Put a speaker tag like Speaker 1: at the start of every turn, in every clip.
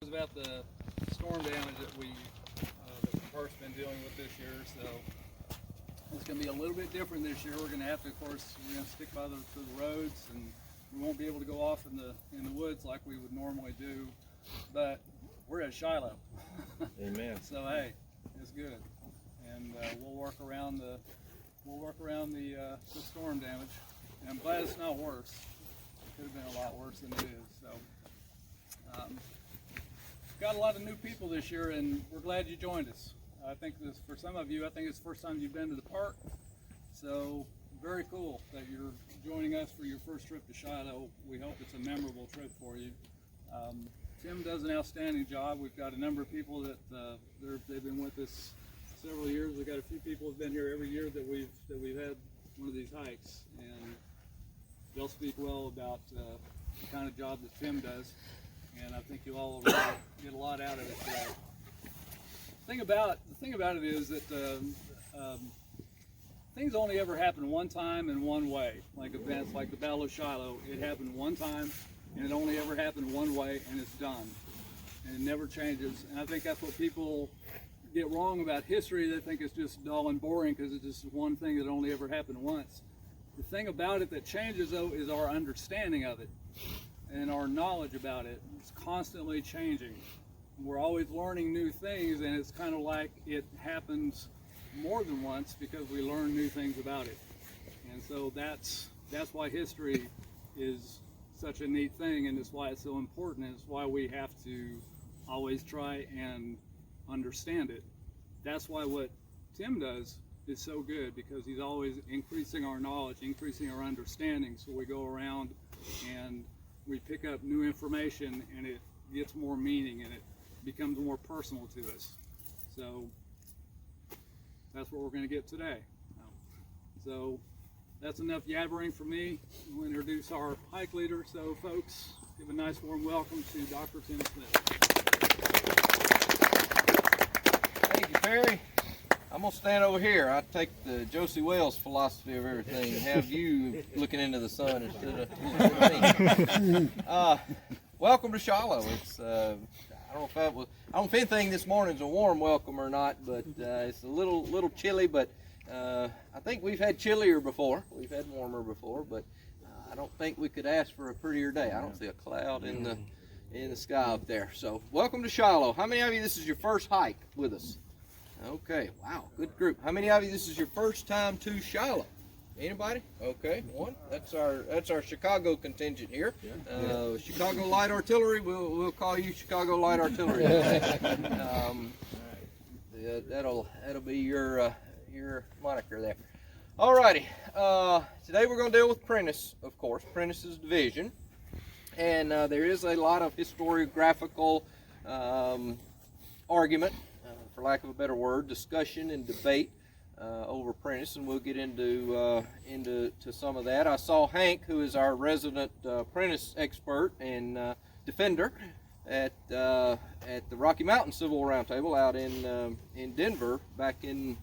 Speaker 1: About the storm damage that the park's been dealing with this year, so it's going to be a little bit different this year. We're going to have to, of course, we're going to stick by the roads, and we won't be able to go off in the woods like we would normally do. But we're at Shiloh.
Speaker 2: Amen.
Speaker 1: So hey, it's good, and we'll work around the storm damage. And I'm glad it's not worse. It could have been a lot worse than it is. So. Got a lot of new people this year, and we're glad you joined us. I think this, for some of you, I think it's the first time you've been to the park. So very cool that you're joining us for your first trip to Shiloh. We hope it's a memorable trip for you. Tim does an outstanding job. We've got a number of people that they've been with us several years. We've got a few people who've been here every year that we've had one of these hikes, and they'll speak well about the kind of job that Tim does. And I think you'll all really get a lot out of it today. The thing about it is that things only ever happen one time and one way. Like events like the Battle of Shiloh, it happened one time, and it only ever happened one way, and it's done. And it never changes. And I think that's what people get wrong about history. They think it's just dull and boring because it's just one thing that only ever happened once. The thing about it that changes, though, is our understanding of it and our knowledge about it. It's constantly changing. We're always learning new things, and it's kind of like it happens more than once because we learn new things about it. And so that's why history is such a neat thing, and it's why it's so important, and it's why we have to always try and understand it. That's why what Tim does is so good, because he's always increasing our knowledge, increasing our understanding, so we go around and we pick up new information, and it gets more meaning, and it becomes more personal to us. So that's what we're going to get today. So that's enough yabbering for me. We'll introduce our hike leader. So folks, give a nice warm welcome to Dr. Tim Smith.
Speaker 2: Thank you, Perry. I'm going to stand over here. I take the Josie Wells philosophy of everything and have you looking into the sun instead of me. Welcome to Shiloh. It's I don't know if anything this morning's a warm welcome or not, but it's a little chilly. But I think we've had chillier before. We've had warmer before, but I don't think we could ask for a prettier day. I don't see a cloud in the sky up there. So welcome to Shiloh. How many of you this is your first hike with us? Okay, wow, good group. How many of you this is your first time to Shiloh? Anybody? Okay, one. That's our Chicago contingent here. Chicago Light Artillery. We'll call you Chicago Light Artillery. That'll be your moniker there. Alrighty. Today we're going to deal with Prentiss, of course. Prentiss's division, and there is a lot of historiographical argument, for lack of a better word, discussion and debate over Prentiss, and we'll get into some of that. I saw Hank, who is our resident Prentiss expert and defender at the Rocky Mountain Civil Roundtable out in Denver back in,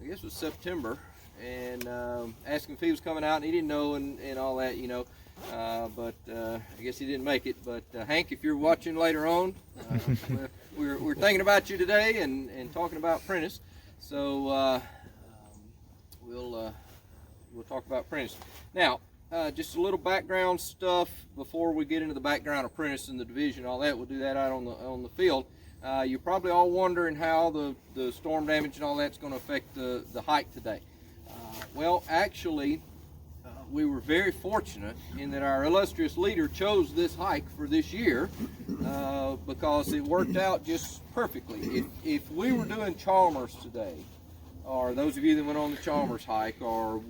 Speaker 2: I guess it was September, and asked him if he was coming out, and he didn't know and all that, you know. But I guess he didn't make it. But Hank, if you're watching later on, we're thinking about you today and talking about Prentiss. So we'll talk about Prentiss. Now, just a little background stuff before we get into the background of Prentiss and the division, all that. We'll do that out on the field. You're probably all wondering how the storm damage and all that's going to affect the hike today. Well, actually, we were very fortunate in that our illustrious leader chose this hike for this year because it worked out just perfectly. If we were doing Chalmers today, or those of you that went on the Chalmers hike, or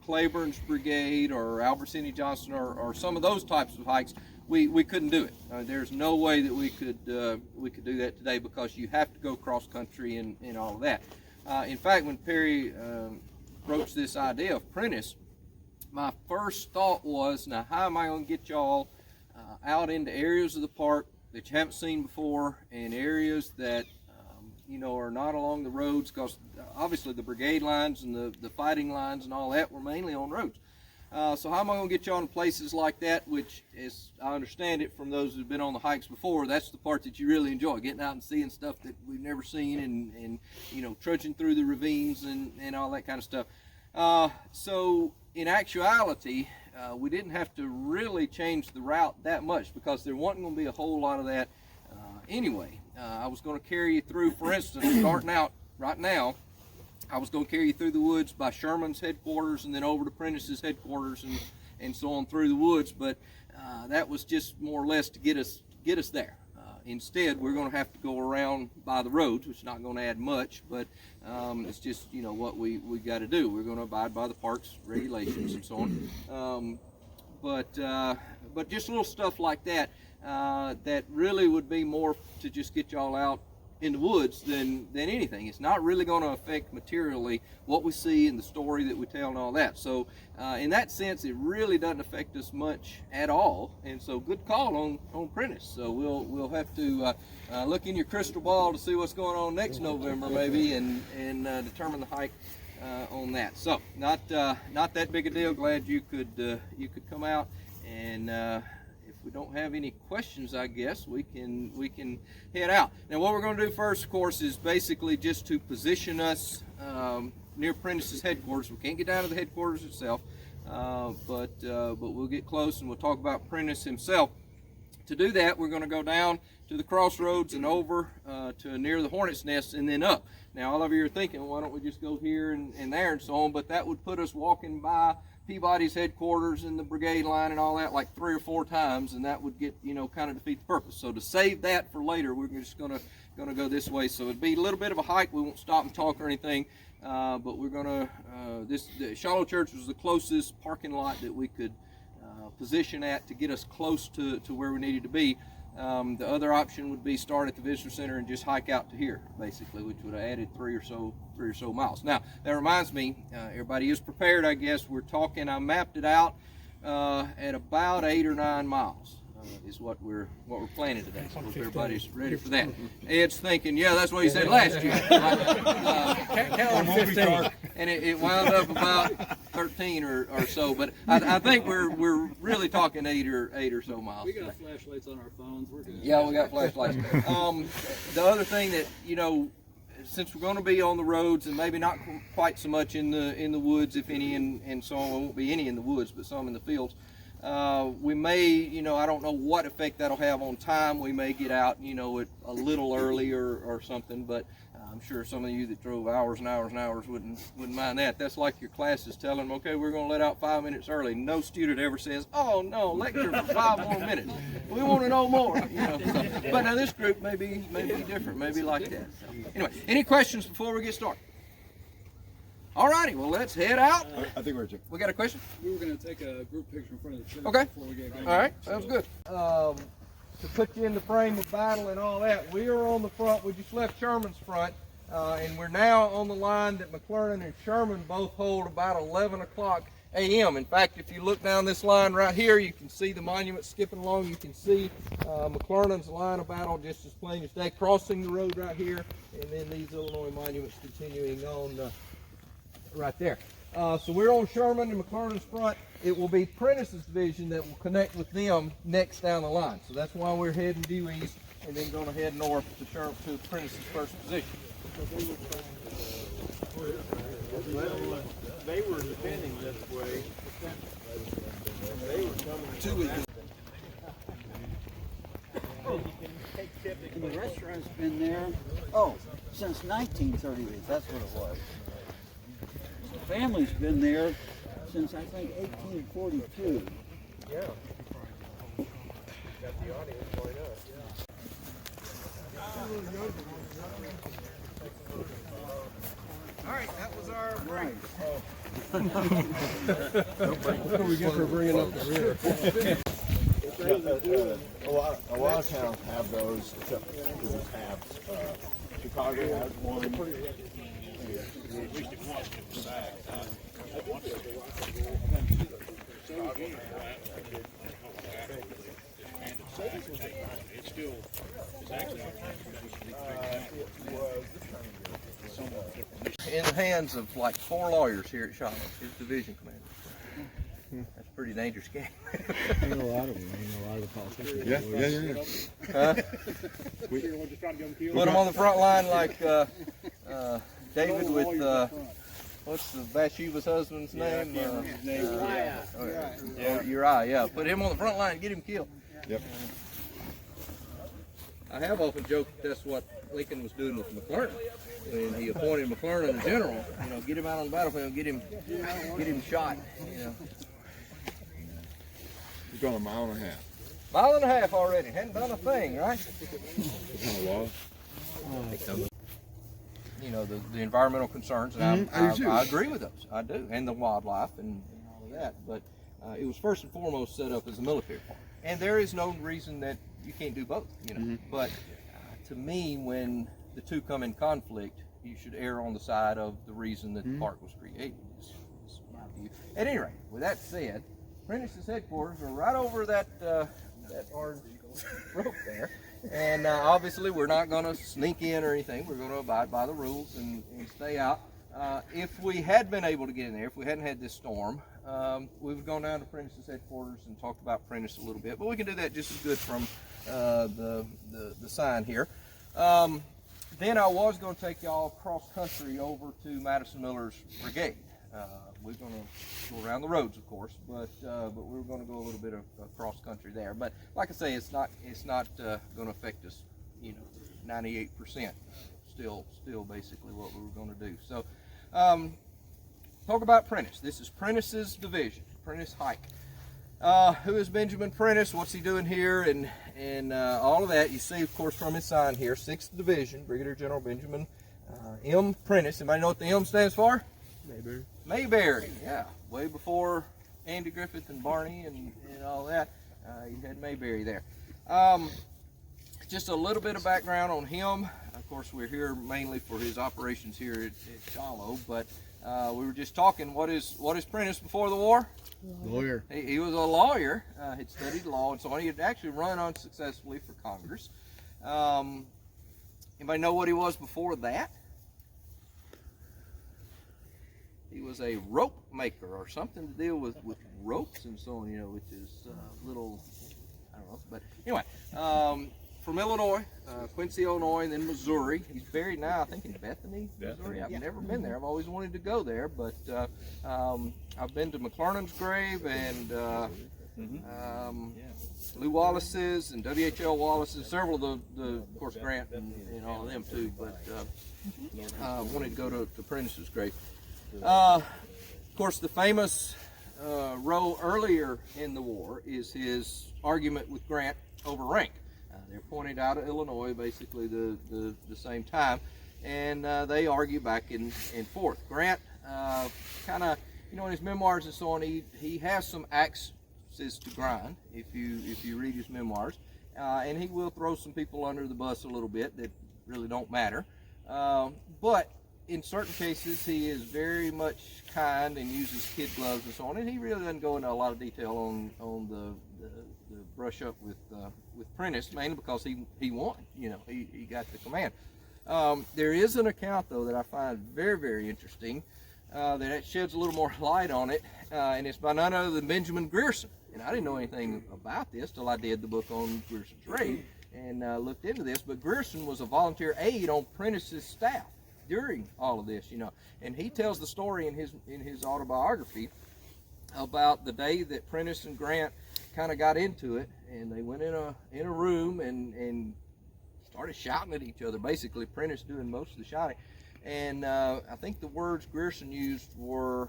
Speaker 2: Claiborne's Brigade, or Albertini Johnson, or some of those types of hikes, we couldn't do it. There's no way that we could do that today because you have to go cross country and all of that. In fact, when Perry broached this idea of Prentiss, my first thought was, now how am I going to get y'all out into areas of the park that you haven't seen before, and areas that are not along the roads, because obviously the brigade lines and the fighting lines and all that were mainly on roads. So how am I going to get y'all in places like that, which, as I understand it from those who've been on the hikes before, that's the part that you really enjoy, getting out and seeing stuff that we've never seen, and you know, trudging through the ravines and all that kind of stuff. So in actuality, we didn't have to really change the route that much, because there wasn't going to be a whole lot of that anyway. I was going to carry you through, for instance, starting out right now, I was going to carry you through the woods by Sherman's headquarters and then over to Prentiss's headquarters and so on through the woods, but that was just more or less to get us there. Instead, we're going to have to go around by the roads, which is not going to add much, but it's just, you know, what we got to do. We're going to abide by the park's regulations and so on. But just little stuff like that that really would be more to just get y'all out in the woods than anything. It's not really going to affect materially what we see and the story that we tell and all that. So in that sense, it really doesn't affect us much at all. And so good call on Prentiss. So we'll have to look in your crystal ball to see what's going on next November maybe, and determine the hike on that. So not that big a deal. Glad you could come out, and if we don't have any questions, I guess we can head out. Now, what we're going to do first, of course, is basically just to position us near Prentiss's headquarters. We can't get down to the headquarters itself, but we'll get close and we'll talk about Prentiss himself. To do that, we're going to go down to the crossroads and over to near the Hornet's Nest and then up. Now, all of you are thinking, well, why don't we just go here and there and so on? But that would put us walking by Peabody's headquarters and the brigade line and all that like 3 or 4 times, and that would get, you know, kind of defeat the purpose. So to save that for later, we're just gonna go this way. So it'd be a little bit of a hike. We won't stop and talk or anything, but we're gonna the Shiloh Church was the closest parking lot that we could position at to get us close to where we needed to be. The other option would be start at the visitor center and just hike out to here, basically, which would have added 3 or so miles. Now, that reminds me, everybody is prepared, I guess. We're talking, I mapped it out at about 8 or 9 miles. Is what we're planning today. So if everybody's ready for that. Ed's thinking, yeah, that's what he said last year. And it wound up about 13 or so. But I think we're really talking 8 or so miles.
Speaker 1: We got flashlights on our phones. We're good.
Speaker 2: Yeah, we got flashlights. The other thing that, you know, since we're going to be on the roads and maybe not quite so much in the woods, if any, and so on, there won't be any in the woods, but some in the fields. We may, you know, I don't know what effect that'll have on time. We may get out, you know, a little early or something, but I'm sure some of you that drove hours and hours and hours wouldn't mind that. That's like your classes telling them, okay, we're going to let out 5 minutes early. No student ever says, oh no, lecture for 5 more minutes. We want to know more, you know. So, but now this group may be different, maybe like that. So, anyway, any questions before we get started? All righty, well, let's head out.
Speaker 3: I think we're.
Speaker 2: We got a question?
Speaker 1: We were going to take a group picture in front of the church
Speaker 2: Okay.
Speaker 1: before we get going.
Speaker 2: All right, sounds good. To put you in the frame of battle and all that, we are on the front. We just left Sherman's front, and we're now on the line that McClernand and Sherman both hold about 11 o'clock a.m. In fact, if you look down this line right here, you can see the monument skipping along. You can see McClernand's line of battle just as plain as day, crossing the road right here, and then these Illinois monuments continuing on right there. So we're on Sherman and McClernand's front. It will be Prentiss's division that will connect with them next down the line. So that's why we're heading due east and then going to head north to Prentiss's first position.
Speaker 3: They were defending this way. They were coming
Speaker 4: And the restaurant's been there, since 1938, that's what it was. The family's been there since, I think, 1842.
Speaker 3: Yeah. Got the audience lined up.
Speaker 2: All right, that was our
Speaker 4: Right.
Speaker 3: What do we get for bringing up the rear? A lot of towns have those, except for the tabs. Chicago has one. At least it was in the back. It's still, it's actually
Speaker 2: in the hands of like 4 lawyers here at Shiloh, his division commander. That's a pretty dangerous game.
Speaker 5: I know a lot of them. I know a lot of the politicians.
Speaker 3: Yeah.
Speaker 2: Put them on the front line like David with what's the Bathsheba's husband's name? Uriah. Yeah, put him on the front line and get him killed.
Speaker 3: Yep.
Speaker 2: I have often joked that's what Lincoln was doing with McClernand when he appointed McClernand a general. You know, get him out on the battlefield, and get him shot. You know,
Speaker 3: He's gone a mile and a half.
Speaker 2: mile and a half already. Hadn't done a thing, right?
Speaker 3: What kind of law?
Speaker 2: You know, the environmental concerns, and
Speaker 3: I do too.
Speaker 2: I agree with those. I do, and the wildlife and all of that. But it was first and foremost set up as a military park, and there is no reason that you can't do both. You know, but to me, when the two come in conflict, you should err on the side of the reason that the park was created. Is my view. At any rate, with that said, Prentice's headquarters are right over that orange rope there. And obviously we're not going to sneak in or anything. We're going to abide by the rules and stay out. If we had been able to get in there, if we hadn't had this storm, we would have gone down to Prentice's headquarters and talked about Prentice a little bit. But we can do that just as good from the sign here. Then I was going to take y'all cross country over to Madison Miller's brigade. We're going to go around the roads, of course, but we're going to go a little bit of cross country there. But like I say, it's not going to affect us, 98%. Still basically what we were going to do. So, talk about Prentiss. This is Prentice's division, Prentiss Hike. Who is Benjamin Prentiss? What's he doing here? And all of that you see, of course, from his sign here. 6th Division, Brigadier General Benjamin M. Prentiss. Anybody know what the M stands for?
Speaker 5: Mayberry.
Speaker 2: Mayberry, yeah. Way before Andy Griffith and Barney and all that. You had Mayberry there. Just a little bit of background on him. Of course, we're here mainly for his operations here at Shiloh, but we were just talking, what is Prentiss before the war?
Speaker 5: Lawyer.
Speaker 2: He was a lawyer, had studied law and so on. He had actually run unsuccessfully for Congress. Anybody know what he was before that? He was a rope maker or something to deal with ropes and so on, which is a little, I don't know. But anyway, from Illinois, Quincy, Illinois, and then Missouri. He's buried now, I think, in Bethany, Missouri. I've never been there. I've always wanted to go there, but I've been to McClernand's grave and Lew Wallace's and W.H.L. Wallace's, several of of course, Grant and all of them too, but I wanted to go to Prentiss's grave. Of course, the famous row earlier in the war is his argument with Grant over rank. They're pointed out of Illinois basically the same time, and they argue back and forth. Grant kind of, in his memoirs and so on, he has some axes to grind if you read his memoirs, and he will throw some people under the bus a little bit that really don't matter, but in certain cases, he is very much kind and uses kid gloves and so on, and he really doesn't go into a lot of detail on the brush up with Prentiss, mainly because he won. He got the command. There is an account though that I find very, very interesting that sheds a little more light on it, and it's by none other than Benjamin Grierson. And I didn't know anything about this till I did the book on Grierson's raid and looked into this. But Grierson was a volunteer aide on Prentiss's staff during all of this, and he tells the story in his autobiography about the day that Prentiss and Grant kind of got into it, and they went in a room and started shouting at each other. Basically, Prentiss doing most of the shouting, and I think the words Grierson used were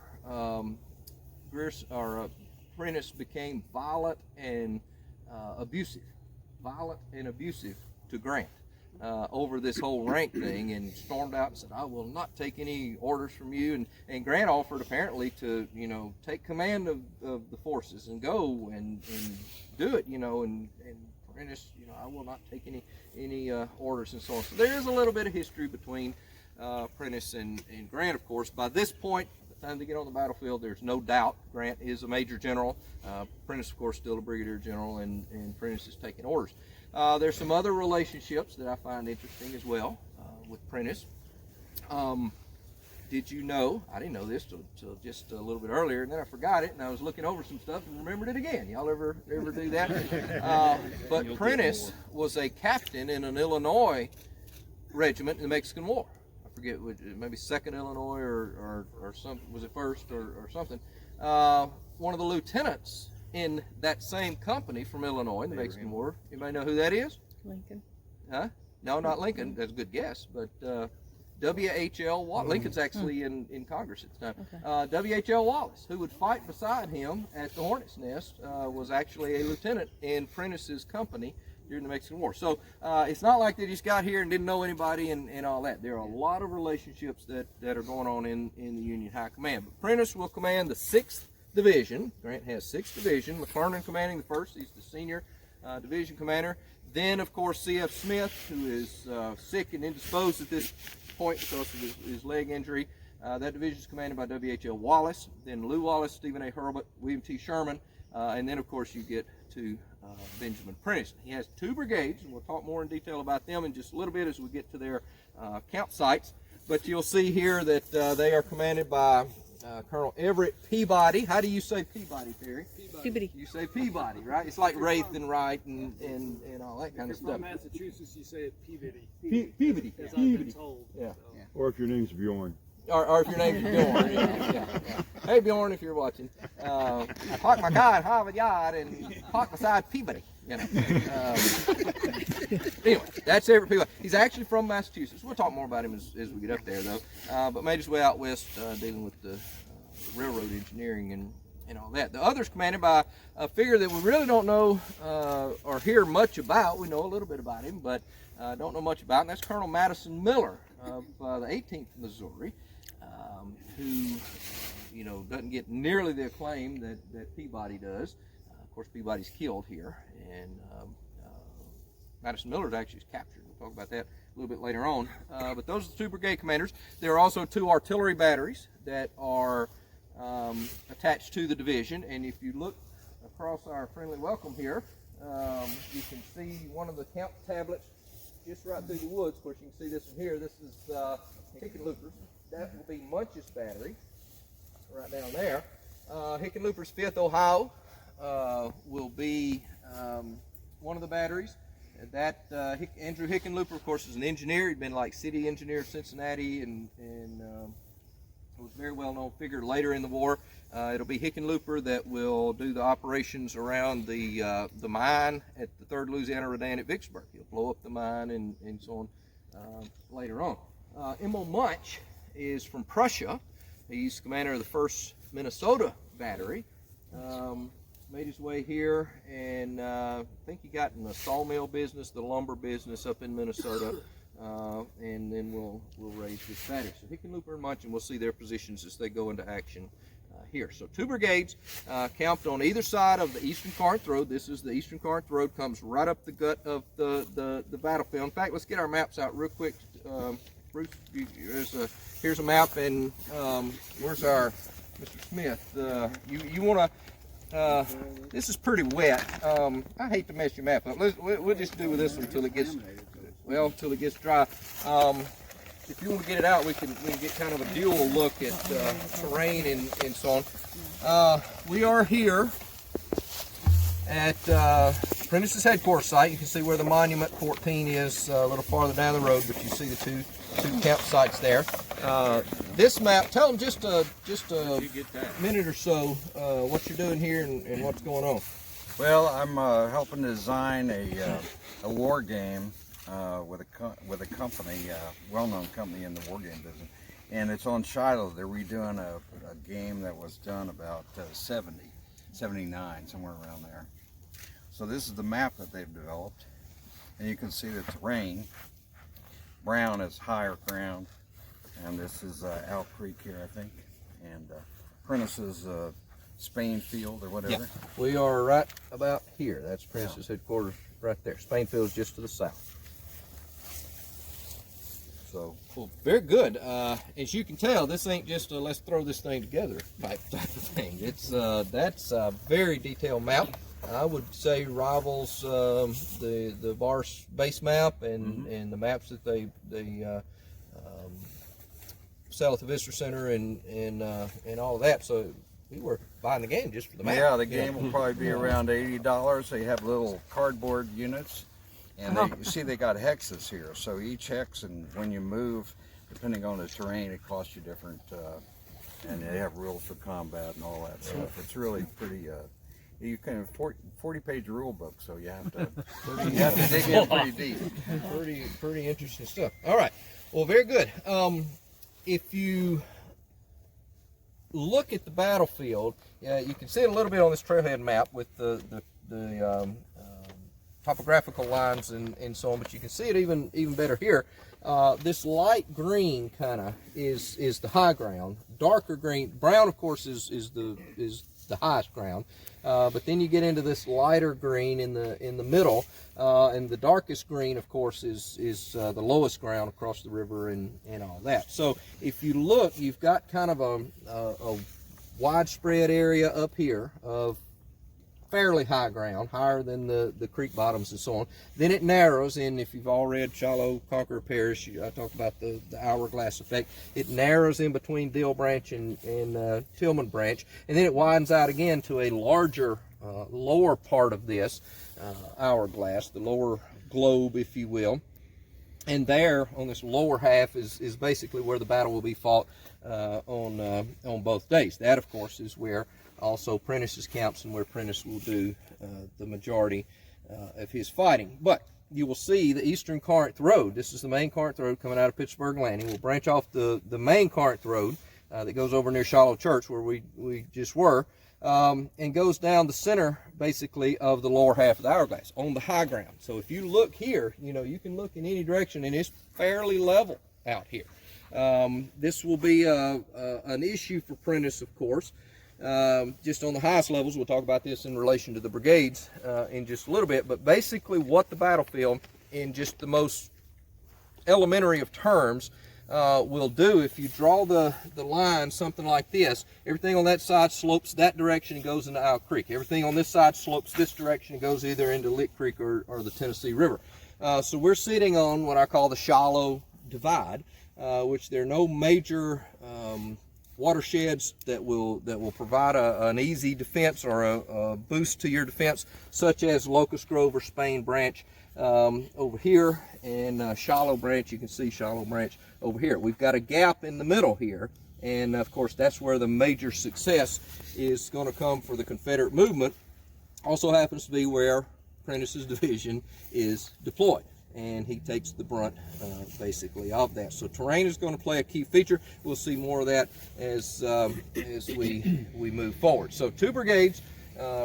Speaker 2: Prentiss became violent and abusive to Grant. Over this whole rank thing, and stormed out and said, "I will not take any orders from you." And Grant offered apparently to take command of the forces and go and do it, and Prentiss, "I will not take any orders," and so on. So there is a little bit of history between Prentiss and Grant. Of course, by this point, by the time they get on the battlefield, there's no doubt Grant is a major general. Prentiss, of course, still a brigadier general, and Prentiss is taking orders. There's some other relationships that I find interesting as well with Prentiss. did you know, I didn't know this till just a little bit earlier, and then I forgot it, and I was looking over some stuff and remembered it again. Y'all ever do that? But Prentiss was a captain in an Illinois regiment in the Mexican War. I forget, maybe 2nd Illinois or something, was it 1st or something. One of the lieutenants in that same company from Illinois in the Mexican War. Anybody know who that is?
Speaker 6: Lincoln.
Speaker 2: Huh? No, not Lincoln. That's a good guess. But W.H.L. Wallace. Lincoln's actually in Congress at the time.
Speaker 6: Okay.
Speaker 2: W.H.L. Wallace, who would fight beside him at the Hornet's Nest, was actually a lieutenant in Prentiss's company during the Mexican War. So it's not like they just got here and didn't know anybody and all that. There are a lot of relationships that are going on in the Union High Command. But Prentiss will command the 6th Division. Grant has 6th Division. McClernand commanding the 1st. He's the senior division commander. Then, of course, C.F. Smith, who is sick and indisposed at this point because of his leg injury. That division is commanded by W.H.L. Wallace. Then Lew Wallace, Stephen A. Hurlbut, William T. Sherman, and then, of course, you get to Benjamin Prentiss. He has 2 brigades, and we'll talk more in detail about them in just a little bit as we get to their campsites. But you'll see here that they are commanded by Colonel Everett Peabody. How do you say Peabody, Perry?
Speaker 6: Peabody.
Speaker 2: You say Peabody, right? It's like Wraith and Wright and all that kind of
Speaker 1: If you're
Speaker 2: stuff.
Speaker 1: from Massachusetts, you say it Peabody.
Speaker 2: Peabody.
Speaker 1: As I've been told.
Speaker 2: Yeah.
Speaker 3: Or if your name's Bjorn.
Speaker 2: Or if your name's Bjorn. Yeah. Hey, Bjorn, if you're watching. I parked my car at Harvard Yard and parked beside Peabody. You know. Anyway, that's Everett Peabody. He's actually from Massachusetts. We'll talk more about him as we get up there, though. But made his way out west dealing with the railroad engineering and all that. The other's commanded by a figure that we really don't know or hear much about. We know a little bit about him, but don't know much about, and that's Colonel Madison Miller of the 18th Missouri, who, doesn't get nearly the acclaim that Peabody does. Of course, Peabody's killed here, and Madison Miller is actually captured. We'll talk about that a little bit later on. But those are the 2 brigade commanders. There are also 2 artillery batteries that are attached to the division, and if you look across our friendly welcome here, you can see one of the count tablets just right through the woods. Of course, you can see this one here. This is Hickenlooper's. That will be Munch's battery right down there. Hickenlooper's 5th Ohio will be one of the batteries. That Andrew Hickenlooper, of course, is an engineer. He'd been like city engineer of Cincinnati and was a very well-known figure later in the war. It'll be Hickenlooper that will do the operations around the mine at the 3rd Louisiana Redan at Vicksburg. He'll blow up the mine and so on later on. Emil Munch is from Prussia. He's commander of the 1st Minnesota Battery. Made his way here, and I think he got in the sawmill business, the lumber business up in Minnesota, and then we'll raise this battery. So Hickenlooper and Munch, and we'll see their positions as they go into action here. So 2 brigades camped on either side of the Eastern Corinth Road. This is the Eastern Corinth Road, comes right up the gut of the battlefield. In fact, let's get our maps out real quick. Bruce, here's a map, and where's our Mr. Smith? You want to? This is pretty wet. I hate to mess your map up. We'll just do with this one until it gets dry. If you want to get it out, we can get kind of a dual look at terrain and so on. We are here at Prentiss's headquarters site. You can see where the Monument 14 is a little farther down the road, but you see the two campsites there. This map, tell them just a minute or so what you're doing here and what's going on.
Speaker 7: Well, I'm helping to design a war game with a company, well-known company in the war game business, and it's on Shiloh. They're redoing a game that was done about 79, somewhere around there. So this is the map that they've developed, and you can see the terrain. Brown is higher ground, and this is Owl Creek here, I think, and Prentiss is Spain Field or whatever.
Speaker 2: Yeah, we are right about here. That's Prentiss's headquarters right there. Spain Field is just to the south. So, well, very good. As you can tell, this ain't just a let's throw this thing together type of thing. It's that's a very detailed map. I would say rivals the VARS base map and the maps that they sell at the visitor center and all of that. So we were buying the game just for the map.
Speaker 7: Yeah, the game will probably be around $80. They have little cardboard units, and you see they got hexes here. So each hex, and when you move, depending on the terrain, it costs you different. And they have rules for combat and all that stuff. It's really pretty. You can 40-page rule book, so you have to dig in pretty deep.
Speaker 2: Pretty interesting stuff. All right. Well, very good. If you look at the battlefield, you can see it a little bit on this trailhead map with the topographical lines and so on, but you can see it even better here. This light green kind of is the high ground. Darker green, brown of course is the highest ground, but then you get into this lighter green in the middle, and the darkest green of course is the lowest ground across the river and all that. So if you look, you've got kind of a widespread area up here of fairly high ground, higher than the creek bottoms and so on. Then it narrows, and if you've all read Shiloh, Conqueror Parish, I talk about the hourglass effect. It narrows in between Dill Branch and Tillman Branch, and then it widens out again to a larger lower part of this hourglass, the lower globe, if you will. And there, on this lower half, is basically where the battle will be fought on both days. That, of course, is where also Prentiss camps and where Prentiss will do the majority of his fighting. But you will see the Eastern Corinth Road. This is the main Corinth Road coming out of Pittsburgh Landing. We'll branch off the main Corinth Road that goes over near Shiloh Church, where we just were, and goes down the center, basically, of the lower half of the hourglass on the high ground. So if you look here, you can look in any direction, and it's fairly level out here. This will be an issue for Prentiss, of course. Just on the highest levels. We'll talk about this in relation to the brigades in just a little bit, but basically what the battlefield, in just the most elementary of terms, will do, if you draw the line something like this, everything on that side slopes that direction and goes into Owl Creek. Everything on this side slopes this direction and goes either into Lick Creek or the Tennessee River. So we're sitting on what I call the Shiloh Divide, which there are no major watersheds that will provide an easy defense or a boost to your defense, such as Locust Grove or Spain Branch over here, and Shiloh Branch. You can see Shiloh Branch over here. We've got a gap in the middle here, and of course that's where the major success is going to come for the Confederate movement. Also happens to be where Prentiss's division is deployed, and he takes the brunt basically of that. So terrain is going to play a key feature. We'll see more of that as we move forward. So 2 brigades.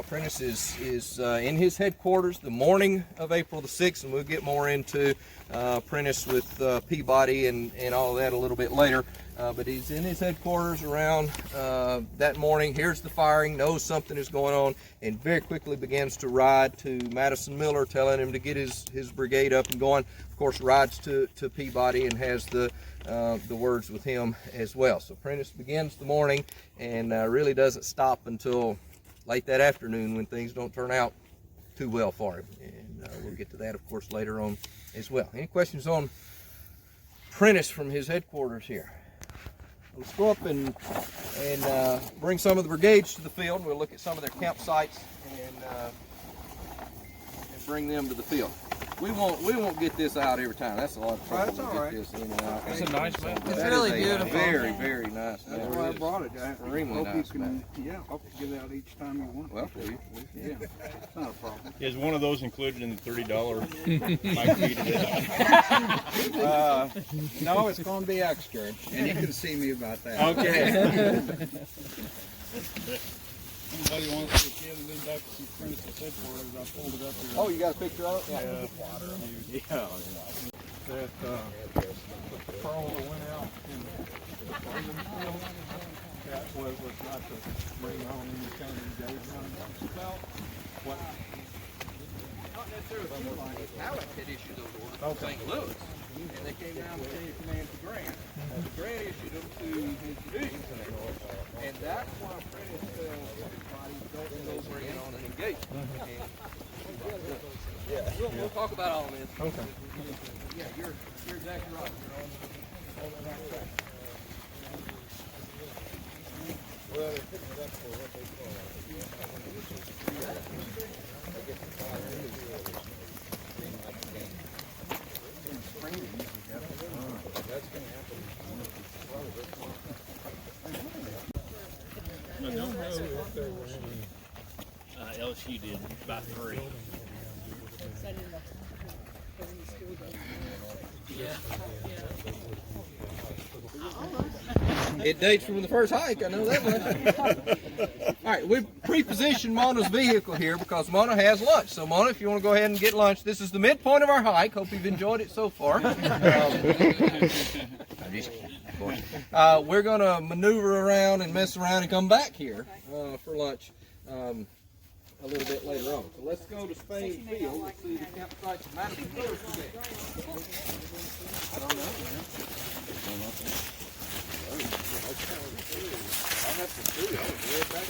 Speaker 2: Prentiss is in his headquarters the morning of April the 6th, and we'll get more into Prentiss with Peabody and all of that a little bit later. But he's in his headquarters around that morning, hears the firing, knows something is going on, and very quickly begins to ride to Madison Miller, telling him to get his brigade up and going. Of course, rides to Peabody and has the words with him as well. So Prentiss begins the morning and really doesn't stop until late that afternoon, when things don't turn out too well for him. And we'll get to that, of course, later on as well. Any questions on Prentiss from his headquarters here? Let's go up and bring some of the brigades to the field. We'll look at some of their campsites and bring them to the field. We won't get this out every time. That's a lot of trouble.
Speaker 7: That's all right.
Speaker 2: This in and out.
Speaker 6: It's a nice map.
Speaker 2: It's
Speaker 4: really beautiful.
Speaker 2: Very, very nice map.
Speaker 6: That's why I brought it. I
Speaker 2: Extremely
Speaker 6: hope you
Speaker 2: nice
Speaker 6: can, hope you get it out each time you want.
Speaker 2: Well,
Speaker 6: Yeah, it's not a problem.
Speaker 5: Is one of those included in the $30 Mike feed it?
Speaker 6: No, it's going to be extra, and you can see me about that.
Speaker 5: Okay.
Speaker 1: Somebody wants to get it in back to Prentiss headquarters, I pulled it up here.
Speaker 2: Oh, you got a picture of it?
Speaker 1: Yeah. That the patrol that went out in that was not to bring on any kind of engagement about what.
Speaker 2: Not necessarily. Halleck had issued those orders to St. Louis, and they came down with chain of command to Grant. Grant issued them to his divisions in the north, and that's why Prentiss don't go bringing on an engagement. Yeah, we'll talk about all of this. Okay. Yeah, you're exactly right. You're on the right track.
Speaker 5: I don't know if there were any. LSU did by 3.
Speaker 2: It dates from the first hike, I know that much. All right, we've pre-positioned Mona's vehicle here because Mona has lunch. So Mona, if you want to go ahead and get lunch, this is the midpoint of our hike. Hope you've enjoyed it so far. We're going to maneuver around and mess around and come back here for lunch a little bit later on. So let's go to Spain Field. Let's see the campsites of Madison Miller's today. I don't know, man. I'll have to see. I'll be right back to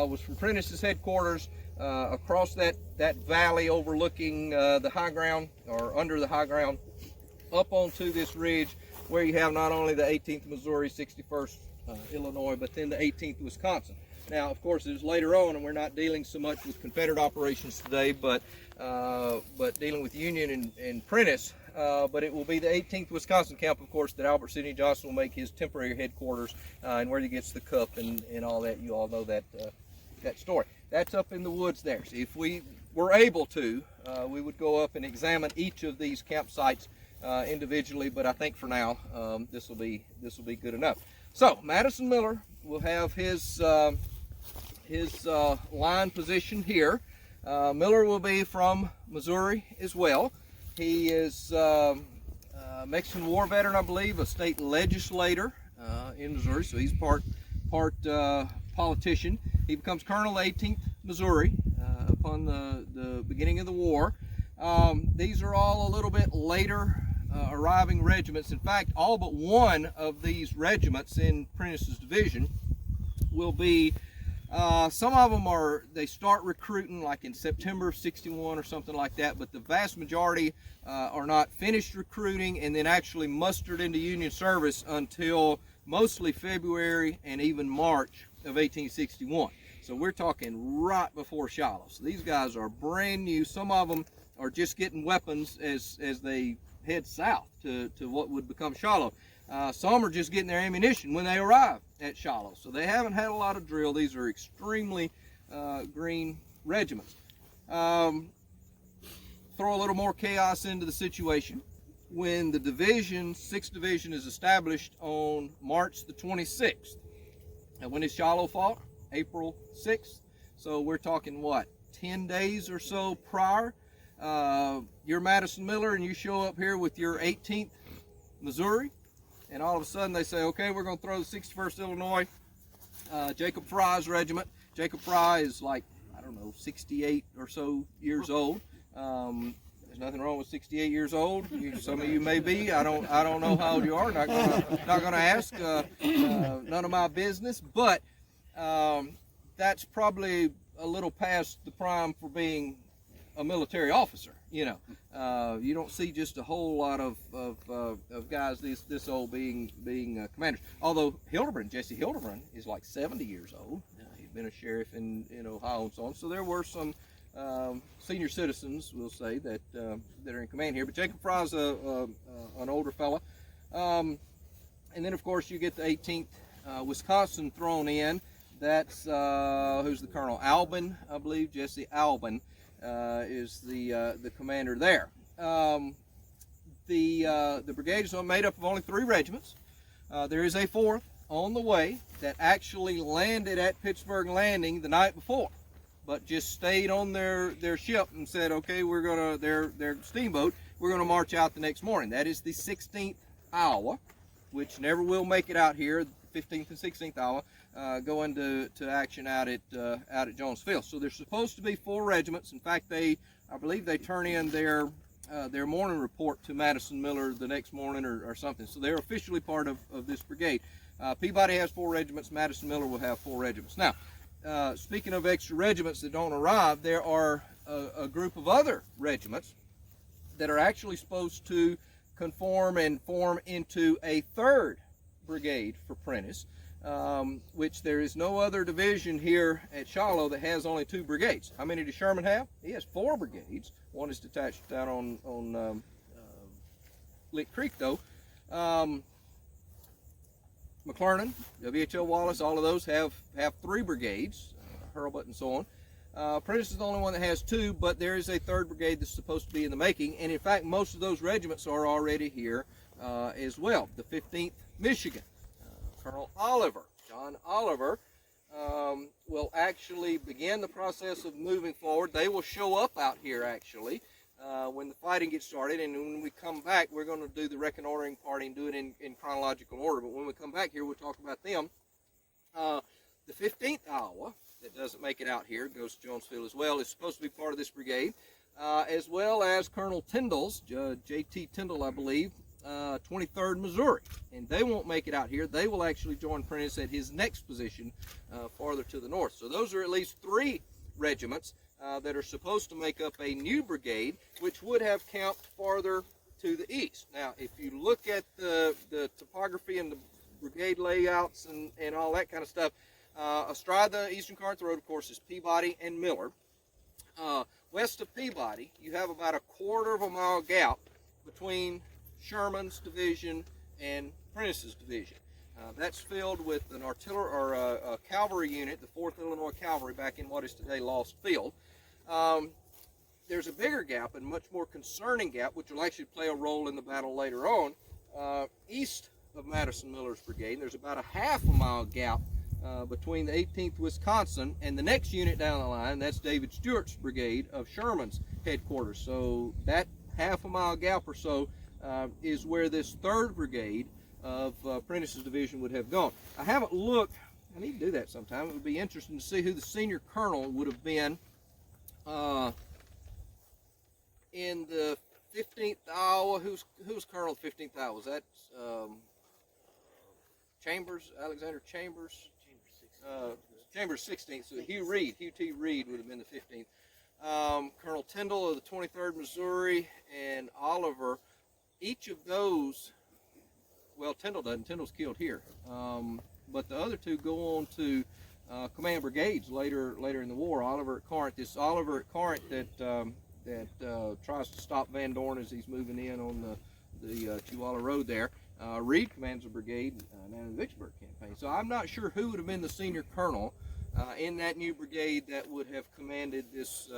Speaker 2: was from Prentiss's headquarters across that valley overlooking the high ground, or under the high ground, up onto this ridge where you have not only the 18th Missouri, 61st Illinois, but then the 18th Wisconsin. Now, of course, it is later on, and we're not dealing so much with Confederate operations today, but dealing with Union and Prentiss. But it will be the 18th Wisconsin camp, of course, that Albert Sidney Johnston will make his temporary headquarters, and where he gets the cup and all that. You all know that that story. That's up in the woods there. So if we were able to, we would go up and examine each of these campsites individually. But I think for now, this will be good enough. So Madison Miller will have his line position here. Miller will be from Missouri as well. He is a Mexican War veteran, I believe, a state legislator in Missouri, so he's part politician. He becomes Colonel 18th Missouri upon the beginning of the war. These are all a little bit later arriving regiments. In fact, all but one of these regiments in Prentiss's division will be, some of them they start recruiting like in September of '61 or something like that, but the vast majority are not finished recruiting and then actually mustered into Union service until mostly February and even March of 1861. So we're talking right before Shiloh. So these guys are brand new. Some of them are just getting weapons as they head south to what would become Shiloh. Some are just getting their ammunition when they arrive at Shiloh. So they haven't had a lot of drill. These are extremely green regiments. Throw a little more chaos into the situation. When the division, 6th Division, is established on March the 26th. And when is Shiloh fought? April 6th. So we're talking, what, 10 days or so prior? You're Madison Miller and you show up here with your 18th Missouri, and all of a sudden they say, okay, we're going to throw the 61st Illinois, Jacob Fry's regiment. Jacob Fry is like, I don't know, 68 or so years old. There's nothing wrong with 68 years old. Some of you may be. I don't know how old you are. Not gonna ask. None of my business. But that's probably a little past the prime for being a military officer. You know, you don't see just a whole lot of guys this old being commanders. Although Jesse Hildebrand is like 70 years old. He's been a sheriff in Ohio and so on. So there were some senior citizens, we'll say, that are in command here. But Jacob Fry's an older fella. And then, of course, you get the 18th Wisconsin thrown in. That's who's the colonel? Albin, I believe. Jesse Albin is the commander there. The brigade is made up of only 3 regiments. There is a 4th on the way that actually landed at Pittsburgh Landing the night before, but just stayed on their ship and said, okay, we're gonna their steamboat, we're gonna march out the next morning. That is the 16th Iowa, which never will make it out here. 15th and 16th Iowa go into action out at Jones Field. So there's supposed to be 4 regiments. In fact, I believe they turn in their morning report to Madison Miller the next morning or something. So they're officially part of this brigade. Peabody has 4 regiments. Madison Miller will have 4 regiments. Now, speaking of extra regiments that don't arrive, there are a group of other regiments that are actually supposed to conform and form into a 3rd brigade for Prentiss, which there is no other division here at Shiloh that has only 2 brigades. How many does Sherman have? He has 4 brigades. One is detached down on Lick Creek, though. McClernand, W.H.L. Wallace, all of those have 3 brigades, Hurlbut and so on. Prentiss is the only one that has 2, but there is a 3rd brigade that's supposed to be in the making, and in fact most of those regiments are already here as well. The 15th Michigan, Colonel Oliver, John Oliver, will actually begin the process of moving forward. They will show up out here actually when the fighting gets started, and when we come back we're going to do the reconnoitering party and do it in chronological order, but when we come back here we'll talk about them. The 15th Iowa, that doesn't make it out here, goes to Jonesville as well, is supposed to be part of this brigade, as well as Colonel Tyndall's, J.T. Tyndall I believe, 23rd Missouri, and they won't make it out here. They will actually join Prentiss at his next position farther to the north. So those are at least 3 regiments that are supposed to make up a new brigade, which would have camped farther to the east. Now, if you look at the topography and the brigade layouts and all that kind of stuff, astride the Eastern Corinth Road, of course, is Peabody and Miller. West of Peabody, you have about a 1/4 mile gap between Sherman's division and Prentiss's division. That's filled with an artillery or a cavalry unit, the 4th Illinois Cavalry, back in what is today Lost Field. There's a bigger gap, and much more concerning gap, which will actually play a role in the battle later on, east of Madison Miller's brigade. There's about a 1/2 mile gap between the 18th Wisconsin and the next unit down the line. That's David Stewart's brigade of Sherman's headquarters. So that 1/2 mile gap or so is where this 3rd brigade of Prentiss's division would have gone. I haven't looked. I need to do that sometime. It would be interesting to see who the senior colonel would have been in the 15th Iowa. Who's colonel of 15th Iowa? Was that Chambers, Alexander Chambers? Chambers 16th. So Hugh T. Reed would have been the 15th. Colonel Tyndall of the 23rd Missouri, and Oliver. Each of those, well, Tyndall doesn't. Tyndall's killed here. But the other 2 go on to command brigades later in the war. Oliver at Corinth. This Oliver at Corinth that tries to stop Van Dorn as he's moving in on the Chihuahua Road there. Reed commands a brigade now in the Vicksburg campaign. So I'm not sure who would have been the senior colonel in that new brigade that would have commanded this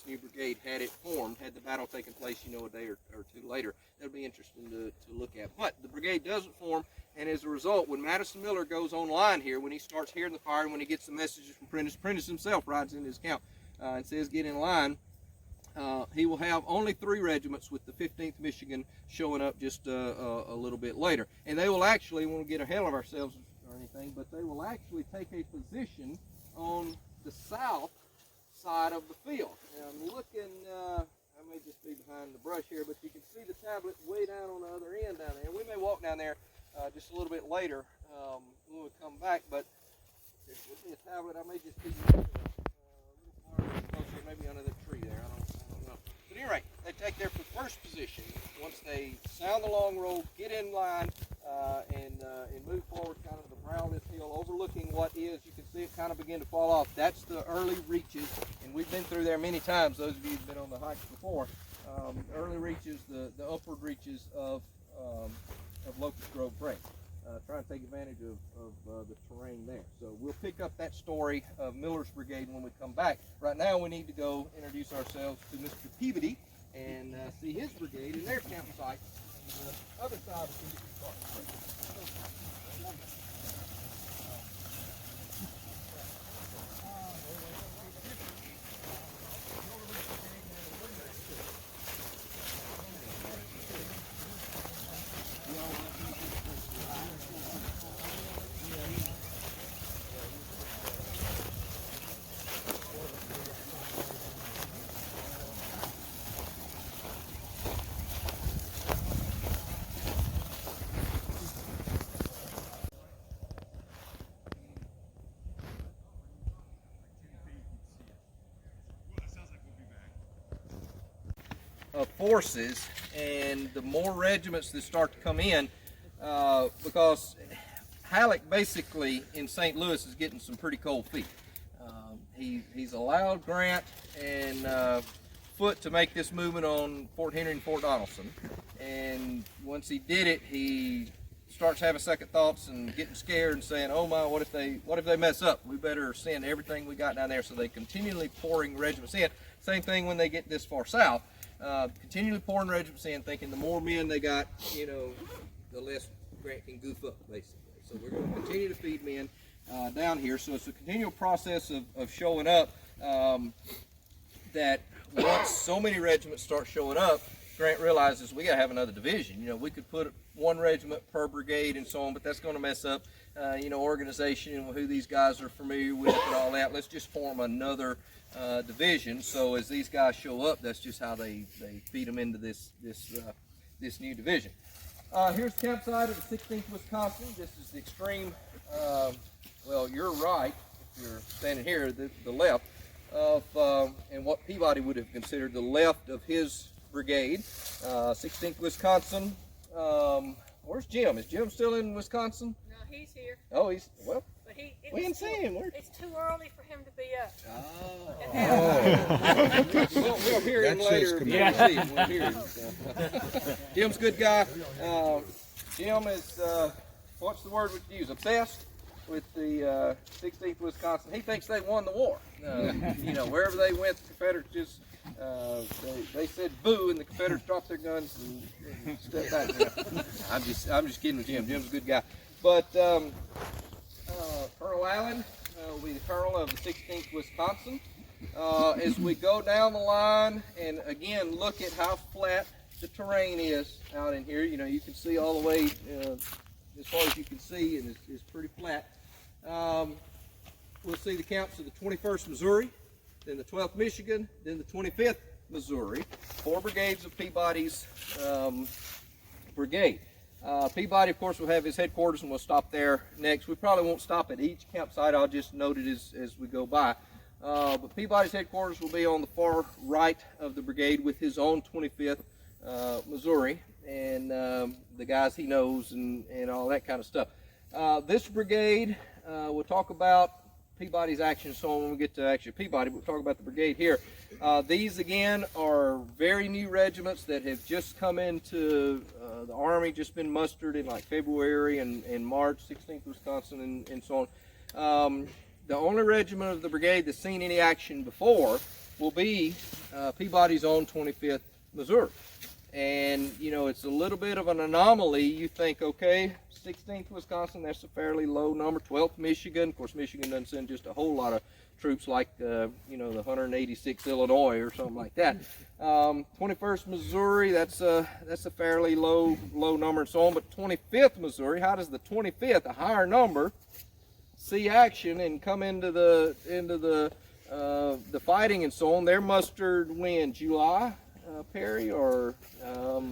Speaker 2: new brigade had it formed, had the battle taken place, a day or 2 later. That'll be interesting to look at. But the brigade doesn't form, and as a result, when Madison Miller goes online here, when he starts hearing the fire, and when he gets the messages from Prentiss himself writes in his account and says, get in line, he will have only 3 regiments, with the 15th Michigan showing up just a little bit later. And they will actually, we won't get ahead of ourselves or anything, but they will actually take a position on the south side of the field. And I'm looking, I may just be behind the brush here, but you can see the tablet way down on the other end down there. We may walk down there just a little bit later when we come back, but there should be a tablet. I may just be a little farther closer, maybe under the tree there. I don't know. But at any rate, they take their first position once they sound the long roll, get in line, and move forward kind of the brow of this hill, overlooking what is, you can see it kind of begin to fall off. That's the early reaches, and we've been through there many times, those of you who've been on the hikes before. Early reaches, the upward reaches of Locust Grove Break. try and take advantage of the terrain there. So we'll pick up that story of Miller's Brigade when we come back. Right now we need to go introduce ourselves to Mr. Peabody and see his brigade and their campsite on the other side of the park. Of forces, and the more regiments that start to come in, because Halleck basically in St. Louis is getting some pretty cold feet. He's allowed Grant and Foote to make this movement on Fort Henry and Fort Donelson, and once he did it, he starts having second thoughts and getting scared and saying, "Oh my, what if they mess up? We better send everything we got down there." So they continually pouring regiments in. Same thing when they get this far south. Continually pouring regiments in, thinking the more men they got, the less Grant can goof up, basically. So we're going to continue to feed men down here. So it's a continual process of showing up, that once so many regiments start showing up, Grant realizes we got to have another division. We could put one regiment per brigade and so on, but that's going to mess up, organization and who these guys are familiar with and all that. Let's just form another division. So as these guys show up, that's just how they feed them into this new division. Here's the campsite of the 16th Wisconsin. This is the extreme, well, you're right, if you're standing here, the left of, and what Peabody would have considered the left of his brigade. 16th Wisconsin. Where's Jim? Is Jim still in Wisconsin?
Speaker 8: No, he's here.
Speaker 2: Oh, well,
Speaker 8: But
Speaker 2: we didn't see him.
Speaker 8: It's too early for him to be up.
Speaker 2: We'll hear him
Speaker 6: That's
Speaker 2: later.
Speaker 6: his
Speaker 2: We'll hear him, so. Jim's a good guy. Jim is, what's the word we use? Obsessed with the 16th Wisconsin. He thinks they won the war. Wherever they went, the Confederates just, they said boo, and the Confederates dropped their guns and stepped back. I'm just kidding with Jim. Jim's a good guy. But Colonel Allen will be the colonel of the 16th Wisconsin. As we go down the line and again look at how flat the terrain is out in here, you can see all the way as far as you can see, and it's pretty flat. We'll see the camps of the 21st Missouri, then the 12th Michigan, then the 25th Missouri, 4 brigades of Peabody's brigade. Peabody, of course, will have his headquarters, and we'll stop there next. We probably won't stop at each campsite. I'll just note it as we go by. But Peabody's headquarters will be on the far right of the brigade with his own 25th Missouri and the guys he knows and all that kind of stuff. This brigade, we'll talk about Peabody's action, so when we get to actually Peabody, we'll talk about the brigade here. These again are very new regiments that have just come into the Army, just been mustered in like February and March, 16th Wisconsin and so on. The only regiment of the brigade that's seen any action before will be Peabody's own 25th Missouri. And it's a little bit of an anomaly. You think, okay, 16th Wisconsin, that's a fairly low number. 12th Michigan, of course, Michigan doesn't send just a whole lot of troops like the 186th Illinois or something like that. 21st Missouri, that's a fairly low number and so on. But 25th Missouri, how does the 25th, a higher number, see action and come into the fighting and so on? They're mustered when? July, Perry, or
Speaker 1: 25th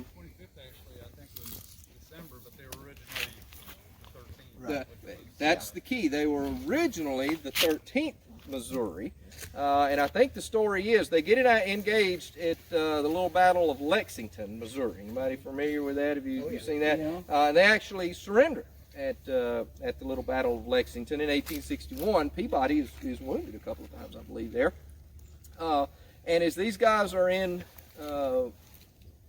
Speaker 1: actually, I think was December, but they were originally the 13th.
Speaker 2: That's the key. They were originally the 13th Missouri, and I think the story is they get engaged at the little Battle of Lexington, Missouri. Anybody familiar with that? Have you seen that? Yeah. They actually surrender at the little Battle of Lexington in 1861. Peabody is wounded a couple of times, I believe, there. And as these guys are in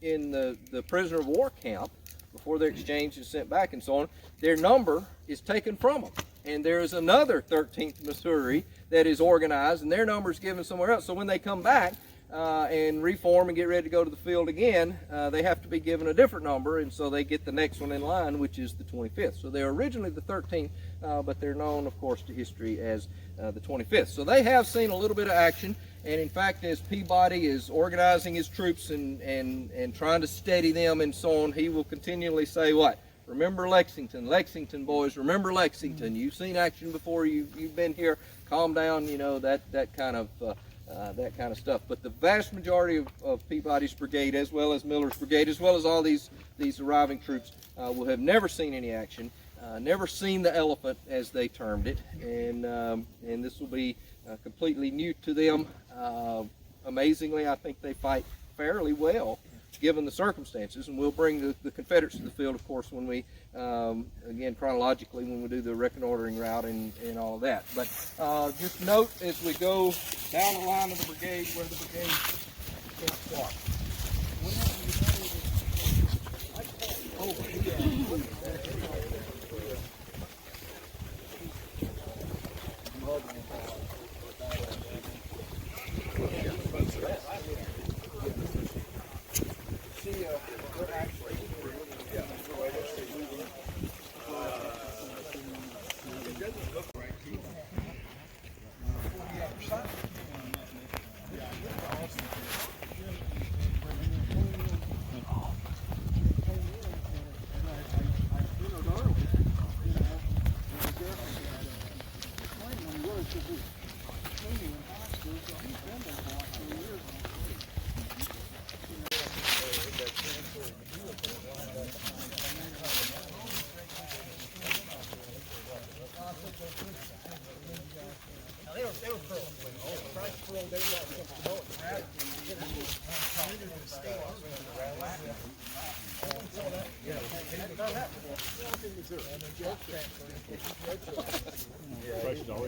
Speaker 2: the prisoner of war camp, before they're exchanged and sent back and so on, their number is taken from them. And there is another 13th Missouri that is organized, and their number is given somewhere else. So when they come back and reform and get ready to go to the field again, they have to be given a different number, and so they get the next one in line, which is the 25th. So they're originally the 13th, but they're known, of course, to history as the 25th. So they have seen a little bit of action, and in fact, as Peabody is organizing his troops and trying to steady them and so on, he will continually say what? Remember Lexington, Lexington, boys, remember Lexington. You've seen action before, you've been here, calm down, you know, that kind of stuff. But the vast majority of Peabody's brigade, as well as Miller's brigade, as well as all these arriving troops, will have never seen any action, never seen the elephant, as they termed it, and this will be completely new to them. Amazingly, I think they fight fairly well, given the circumstances, and we'll bring the Confederates to the field, of course, when we, again, chronologically, when we do the reconnoitering route and all of that. But just note as we go down the line of the brigade where the brigade will start.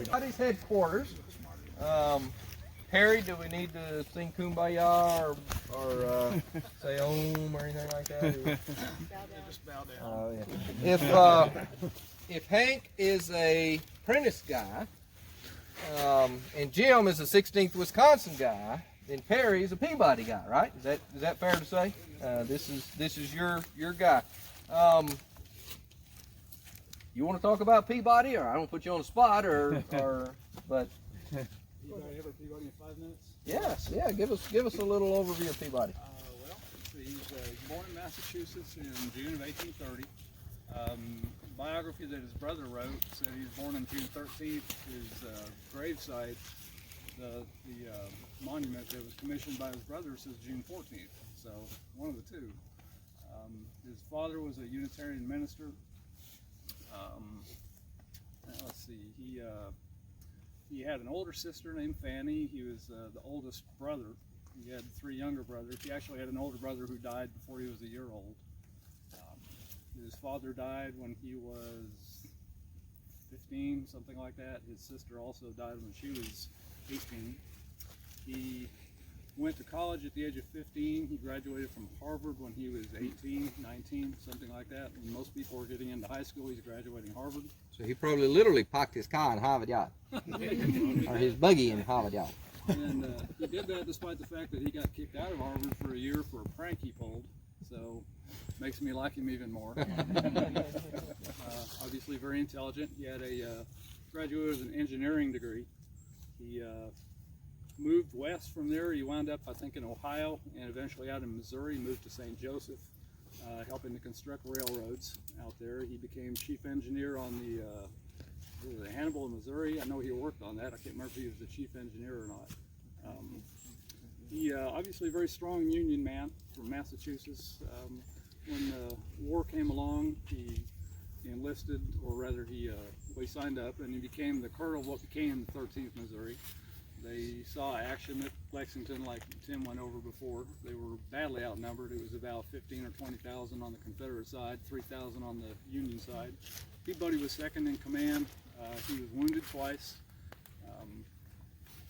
Speaker 2: Peabody's headquarters. Perry, do we need to sing Kumbaya or say Om or anything like that?
Speaker 6: Just bow down.
Speaker 2: If Hank is a Prentiss guy, and Jim is a 16th Wisconsin guy, then Perry is a Peabody guy, right? Is that fair to say? This is your guy. You want to talk about Peabody, or I don't put you on the spot, but.
Speaker 1: Anybody ever Peabody in 5 minutes?
Speaker 2: Yes, yeah. Give us a little overview of Peabody.
Speaker 1: Well, he's born in Massachusetts in June of 1830. Biography that his brother wrote said he was born on June 13th. His gravesite, the monument that was commissioned by his brother, says June 14th. So one of the two. His father was a Unitarian minister. Let's see. He had an older sister named Fanny. He was the oldest brother. He had 3 younger brothers. He actually had an older brother who died before he was a year old. His father died when he was 15, something like that. His sister also died when she was 18. He went to college at the age of 15. He graduated from Harvard when he was 18, 19, something like that. When most people were getting into high school, he's graduating Harvard.
Speaker 2: So he probably literally parked his car in Harvard Yard, or his buggy in Harvard Yard.
Speaker 1: And he did that despite the fact that he got kicked out of Harvard for a year for a prank he pulled. So makes me like him even more. Obviously very intelligent. He had graduated with an engineering degree. He moved west from there. He wound up, I think, in Ohio, and eventually out in Missouri. Moved to St. Joseph, helping to construct railroads out there. He became chief engineer on the Hannibal, Missouri. I know he worked on that. I can't remember if he was the chief engineer or not. He obviously a very strong Union man from Massachusetts. When the war came along, he enlisted, or rather he signed up, and he became the colonel of what became the 13th Missouri. They saw action at Lexington, like Tim went over before. They were badly outnumbered. It was about 15 or 20,000 on the Confederate side, 3,000 on the Union side. Peabody was second in command. He was wounded twice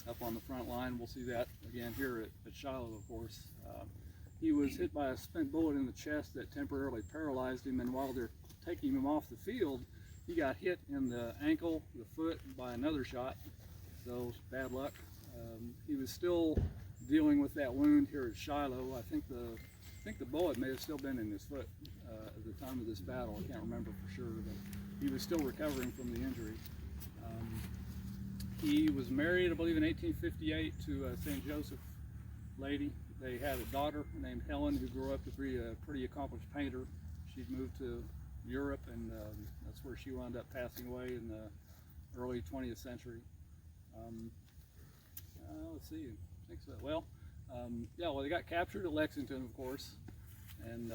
Speaker 1: up on the front line. We'll see that again here at Shiloh, of course. he was hit by a spent bullet in the chest that temporarily paralyzed him, and while they're taking him off the field, he got hit in the ankle, the foot, by another shot, so bad luck. He was still dealing with that wound here at Shiloh. I think the bullet may have still been in his foot at the time of this battle. I can't remember for sure, but he was still recovering from the injury. He was married, I believe, in 1858 to a St. Joseph lady. They had a daughter named Helen who grew up to be a pretty accomplished painter. She'd moved to Europe, and that's where she wound up passing away in the early 20th century. Let's see, I think so. Well, they got captured at Lexington, of course, and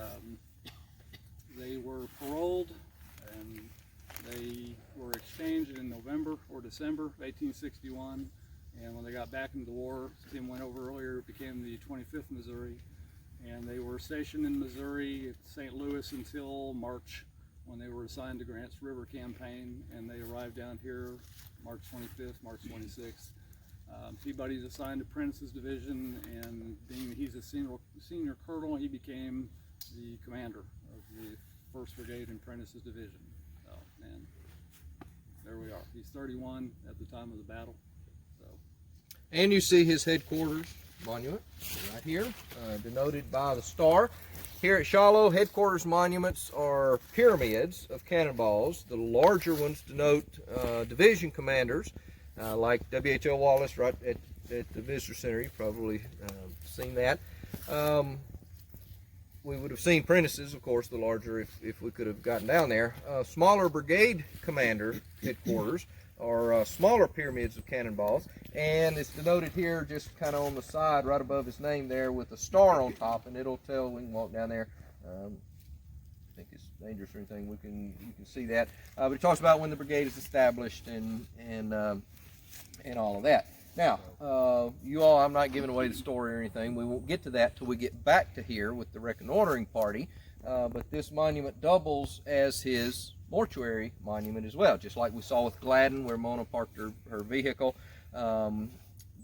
Speaker 1: they were paroled, and they were exchanged in November or December of 1861. And when they got back into the war, Tim went over earlier, it became the 25th Missouri. And they were stationed in Missouri at St. Louis until March, when they were assigned to Grant's River Campaign, and they arrived down here March 25th, March 26th. Peabody's assigned to Prentiss's division, and being he's a senior colonel, he became the commander of the 1st Brigade in Prentiss's division. So, and there we are. He's 31 at the time of the battle. So.
Speaker 2: And you see his headquarters monument right here, denoted by the star. Here at Shiloh, headquarters monuments are pyramids of cannonballs. The larger ones denote division commanders, like W.H.L. Wallace right at the Visitor Center. You've probably seen that. We would have seen Prentiss's, of course, the larger if we could have gotten down there. Smaller brigade commander headquarters are smaller pyramids of cannonballs, and it's denoted here just kind of on the side right above his name there with a star on top, and it'll tell, we can walk down there. I think it's dangerous or anything, you can see that. But it talks about when the brigade is established and all of that. Now, you all, I'm not giving away the story or anything. We won't get to that till we get back to here with the reconnoitering party. But this monument doubles as his mortuary monument as well, just like we saw with Gladden where Mona parked her vehicle.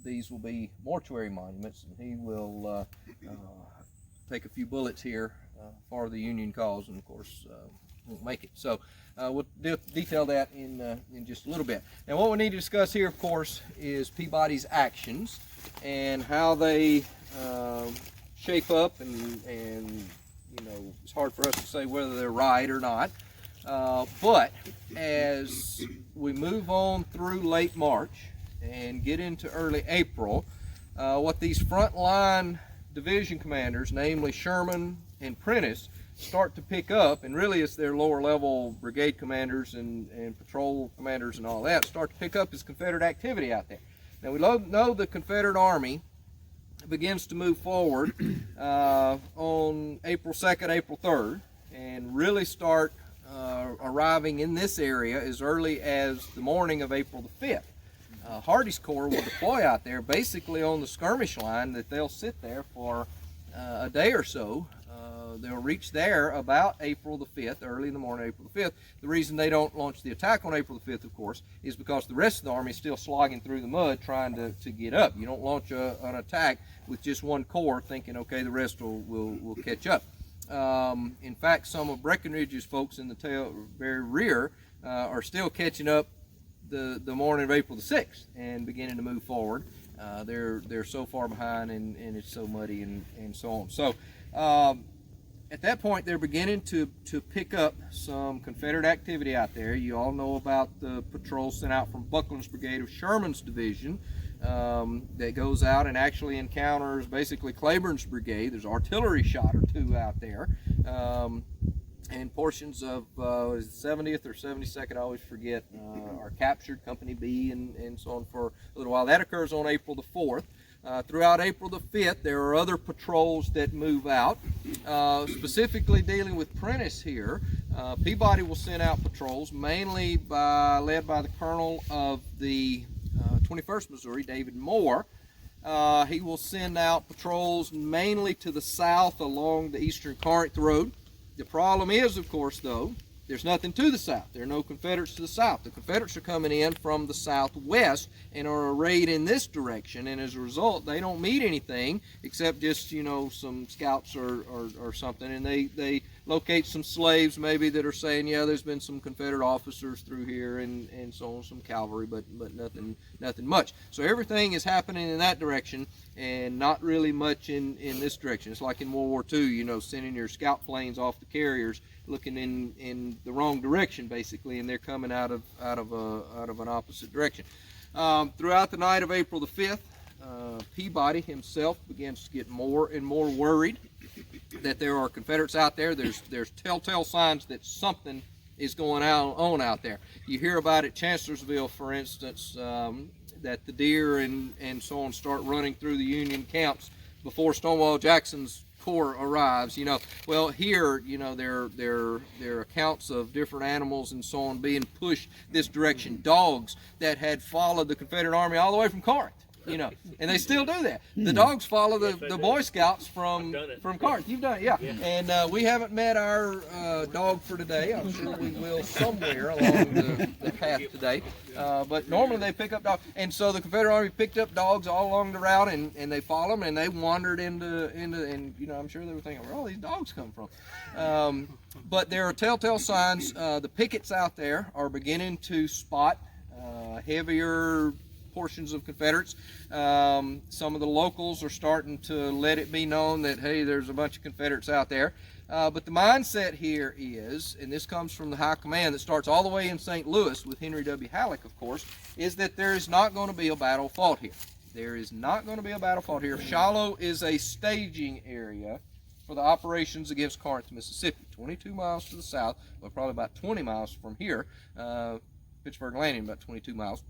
Speaker 2: These will be mortuary monuments, and he will take a few bullets here for the Union cause, and of course won't make it. So we'll detail that in just a little bit. Now, what we need to discuss here, of course, is Peabody's actions and how they shape up, and you know, it's hard for us to say whether they're right or not. But as we move on through late March and get into early April, what these frontline division commanders, namely Sherman and Prentiss, start to pick up, and really it's their lower level brigade commanders and patrol commanders and all that, start to pick up is Confederate activity out there. Now, we know the Confederate Army begins to move forward on April 2nd, April 3rd, and really start arriving in this area as early as the morning of April the 5th. Hardee's Corps will deploy out there basically on the skirmish line, that they'll sit there for a day or so. They'll reach there about April the 5th, early in the morning, April the 5th. The reason they don't launch the attack on April the 5th, of course, is because the rest of the Army is still slogging through the mud trying to get up. You don't launch an attack with just one corps thinking, okay, the rest will catch up. In fact, some of Breckinridge's folks in the very rear are still catching up the morning of April the 6th and beginning to move forward. They're so far behind, and it's so muddy and so on. So at that point, they're beginning to pick up some Confederate activity out there. You all know about the patrol sent out from Buckland's brigade of Sherman's division that goes out and actually encounters basically Claiborne's brigade. There's artillery shot or two out there. And portions of 70th or 72nd, I always forget, are captured, Company B, and so on for a little while. That occurs on April the 4th. Throughout April the 5th, there are other patrols that move out. Specifically dealing with Prentiss here, Peabody will send out patrols, mainly led by the colonel of the 21st Missouri, David Moore. He will send out patrols mainly to the south along the eastern Corinth Road. The problem is, of course, though, There's nothing to the south. There are no Confederates to the south. The Confederates are coming in from the southwest and are arrayed in this direction, and as a result, they don't meet anything except just, you know, some scouts or something, and they locate some slaves maybe that are saying, yeah, there's been some Confederate officers through here and so on, some cavalry, but nothing much. So everything is happening in that direction and not really much in this direction. It's like in World War II, you know, sending your scout planes off the carriers looking in the wrong direction basically, and they're coming out of an opposite direction. Throughout the night of April the 5th, Peabody himself begins to get more and more worried that there are Confederates out there. There's telltale signs that something is going on out there. You hear about at Chancellorsville, for instance, that the deer and so on start running through the Union camps before Stonewall Jackson's corps arrives. You know, well, here, you know, there are accounts of different animals and so on being pushed this direction. Dogs that had followed the Confederate Army all the way from Corinth. You know, and they still do that. The dogs follow the Boy Scouts from Corinth. You've done it, yeah. And we haven't met our dog for today. I'm sure we will somewhere along the path today. But normally they pick up dogs, and so the Confederate Army picked up dogs all along the route, and they followed them, and they wandered into, and you know, I'm sure they were thinking, where all these dogs come from? But there are telltale signs. The pickets out there are beginning to spot heavier portions of Confederates. Some of the locals are starting to let it be known that, hey, there's a bunch of Confederates out there. But the mindset here is, and this comes from the high command that starts all the way in St. Louis with Henry W. Halleck, of course, is that there is not going to be a battle fought here. There is not going to be a battle fought here. Shiloh is a staging area for the operations against Corinth, Mississippi, 22 miles to the south, well, probably about 20 miles from here. Pittsburgh Landing, about 22 miles.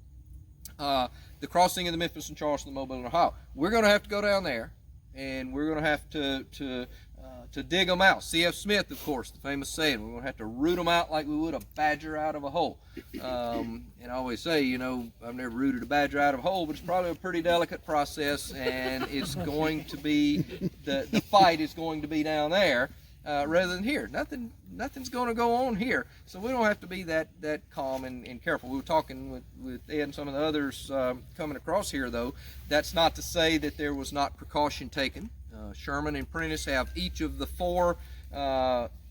Speaker 2: The crossing of the Memphis and Charleston, Mobile, and Ohio. We're going to have to go down there, and we're going to have to dig them out. C.F. Smith, of course, the famous saying, we're going to have to root them out like we would a badger out of a hole. And I always say, you know, I've never rooted a badger out of a hole, but it's probably a pretty delicate process, and it's going to be, the fight is going to be down there rather than here. Nothing's going to go on here, so we don't have to be that calm and careful. We were talking with Ed and some of the others coming across here, though. That's not to say that there was not precaution taken. Sherman and Prentiss have each of the 4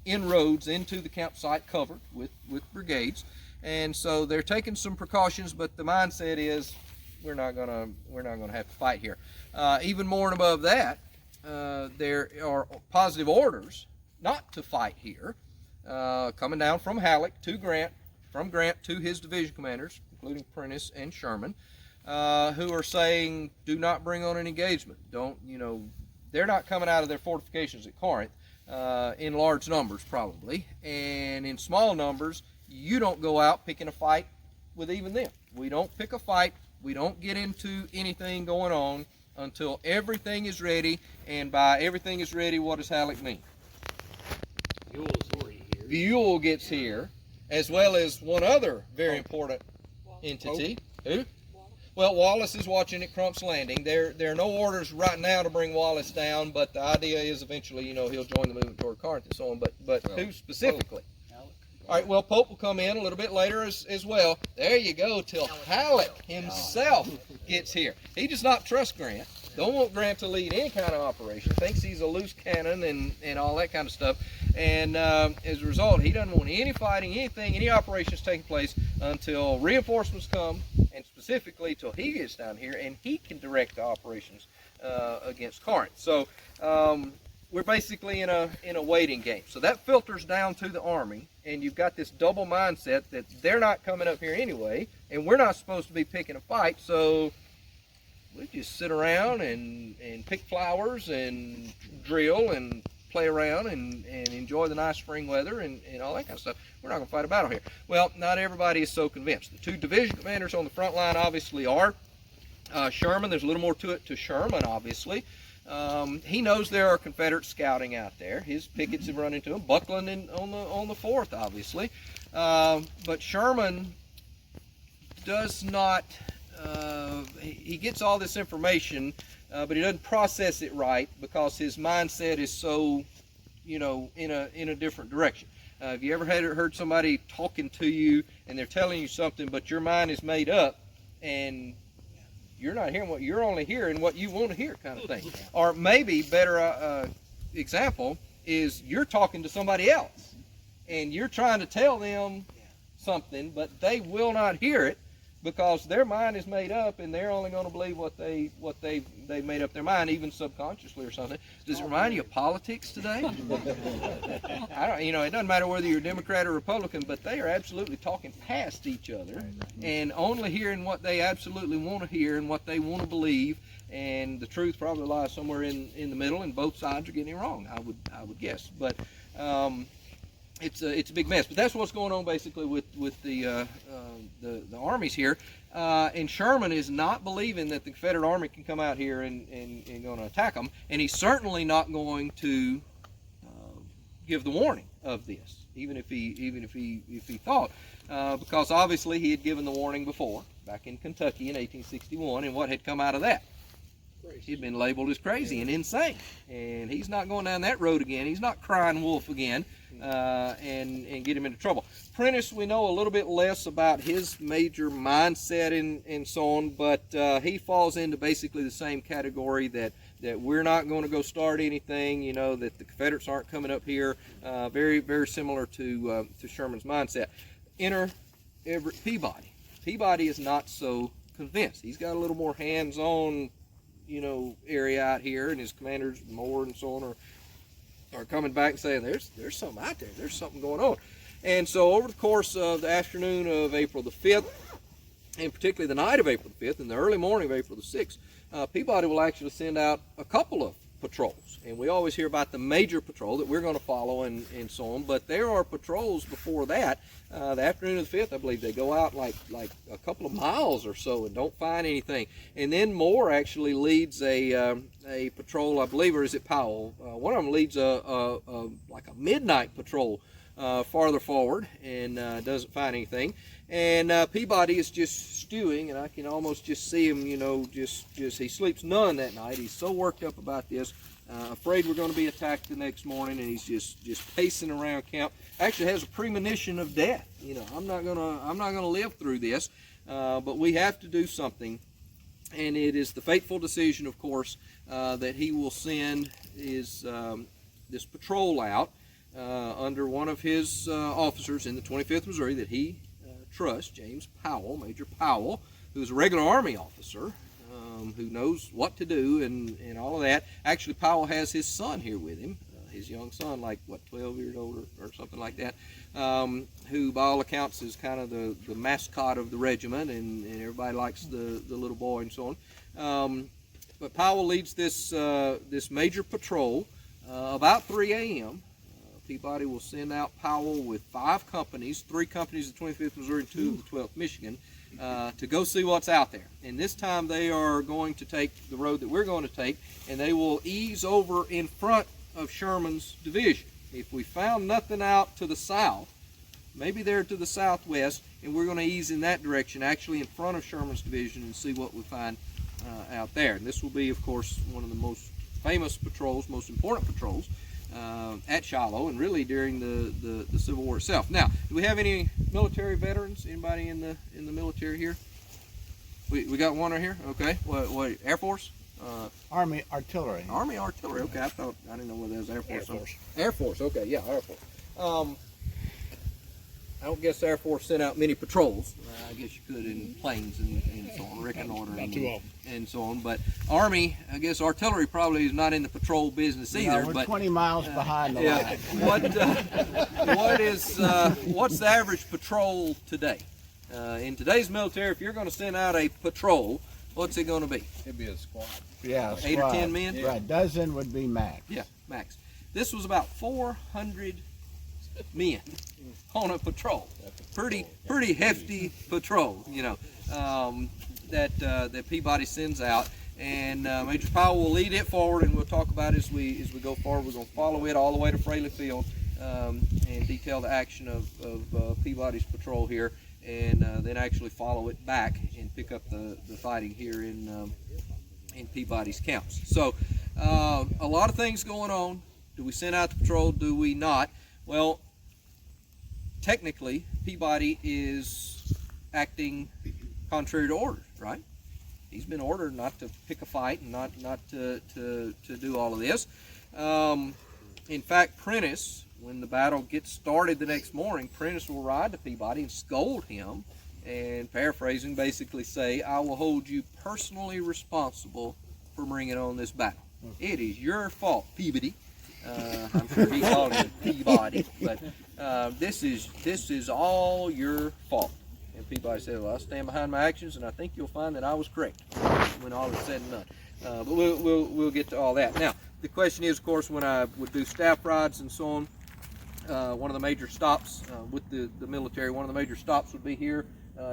Speaker 2: inroads into the campsite covered with brigades, and so they're taking some precautions. But the mindset is we're not gonna have to fight here. Even more and above that, there are positive orders not to fight here, coming down from Halleck to Grant, from Grant to his division commanders, including Prentiss and Sherman, who are saying, do not bring on an engagement. Don't, you know, they're not coming out of their fortifications at Corinth in large numbers probably, and in small numbers, you don't go out picking a fight with even them. We don't pick a fight. We don't get into anything going on until everything is ready, and by everything is ready, what does Halleck mean? Buell gets here, as well as one other very important entity. Who? Well, Wallace is watching at Crump's Landing. There are no orders right now to bring Wallace down, but the idea is eventually, you know, he'll join the movement toward Corinth and so on. But who specifically? All right, well, Pope will come in a little bit later as well. There you go, till Halleck himself gets here. He does not trust Grant. Don't want Grant to lead any kind of operation. Thinks he's a loose cannon and all that kind of stuff. And as a result, he doesn't want any fighting, any operations taking place until reinforcements come, and specifically till he gets down here and he can direct the operations against Corinth. So we're basically in a waiting game. So that filters down to the Army, and you've got this double mindset that they're not coming up here anyway, and we're not supposed to be picking a fight. So we just sit around and pick flowers and drill and play around and enjoy the nice spring weather and all that kind of stuff. We're not going to fight a battle here. Well, not everybody is so convinced. The 2 division commanders on the front line obviously are. Sherman, there's a little more to it to Sherman, obviously. He knows there are Confederates scouting out there. His pickets have run into him, buckling on the 4th, obviously. But Sherman does not... he gets all this information, but he doesn't process it right because his mindset is so, you know, in a different direction. Have you ever heard somebody talking to you and they're telling you something, but your mind is made up and you're not hearing what you're only hearing what you want to hear, kind of thing? Or maybe better example is you're talking to somebody else and you're trying to tell them something, but they will not hear it because their mind is made up and they're only going to believe what they made up their mind, even subconsciously or something. Does it remind you of politics today? It doesn't matter whether you're Democrat or Republican, but they are absolutely talking past each other and only hearing what they absolutely want to hear and what they want to believe. And the truth probably lies somewhere in the middle, and both sides are getting it wrong, I would guess. But it's a big mess. But that's what's going on basically with the armies here. And Sherman is not believing that the Confederate Army can come out here and going to attack them. And he's certainly not going to give the warning of this, even if he thought, because obviously he had given the warning before back in Kentucky in 1861, and what had come out of that? He'd been labeled as crazy and insane, and he's not going down that road again. He's not crying wolf again, and get him into trouble. Prentiss, we know a little bit less about his major mindset and so on, but he falls into basically the same category that we're not going to go start anything, that the Confederates aren't coming up here. Very, very similar to Sherman's mindset. Enter Peabody. Peabody is not so convinced. He's got a little more hands-on area out here, and his commanders more and so on are coming back and saying there's something out there, there's something going on. And so over the course of the afternoon of April the 5th, and particularly the night of April the 5th and the early morning of April the 6th, Peabody will actually send out a couple of patrols. And we always hear about the major patrol that we're going to follow and so on, but there are patrols before that. The afternoon of the 5th, I believe, they go out like a couple of miles or so and don't find anything. And then Moore actually leads a patrol, I believe, or is it Powell? One of them leads like a midnight patrol farther forward and doesn't find anything. And Peabody is just stewing, and I can almost just see him, just he sleeps none that night. He's so worked up about this, afraid we're going to be attacked the next morning, and he's just pacing around camp. Actually has a premonition of death. I'm not gonna live through this, but we have to do something. And it is the fateful decision, of course, that he will send this patrol out under one of his officers in the 25th Missouri that he trusts, James Powell, Major Powell, who's a regular Army officer, who knows what to do and all of that. Actually, Powell has his son here with him, his young son, like, 12 years old or something like that, who by all accounts is kind of the mascot of the regiment, and everybody likes the little boy and so on. But Powell leads this major patrol about 3 a.m. Peabody will send out Powell with 5 companies, 3 companies of the 25th Missouri and 2 of the 12th Michigan, to go see what's out there. And this time they are going to take the road that we're going to take, and they will ease over in front of Sherman's division. If we found nothing out to the south, maybe they're to the southwest, and we're going to ease in that direction, actually in front of Sherman's division, and see what we find out there. And this will be, of course, one of the most famous patrols, most important patrols at Shiloh, and really during the Civil War itself. Now, do we have any military veterans? Anybody in the military here? We got one right here. Okay. What Air Force?
Speaker 3: Army Artillery.
Speaker 2: Army Artillery. Okay, I didn't know whether that was Air Force. Air Force. Okay, yeah, Air Force. I don't guess the Air Force sent out many patrols. I guess you could in planes and so on, reconnoitering and so on. But Army, I guess artillery probably is not in the patrol business either.
Speaker 3: No, we're
Speaker 2: but
Speaker 3: 20 miles behind the line.
Speaker 2: What's the average patrol today? In today's military, if you're going to send out a patrol, what's it going to be?
Speaker 7: It'd be a squad.
Speaker 3: Yeah,
Speaker 2: 8 or 10 men?
Speaker 3: Right, a dozen would be max.
Speaker 2: Yeah, max. This was about 400 men on a patrol. Pretty hefty patrol, that Peabody sends out, and Major Powell will lead it forward, and we'll talk about it as we go forward. We're going to follow it all the way to Fraley Field and detail the action of Peabody's patrol here, and then actually follow it back and pick up the fighting here in Peabody's camps. So a lot of things going on. Do we send out the patrol? Do we not? Well, technically Peabody is acting contrary to orders, right? He's been ordered not to pick a fight and not to do all of this. In fact, Prentiss, when the battle gets started the next morning, Prentiss will ride to Peabody and scold him, and paraphrasing, basically say, "I will hold you personally responsible for bringing on this battle. It is your fault, Peabody." I'm sure he called him Peabody, but this is all your fault. And Peabody said, "Well, I stand behind my actions, and I think you'll find that I was correct when all is said and done." But we'll get to all that. Now, the question is, of course, when I would do staff rides and so on, one of the major stops with the military, one of the major stops would be here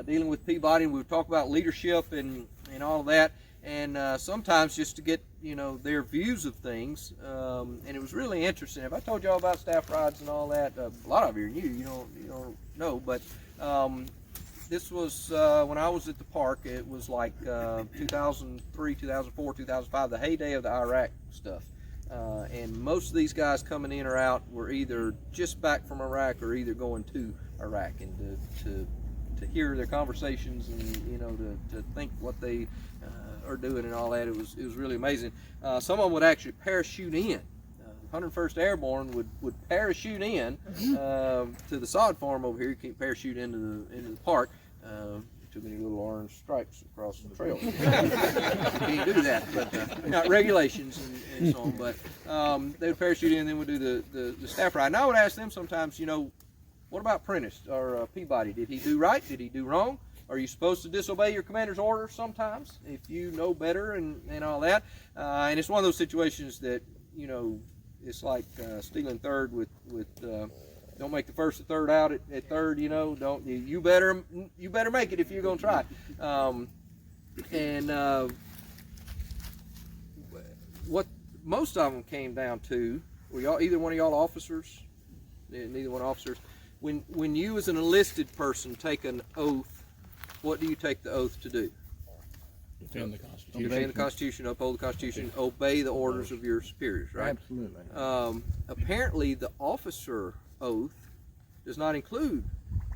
Speaker 2: dealing with Peabody, and we would talk about leadership and all of that, and sometimes just to get their views of things, and it was really interesting. If I told you all about staff rides and all that, a lot of you are new, you don't know, but this was when I was at the park. It was like 2003, 2004, 2005, the heyday of the Iraq stuff. And most of these guys coming in or out were either just back from Iraq or either going to Iraq. And to hear their conversations and to think what they are doing and all that, it was really amazing. Some of them would actually parachute in. 101st Airborne would parachute in to the sod farm over here. You can't parachute into the park. Too many little orange stripes across the trail. You can't do that, but not regulations and so on. But they would parachute in, and then we'd do the staff ride. And I would ask them sometimes, what about Prentiss or Peabody? Did he do right? Did he do wrong? Are you supposed to disobey your commander's orders sometimes if you know better and all that? And it's one of those situations that it's like stealing third with don't make the first or third out at third. Don't you better make it if you're gonna try. What most of them came down to were either one of y'all officers, neither one officers. When you as an enlisted person take an oath, what do you take the oath to do?
Speaker 5: Defend the Constitution.
Speaker 2: Defend the Constitution, uphold the Constitution, obey the orders of your superiors, right?
Speaker 4: Absolutely.
Speaker 2: Apparently, the officer oath does not include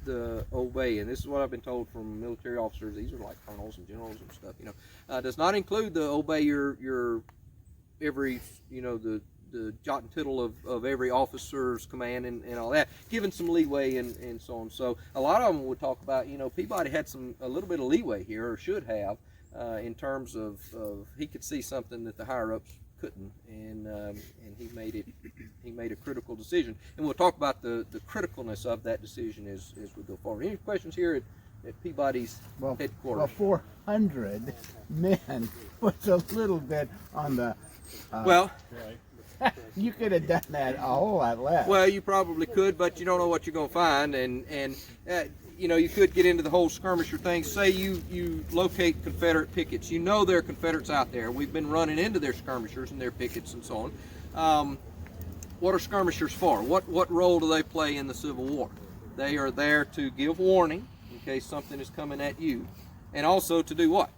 Speaker 2: the obey, and this is what I've been told from military officers. These are like colonels and generals and stuff. Does not include the obey your every the jot and tittle of every officer's command and all that, given some leeway and so on. So a lot of them would talk about Peabody had a little bit of leeway here, or should have, in terms of he could see something that the higher ups couldn't, and he made a critical decision. And we'll talk about the criticalness of that decision as we go forward. Any questions here at Peabody's headquarters?
Speaker 9: Well, 400 men was a little bit on the.
Speaker 2: Well,
Speaker 9: you could have done that a whole lot less.
Speaker 2: well, you probably could, but you don't know what you're going to find, and you could get into the whole skirmisher thing. Say you locate Confederate pickets. There are Confederates out there. We've been running into their skirmishers and their pickets and so on. What are skirmishers for? What role do they play in the Civil War? They are there to give warning in case something is coming at you, and also to do what?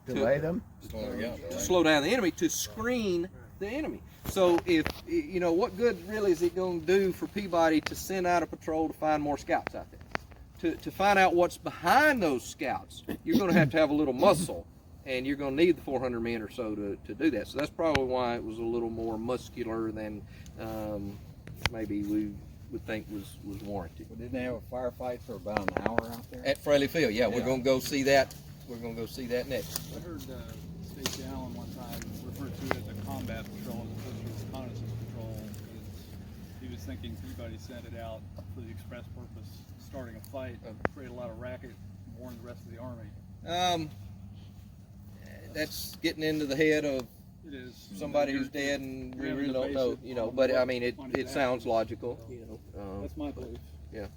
Speaker 9: Delay them?
Speaker 2: To slow down the enemy, to screen the enemy. So if what good really is it going to do for Peabody to send out a patrol to find more scouts out there? To find out what's behind those scouts, you're going to have a little muscle, and you're going to need the 400 men or so to do that. So that's probably why it was a little more muscular than maybe we would think was warranted.
Speaker 7: Well, didn't they have a firefight for about an hour out there?
Speaker 2: At Fraley Field, yeah. We're going to go see that. We're going to go see that next.
Speaker 1: I heard Stacey Allen one time refer to it as a combat patrol as opposed to a reconnaissance patrol, because he was thinking Peabody sent it out for the express purpose of starting a fight, create a lot of racket, warn the rest of the army.
Speaker 2: That's getting into the head of
Speaker 1: It is
Speaker 2: somebody who's dead, and we really don't know. But I mean, it sounds logical.
Speaker 1: That's my belief.
Speaker 2: Yeah.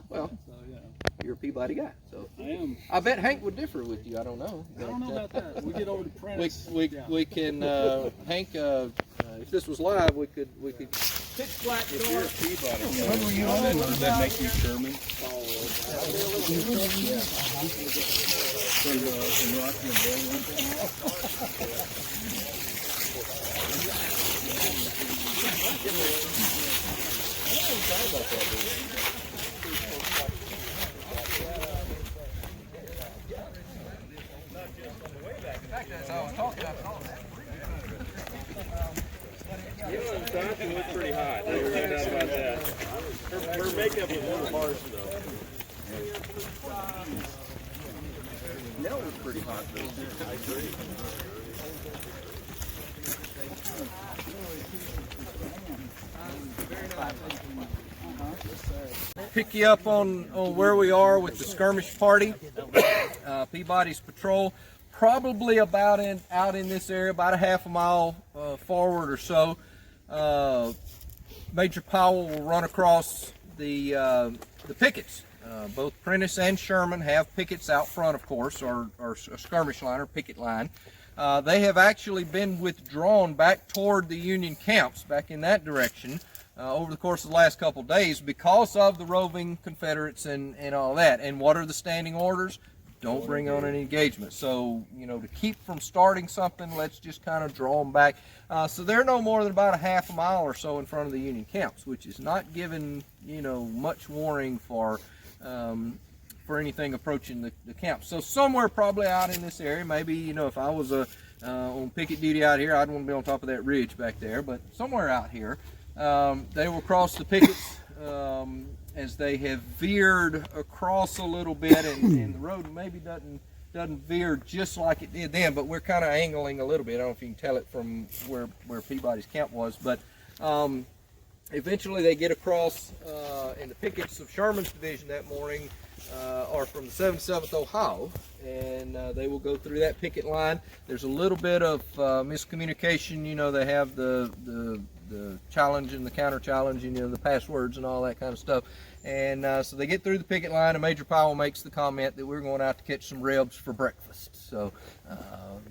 Speaker 2: Well,
Speaker 1: So yeah,
Speaker 2: you're a Peabody guy, so
Speaker 1: I am.
Speaker 2: I bet Hank would differ with you. I don't know.
Speaker 1: I don't know about that. We get over to Prentiss.
Speaker 2: We can Hank. If this was live, we could pitch black.
Speaker 5: If you're a Peabody guy, what were you on? Does that make you Sherman?
Speaker 2: fact, as I was talking, I saw that.
Speaker 5: You know, Sasha looks pretty hot. There's no doubt about that. Her makeup was a little harsh, though.
Speaker 2: Nell was pretty hot, though. I agree. Pick you up on where we are with the skirmish party. Peabody's patrol, probably about out in this area, about a half a mile forward or so. Major Powell will run across the pickets. Both Prentiss and Sherman have pickets out front, of course, or a skirmish line or picket line. They have actually been withdrawn back toward the Union camps, back in that direction, over the course of the last couple of days because of the roving Confederates and all that. And what are the standing orders? Don't bring on any engagement. So, you know, to keep from starting something, let's just kind of draw them back. So they're no more than about a half a mile or so in front of the Union camps, which is not giving, you know, much warning for anything approaching the camp. So somewhere probably out in this area, maybe, you know, if I was on picket duty out here, I'd want to be on top of that ridge back there, but somewhere out here, they will cross the pickets as they have veered across a little bit, and the road maybe doesn't veer just like it did then, but we're kind of angling a little bit. I don't know if you can tell it from where Peabody's camp was, but eventually they get across, and the pickets of Sherman's division that morning are from the 77th Ohio, and they will go through that picket line. There's a little bit of miscommunication. You know, they have the challenge and the counter challenge, and, you know, the passwords and all that kind of stuff. And so they get through the picket line, and Major Powell makes the comment that we're going out to catch some rebs for breakfast. So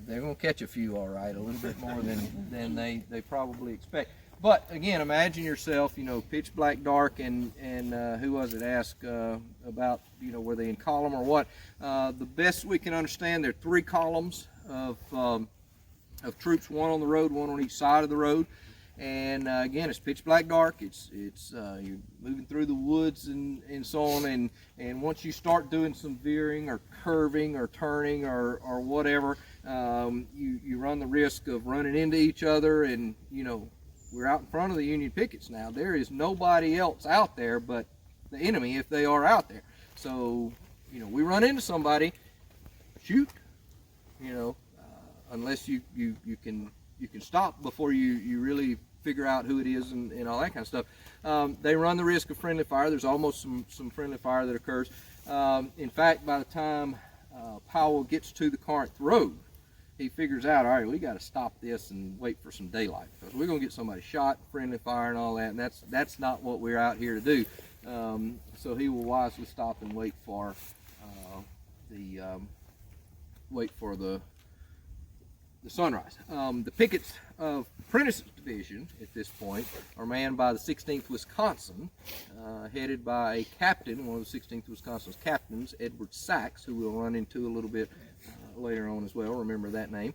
Speaker 2: they're going to catch a few, all right, a little bit more than they probably expect. But again, imagine yourself, you know, pitch black dark, and who was it asked about, you know, were they in column or what? The best we can understand, there are 3 columns of troops, one on the road, one on each side of the road. And again, it's pitch black dark. It's you're moving through the woods and so on. And once you start doing some veering or curving or turning or whatever, you run the risk of running into each other. And, you know, we're out in front of the Union pickets now. There is nobody else out there but the enemy if they are out there. So, you know, we run into somebody, shoot, you know, unless you can stop before you really figure out who it is and all that kind of stuff. They run the risk of friendly fire. There's almost some friendly fire that occurs. In fact, by the time Powell gets to the Corinth Road, he figures out, all right, we got to stop this and wait for some daylight, because we're going to get somebody shot, friendly fire and all that, and that's not what we're out here to do. So he will wisely stop and wait for the sunrise. The pickets of Prentiss' division at this point are manned by the 16th Wisconsin, headed by a captain, one of the 16th Wisconsin's captains, Edward Sachs, who we'll run into a little bit later on as well. Remember that name.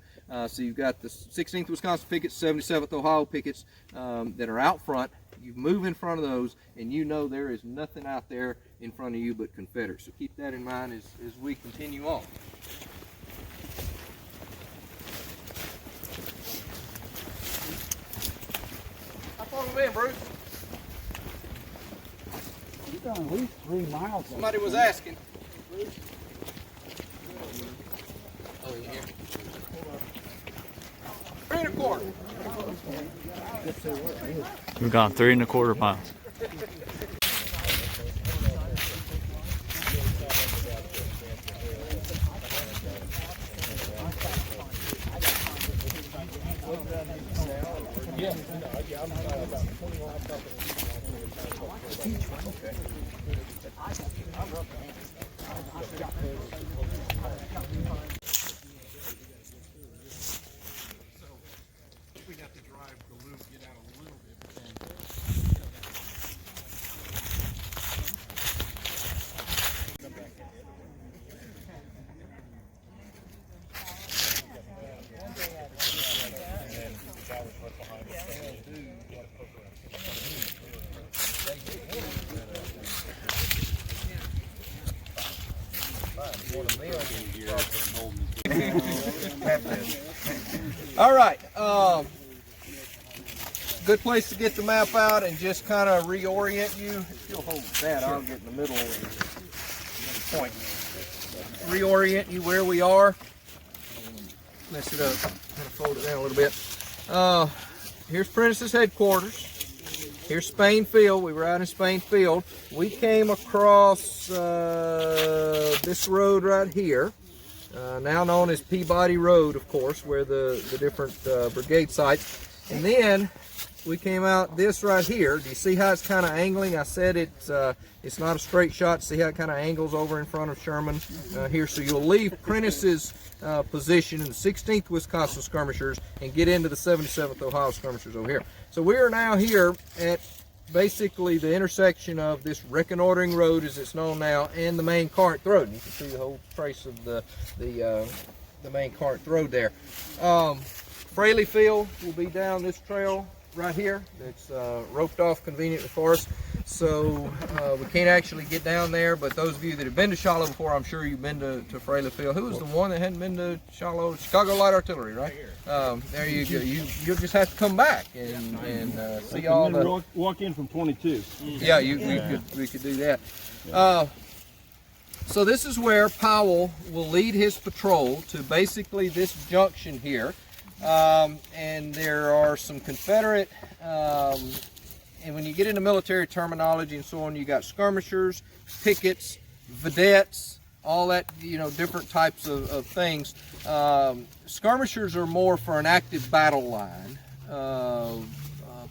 Speaker 2: So you've got the 16th Wisconsin pickets, 77th Ohio pickets that are out front. You move in front of those, and you know there is nothing out there in front of you but Confederates. So keep that in mind as we continue on. How far have we been, Bruce?
Speaker 4: You've done at least 3 miles.
Speaker 2: Somebody was asking. Oh, yeah. 3 1/4.
Speaker 10: We've gone 3 1/4 miles.
Speaker 2: One of All right. Good place to get the map out and just kind of reorient you. If you'll hold that, I'll get in the middle and point. Reorient you where we are. Mess it up. Kind of fold it down a little bit. Here's Prentiss's headquarters. Here's Spain Field. We were out in Spain Field. We came across this road right here, now known as Peabody Road, of course, where the different brigade sites. And then we came out this right here. Do you see how it's kind of angling? I said it's not a straight shot. See how it kind of angles over in front of Sherman here. So you'll leave Prentiss's position in the 16th Wisconsin skirmishers and get into the 77th Ohio skirmishers over here. So we are now here at basically the intersection of this reconnoitering road, as it's known now, and the main Corinth Road. And you can see the whole trace of the main Corinth Road there. Fraley Field will be down this trail right here. It's roped off conveniently for us, so we can't actually get down there, but those of you that have been to Shiloh before, I'm sure you've been to Fraley Field. Who was the one that hadn't been to Shiloh? Chicago Light Artillery, right? There you go. You'll just have to come back and see all the...
Speaker 5: Walk in from 22.
Speaker 2: Yeah, we could do that. So this is where Powell will lead his patrol to basically this junction here. And there are some Confederate, and when you get into military terminology and so on, you got skirmishers, pickets, vedettes, all that, different types of things. Skirmishers are more for an active battle line.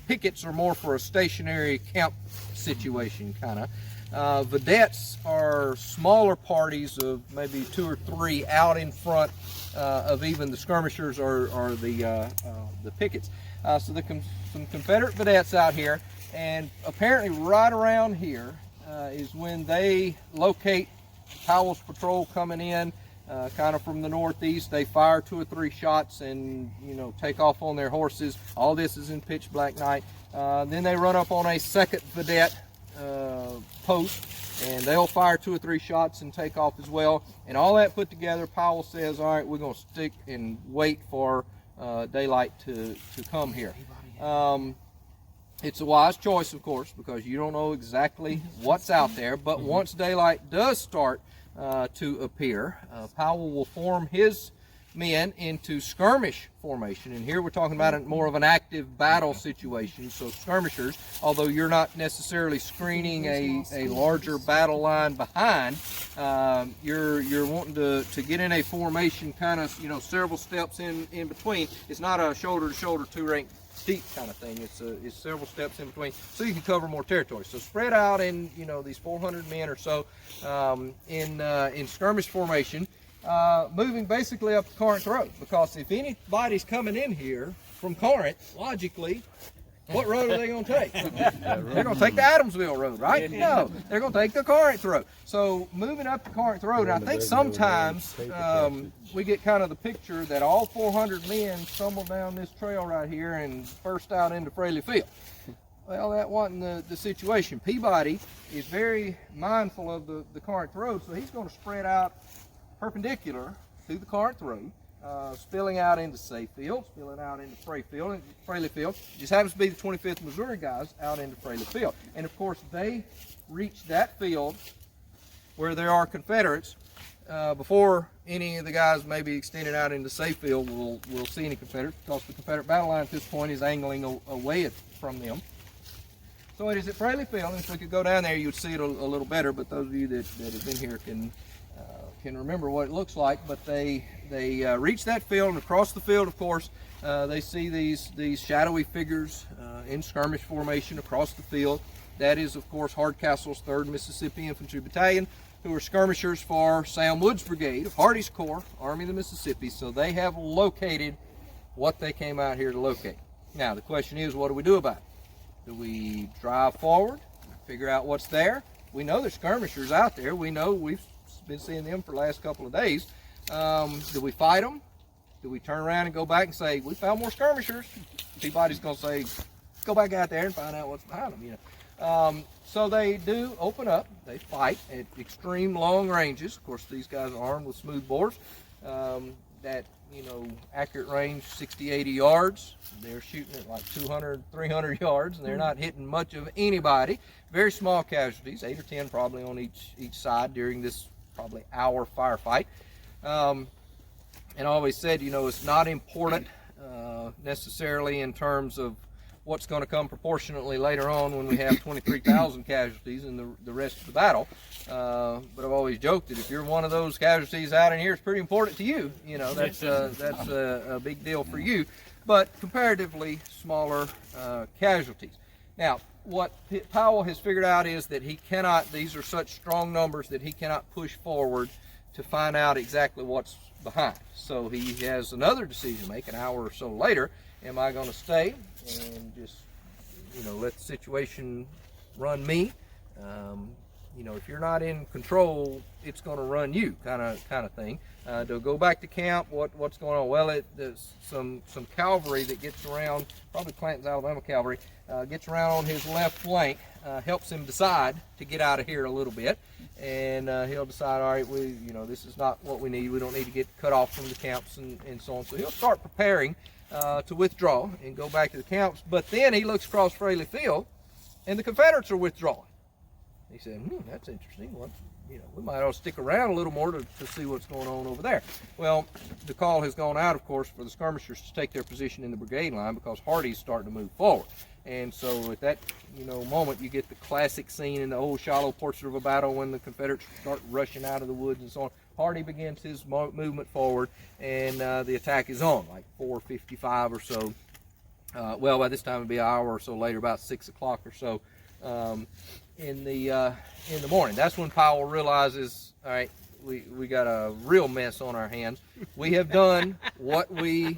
Speaker 2: Pickets are more for a stationary camp situation, kind of. Vedettes are smaller parties of maybe 2 or 3 out in front of even the skirmishers or the pickets. So there's some Confederate vedettes out here, and apparently right around here is when they locate Powell's patrol coming in, kind of from the northeast. They fire 2 or 3 shots and take off on their horses. All this is in pitch black night. Then they run up on a second vedette post, and they'll fire 2 or 3 shots and take off as well. And all that put together, Powell says, all right, we're going to stick and wait for daylight to come here. It's a wise choice, of course, because you don't know exactly what's out there, but once daylight does start to appear, Powell will form his men into skirmish formation, and here we're talking about more of an active battle situation. So skirmishers, although you're not necessarily screening a larger battle line behind, you're wanting to get in a formation, kind of several steps in between. It's not a shoulder to shoulder 2 rank deep kind of thing. It's several steps in between, so you can cover more territory. So spread out in these 400 men or so in skirmish formation. Moving basically up the Corinth Road, because if anybody's coming in here from Corinth, logically, what road are they going to take? They're going to take the Adamsville Road, right? No, they're going to take the Corinth Road. So moving up the Corinth Road, and I think sometimes we get kind of the picture that all 400 men stumble down this trail right here and burst out into Fraley Field. Well, that wasn't the situation. Peabody is very mindful of the Corinth Road, so he's going to spread out perpendicular through the Corinth Road, spilling out into Sayfield, spilling out into Fraley Field. It just happens to be the 25th Missouri guys out into Fraley Field. And of course, they reach that field where there are Confederates before any of the guys maybe extended out into Sayfield will see any Confederates, because the Confederate battle line at this point is angling away from them. So it is at Fraley Field, and if we could go down there, you'd see it a little better, but those of you that have been here can remember what it looks like. But they reach that field, and across the field, of course, they see these shadowy figures in skirmish formation across the field. That is, of course, Hardcastle's 3rd Mississippi Infantry Battalion, who are skirmishers for Sam Wood's brigade of Hardee's Corps, Army of the Mississippi. So they have located what they came out here to locate. Now the question is, what do we do about it? Do we drive forward, figure out what's there? We know there's skirmishers out there. We know we've been seeing them for the last couple of days. Do we fight them? Do we turn around and go back and say, we found more skirmishers? Peabody's going to say, go back out there and find out what's behind them. So they do open up. They fight at extreme long ranges. Of course, these guys are armed with smooth bores. that accurate range 60, 80 yards. They're shooting at like 200, 300 yards, and they're not hitting much of anybody. Very small casualties, 8 or 10 probably on each side during this probably hour firefight. And I always said, it's not important necessarily in terms of what's going to come proportionately later on when we have 23,000 casualties in the rest of the battle. But I've always joked that if you're one of those casualties out in here, it's pretty important to you. That's a big deal for you. But comparatively smaller casualties. Now, what Powell has figured out is that he cannot, these are such strong numbers that he cannot push forward to find out exactly what's behind. So he has another decision to make an hour or so later. Am I going to stay and just, let the situation run me? If you're not in control, it's going to run you, kind of thing. To go back to camp, what's going on? Well, there's some cavalry that gets around, probably Clanton's Alabama cavalry, gets around on his left flank, helps him decide to get out of here a little bit, and he'll decide, all right, this is not what we need. We don't need to get cut off from the camps and so on. So he'll start preparing to withdraw and go back to the camps. But then he looks across Fraley Field, and the Confederates are withdrawing. He said, that's interesting. We might ought to stick around a little more to see what's going on over there. Well, the call has gone out, of course, for the skirmishers to take their position in the brigade line because Hardee's starting to move forward. And so at that, moment, you get the classic scene in the old Shiloh portrait of a battle when the Confederates start rushing out of the woods and so on. Hardee begins his movement forward, and the attack is on, like 4:55 or so. Well, by this time it'd be an hour or so later, about 6 o'clock or so. In the morning. That's when Powell realizes, all right, we got a real mess on our hands. We have done what we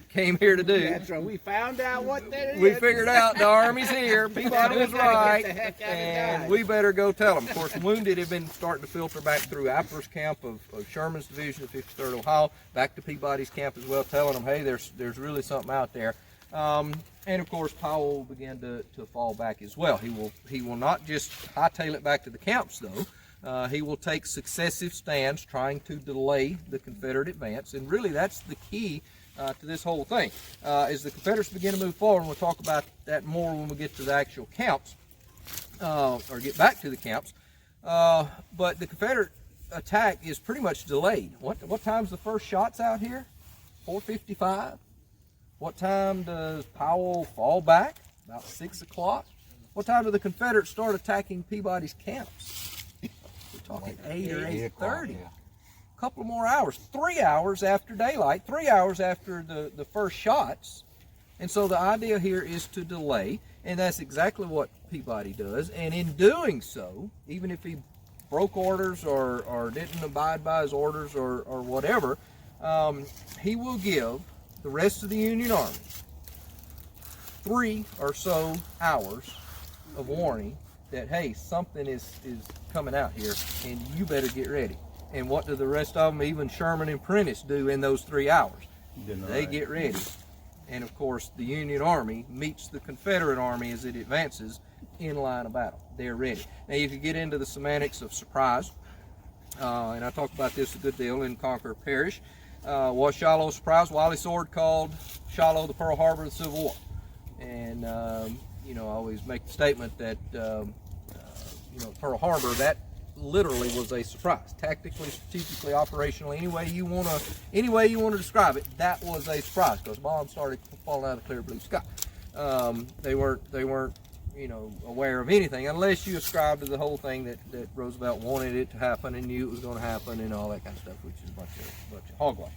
Speaker 2: came here to do.
Speaker 9: That's right. We found out what that is.
Speaker 2: We figured out the Army's here. Peabody was right, and we better go tell them. Of course, wounded have been starting to filter back through Appler's camp of Sherman's division of 53rd Ohio, back to Peabody's camp as well, telling them, hey, there's really something out there. And of course, Powell began to fall back as well. He will not just hightail it back to the camps, though. He will take successive stands trying to delay the Confederate advance, and really that's the key to this whole thing. As the Confederates begin to move forward, and we'll talk about that more when we get to the actual camps, or get back to the camps. But the Confederate attack is pretty much delayed. What time's the first shots out here? 4:55. What time does Powell fall back? About 6 o'clock. What time do the Confederates start attacking Peabody's camps? We're talking 8 or 8:30. A couple more hours. 3 hours after daylight. 3 hours after the first shots. And so the idea here is to delay, and that's exactly what Peabody does. And in doing so, even if he broke orders or didn't abide by his orders or whatever, he will give the rest of the Union Army 3 or so hours of warning that, hey, something is coming out here and you better get ready. And what do the rest of them, even Sherman and Prentiss, do in those 3 hours? They get ready. And of course, the Union Army meets the Confederate Army as it advances in line of battle. They're ready. Now you could get into the semantics of surprise, and I talked about this a good deal in Conquer or Perish. Was Shiloh a surprise? Wiley Sword called Shiloh the Pearl Harbor of the Civil War. And, I always make the statement that, Pearl Harbor, that literally was a surprise. Tactically, strategically, operationally, any way you want to describe it, that was a surprise because bombs started falling out of the clear blue sky. They weren't aware of anything unless you ascribe to the whole thing that Roosevelt wanted it to happen and knew it was going to happen and all that kind of stuff, which is a bunch of hogwash.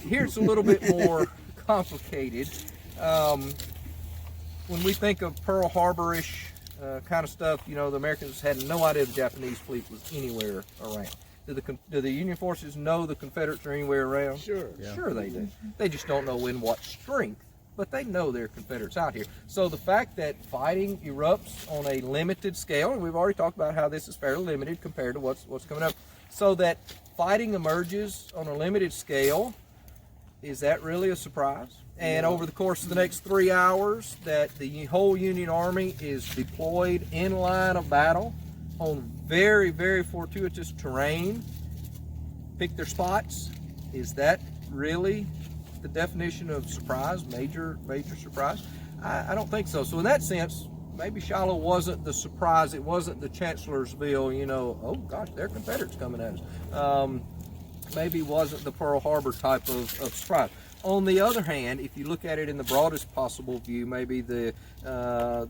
Speaker 2: Here's a little bit more complicated. When we think of Pearl Harbor-ish kind of stuff, the Americans had no idea the Japanese fleet was anywhere around. Do the Union forces know the Confederates are anywhere around?
Speaker 9: Sure.
Speaker 2: Yeah. Sure they do. They just don't know in what strength, but they know there are Confederates out here. So the fact that fighting erupts on a limited scale, and we've already talked about how this is fairly limited compared to what's coming up, so that fighting emerges on a limited scale, is that really a surprise? And over the course of the next 3 hours, that the whole Union Army is deployed in line of battle on very, very fortuitous terrain, pick their spots, is that really the definition of surprise, major surprise? I don't think so. So in that sense, maybe Shiloh wasn't the surprise. It wasn't the Chancellorsville, you know, oh gosh, they're Confederates coming at us. Maybe wasn't the Pearl Harbor type of surprise. On the other hand, if you look at it in the broadest possible view, maybe the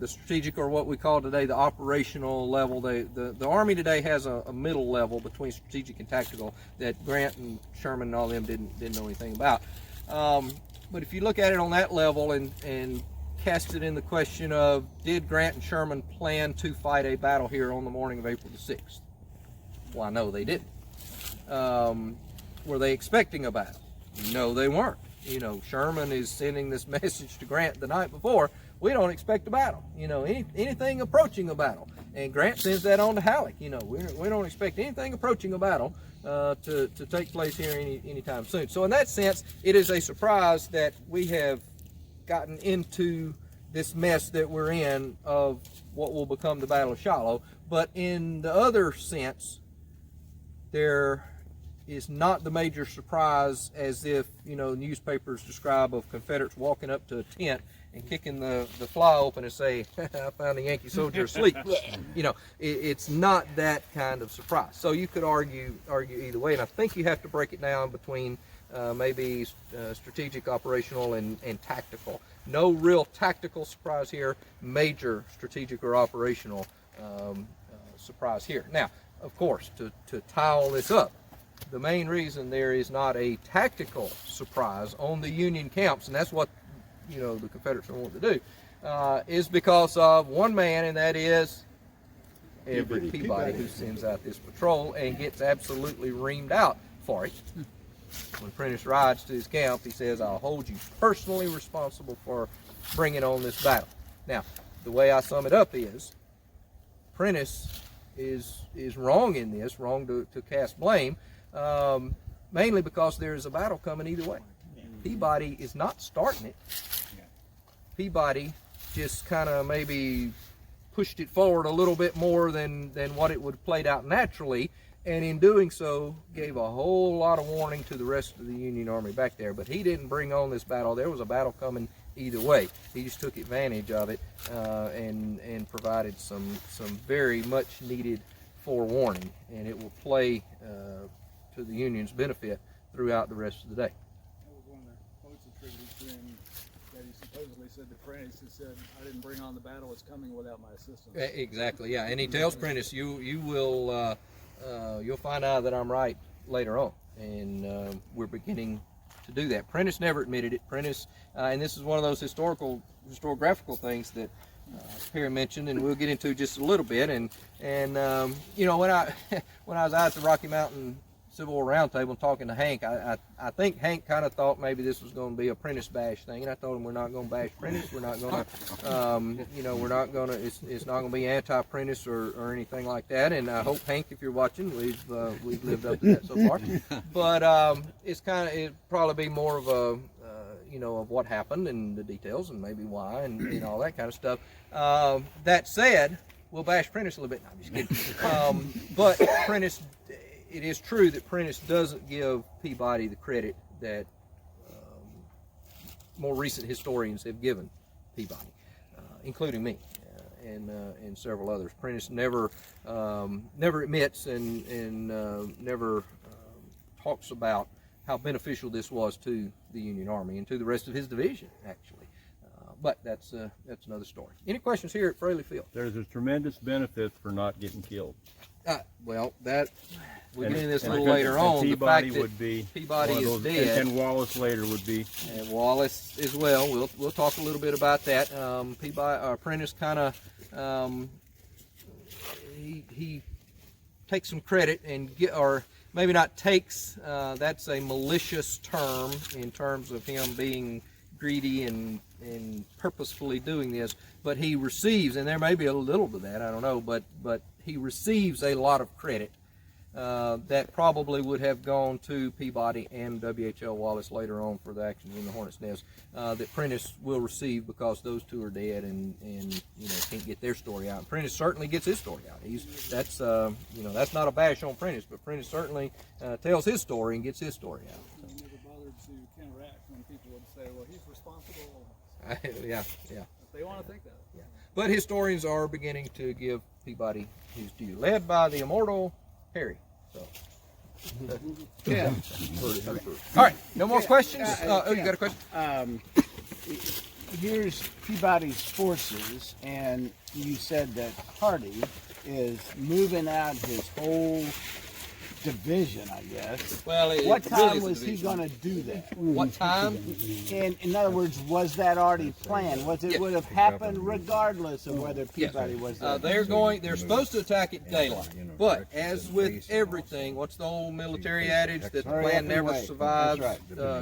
Speaker 2: strategic, or what we call today the operational level, the Army today has a middle level between strategic and tactical that Grant and Sherman and all them didn't know anything about. But if you look at it on that level and cast it in the question of, did Grant and Sherman plan to fight a battle here on the morning of April the 6th? Well, no, they didn't. Were they expecting a battle? No, they weren't. You know, Sherman is sending this message to Grant the night before, we don't expect a battle, you know, anything approaching a battle. And Grant sends that on to Halleck, you know, we don't expect anything approaching a battle to take place here anytime soon. So in that sense, it is a surprise that we have gotten into this mess that we're in of what will become the Battle of Shiloh. But in the other sense, there is not the major surprise as if, you know, newspapers describe of Confederates walking up to a tent and kicking the fly open and say, I found a Yankee soldier asleep. You know, it's not that kind of surprise. So you could argue either way, and I think you have to break it down between maybe strategic, operational, and tactical. No real tactical surprise here, major strategic or operational surprise here. Now, of course, to tie all this up, the main reason there is not a tactical surprise on the Union camps, and that's what, you know, the Confederates want to do, is because of one man, and that is Everett Peabody, who sends out this patrol and gets absolutely reamed out for it. When Prentiss rides to his camp, he says, I'll hold you personally responsible for bringing on this battle. Now, the way I sum it up is, Prentiss is wrong in this, wrong to cast blame, mainly because there is a battle coming either way. Peabody is not starting it. Peabody just kind of maybe pushed it forward a little bit more than what it would have played out naturally, and in doing so gave a whole lot of warning to the rest of the Union Army back there. But he didn't bring on this battle. There was a battle coming either way. He just took advantage of it and provided some very much needed forewarning, and it will play to the Union's benefit throughout the rest of the day.
Speaker 1: That was one of the quotes attributed to him, that he supposedly said to Prentiss. He said, I didn't bring on the battle, it's coming without my assistance.
Speaker 2: Exactly, yeah. And he tells Prentiss, you will you'll find out that I'm right later on. And we're beginning to do that. Prentiss never admitted it. Prentiss, and this is one of those historiographical things that Perry mentioned, and we'll get into just a little bit. And you know, when I was out at the Rocky Mountain Civil War Roundtable talking to Hank, I think Hank kind of thought maybe this was going to be a Prentiss bash thing, and I told him we're not going to bash Prentiss. We're not going to, you know, we're not going to. It's not going to be anti-Prentiss or anything like that. And I hope, Hank, if you're watching, we've lived up to that so far. But it's kind of, it'd probably be more of a you know, of what happened and the details and maybe why and all that kind of stuff. That said, we'll bash Prentiss a little bit. No, I'm just kidding. But Prentiss. It is true that Prentiss doesn't give Peabody the credit that more recent historians have given Peabody, including me and several others. Prentiss never admits and never talks about how beneficial this was to the Union Army and to the rest of his division, actually. But that's another story. Any questions here at Fraley Field?
Speaker 5: There's a tremendous benefit for not getting killed.
Speaker 2: Well, that we'll get into this a little later on.
Speaker 5: Peabody
Speaker 2: the fact
Speaker 5: would be
Speaker 2: Peabody is dead,
Speaker 5: and Wallace later would be,
Speaker 2: and Wallace as well. We'll talk a little bit about that. Peabody, Prentiss, kind of he takes some credit and or maybe not takes. That's a malicious term in terms of him being greedy and purposefully doing this, but he receives, and there may be a little to that, I don't know, but he receives a lot of credit that probably would have gone to Peabody and W.H.L. Wallace later on for the actions in the Hornet's Nest that Prentiss will receive because those two are dead and you know, can't get their story out. And Prentiss certainly gets his story out. That's you know, that's not a bash on Prentiss, but Prentiss certainly tells his story and gets his story out.
Speaker 1: So. He never bothered to say, well, he's responsible.
Speaker 2: Yeah.
Speaker 1: If they want to think that.
Speaker 2: Yeah. But historians are beginning to give Peabody his due, led by the immortal Perry. So.
Speaker 9: Yeah.
Speaker 2: All right, no more questions? You got a question?
Speaker 9: Here's Peabody's forces, and you said that Hardy is moving out his whole division, I guess.
Speaker 2: Well,
Speaker 9: what time was he going to do that?
Speaker 2: What time?
Speaker 9: And in other words, was that already planned? Was it
Speaker 2: Yes.
Speaker 9: would have happened regardless of whether Peabody was there?
Speaker 2: They're supposed to attack at daylight, but as with everything, what's the old military adage that the plan never survives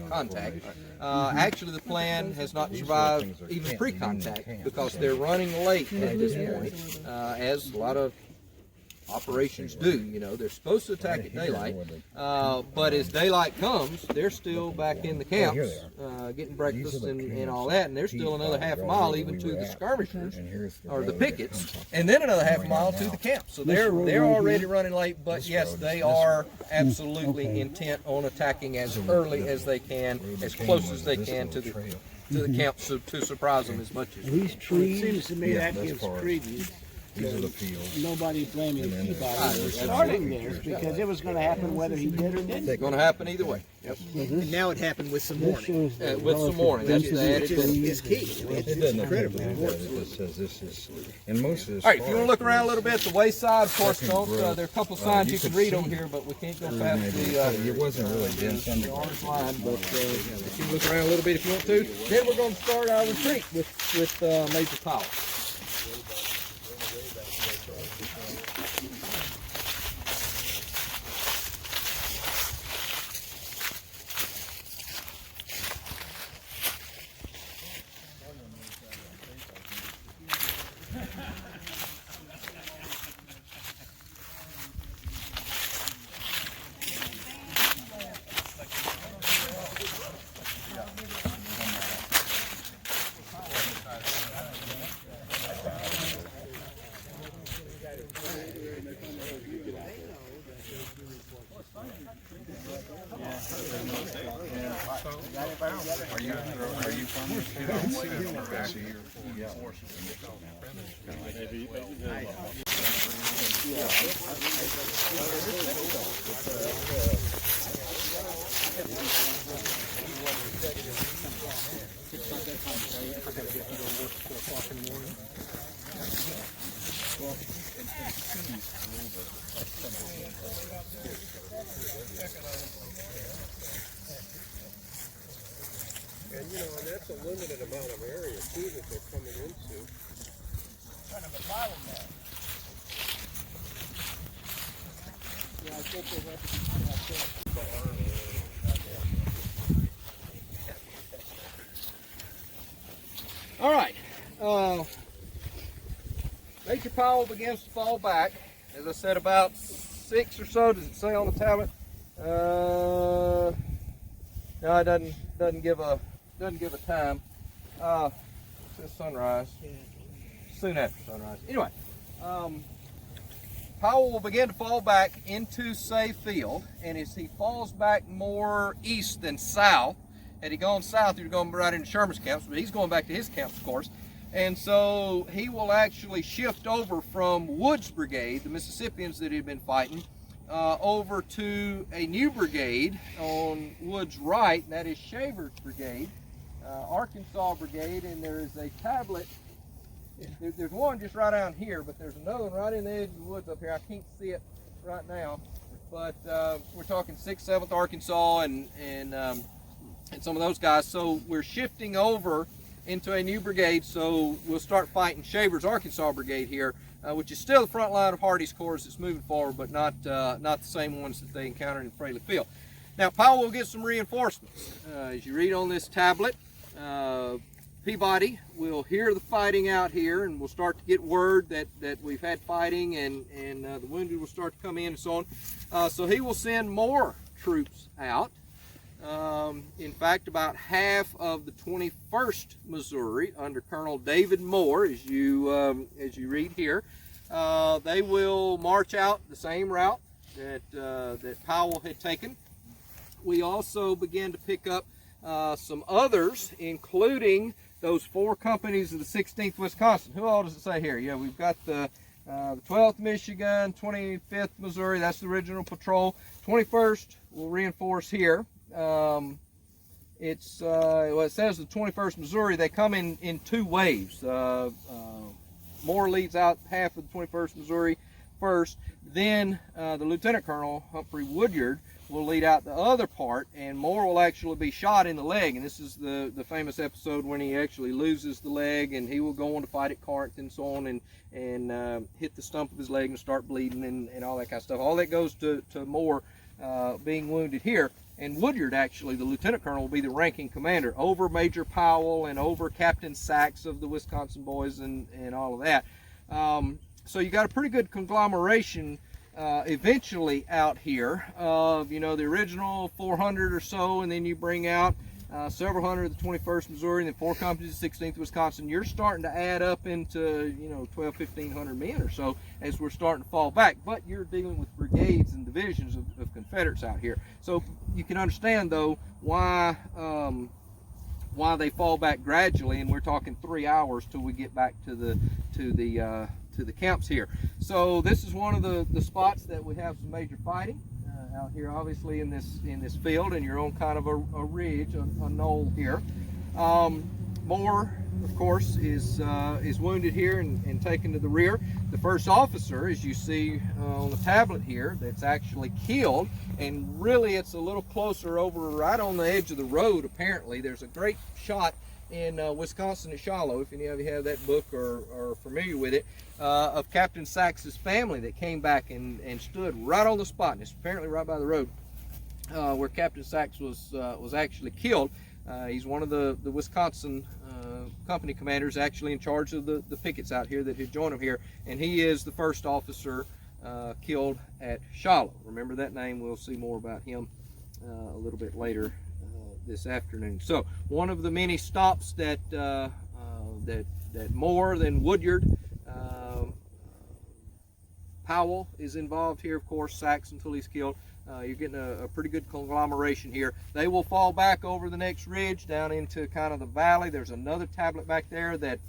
Speaker 2: contact? Actually, the plan has not survived even pre-contact because they're running late at this point, as a lot of operations do. You know, they're supposed to attack at daylight, but as daylight comes, they're still back in the camps, getting breakfast and all that, and there's still another half mile even to the skirmishers or the pickets, and then another half mile to the camp. So they're already running late, but yes, they are absolutely intent on attacking as early as they can, as close as they can to the camp, to surprise them as much as
Speaker 9: These trees, it seems to me that gives credence.
Speaker 7: These are the fields.
Speaker 9: Nobody blaming Peabody for starting this because it was going to happen whether he did or didn't.
Speaker 2: it's going to happen either way. Yep.
Speaker 6: And now it happened with some warning.
Speaker 2: With some warning, that's the added
Speaker 6: It's key. It's incredibly important.
Speaker 7: It says this is, and most of this.
Speaker 2: All right, if you want to look around a little bit, the wayside, of course, don't. There are a couple of signs you can read over here, but we can't go past
Speaker 7: It wasn't really dense
Speaker 2: the orange line. But if you look around a little bit if you want to, then we're going to start our retreat with Major Powell. And you know, and that's a limited amount of area too that they're coming into.
Speaker 6: Kind of a bottleneck.
Speaker 2: Yeah, I think they have to all right. Major Powell begins to fall back. As I said, about 6 or so. Does it say on the tablet? No, it doesn't give a time. It says sunrise. Soon after sunrise. Anyway, Powell will begin to fall back into Say Field, and as he falls back more east than south, had he gone south, he would go right into Sherman's camps, but he's going back to his camps, of course. And so he will actually shift over from Wood's brigade, the Mississippians that he'd been fighting, over to a new brigade on Wood's right, and that is Shaver's brigade, Arkansas brigade, and there is a tablet. There's one just right down here, but there's another one right in the edge of the woods up here. I can't see it right now, but we're talking 6th, 7th Arkansas and some of those guys. So we're shifting over into a new brigade, so we'll start fighting Shaver's Arkansas brigade here, which is still the front line of Hardy's corps that's moving forward, but not the same ones that they encountered in Fraley Field. Now Powell will get some reinforcements. As you read on this tablet, Peabody will hear the fighting out here, and we'll start to get word that we've had fighting, and the wounded will start to come in and so on. So he will send more troops out. In fact, about half of the 21st Missouri under Colonel David Moore, as you read here, they will march out the same route that Powell had taken. We also began to pick up some others, including those 4 companies of the 16th Wisconsin. Who all does it say here? Yeah, we've got the 12th Michigan, 25th Missouri, that's the original patrol. 21st will reinforce here. Well, it says the 21st Missouri, they come in 2 waves. Moore leads out half of the 21st Missouri first, then the Lieutenant Colonel, Humphrey Woodyard, will lead out the other part, and Moore will actually be shot in the leg, and this is the famous episode when he actually loses the leg, and he will go on to fight at Corinth and so on, and hit the stump of his leg and start bleeding and all that kind of stuff. All that goes to Moore being wounded here, and Woodyard, actually, the Lieutenant Colonel, will be the ranking commander over Major Powell and over Captain Sachs of the Wisconsin Boys and all of that. So you got a pretty good conglomeration eventually out here of, the original 400 or so, and then you bring out several hundred of the 21st Missouri, and then 4 companies of 16th Wisconsin. You're starting to add up into 1,200-1,500 men or so as we're starting to fall back, but you're dealing with brigades and divisions of Confederates out here. So you can understand, though, why they fall back gradually, and we're talking 3 hours till we get back to the camps here. So this is one of the spots that we have some major fighting out here, obviously in this field, and you're on kind of a ridge, a knoll here. Moore, of course, is wounded here and taken to the rear. The first officer, as you see on the tablet here, that's actually killed, and really it's a little closer over right on the edge of the road. Apparently there's a great shot in Wisconsin at Shiloh, if any of you have that book or are familiar with it, of Captain Sachs's family that came back and stood right on the spot, and it's apparently right by the road where Captain Sachs was actually killed. He's one of the Wisconsin company commanders, actually in charge of the pickets out here that had joined him here, and he is the first officer killed at Shiloh. Remember that name. We'll see more about him a little bit later this afternoon. So one of the many stops that Moore, then Woodyard, Powell is involved here, of course, Sachs until he's killed. You're getting a pretty good conglomeration here. They will fall back over the next ridge down into kind of the valley. There's another tablet back there that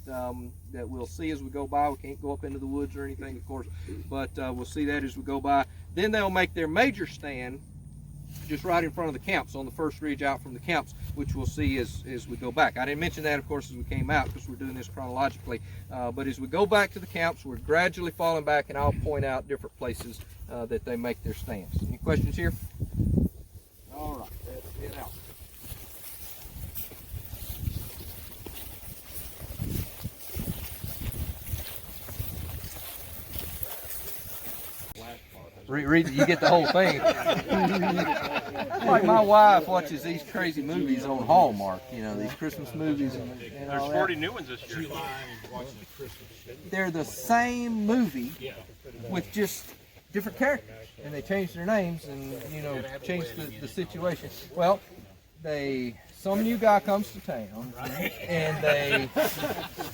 Speaker 2: we'll see as we go by. We can't go up into the woods or anything, of course, but we'll see that as we go by. Then they'll make their major stand just right in front of the camps, on the first ridge out from the camps, which we'll see as we go back. I didn't mention that, of course, as we came out, because we're doing this chronologically. But as we go back to the camps, we're gradually falling back, and I'll point out different places that they make their stands. Any questions here? All right, let's get out. Read it, you get the whole thing. Like my wife watches these crazy movies on Hallmark, these Christmas movies. And
Speaker 5: There's 40 new ones this year.
Speaker 2: They're the same movie with just different characters, and they change their names and change the situation. Well, some new guy comes to town, and they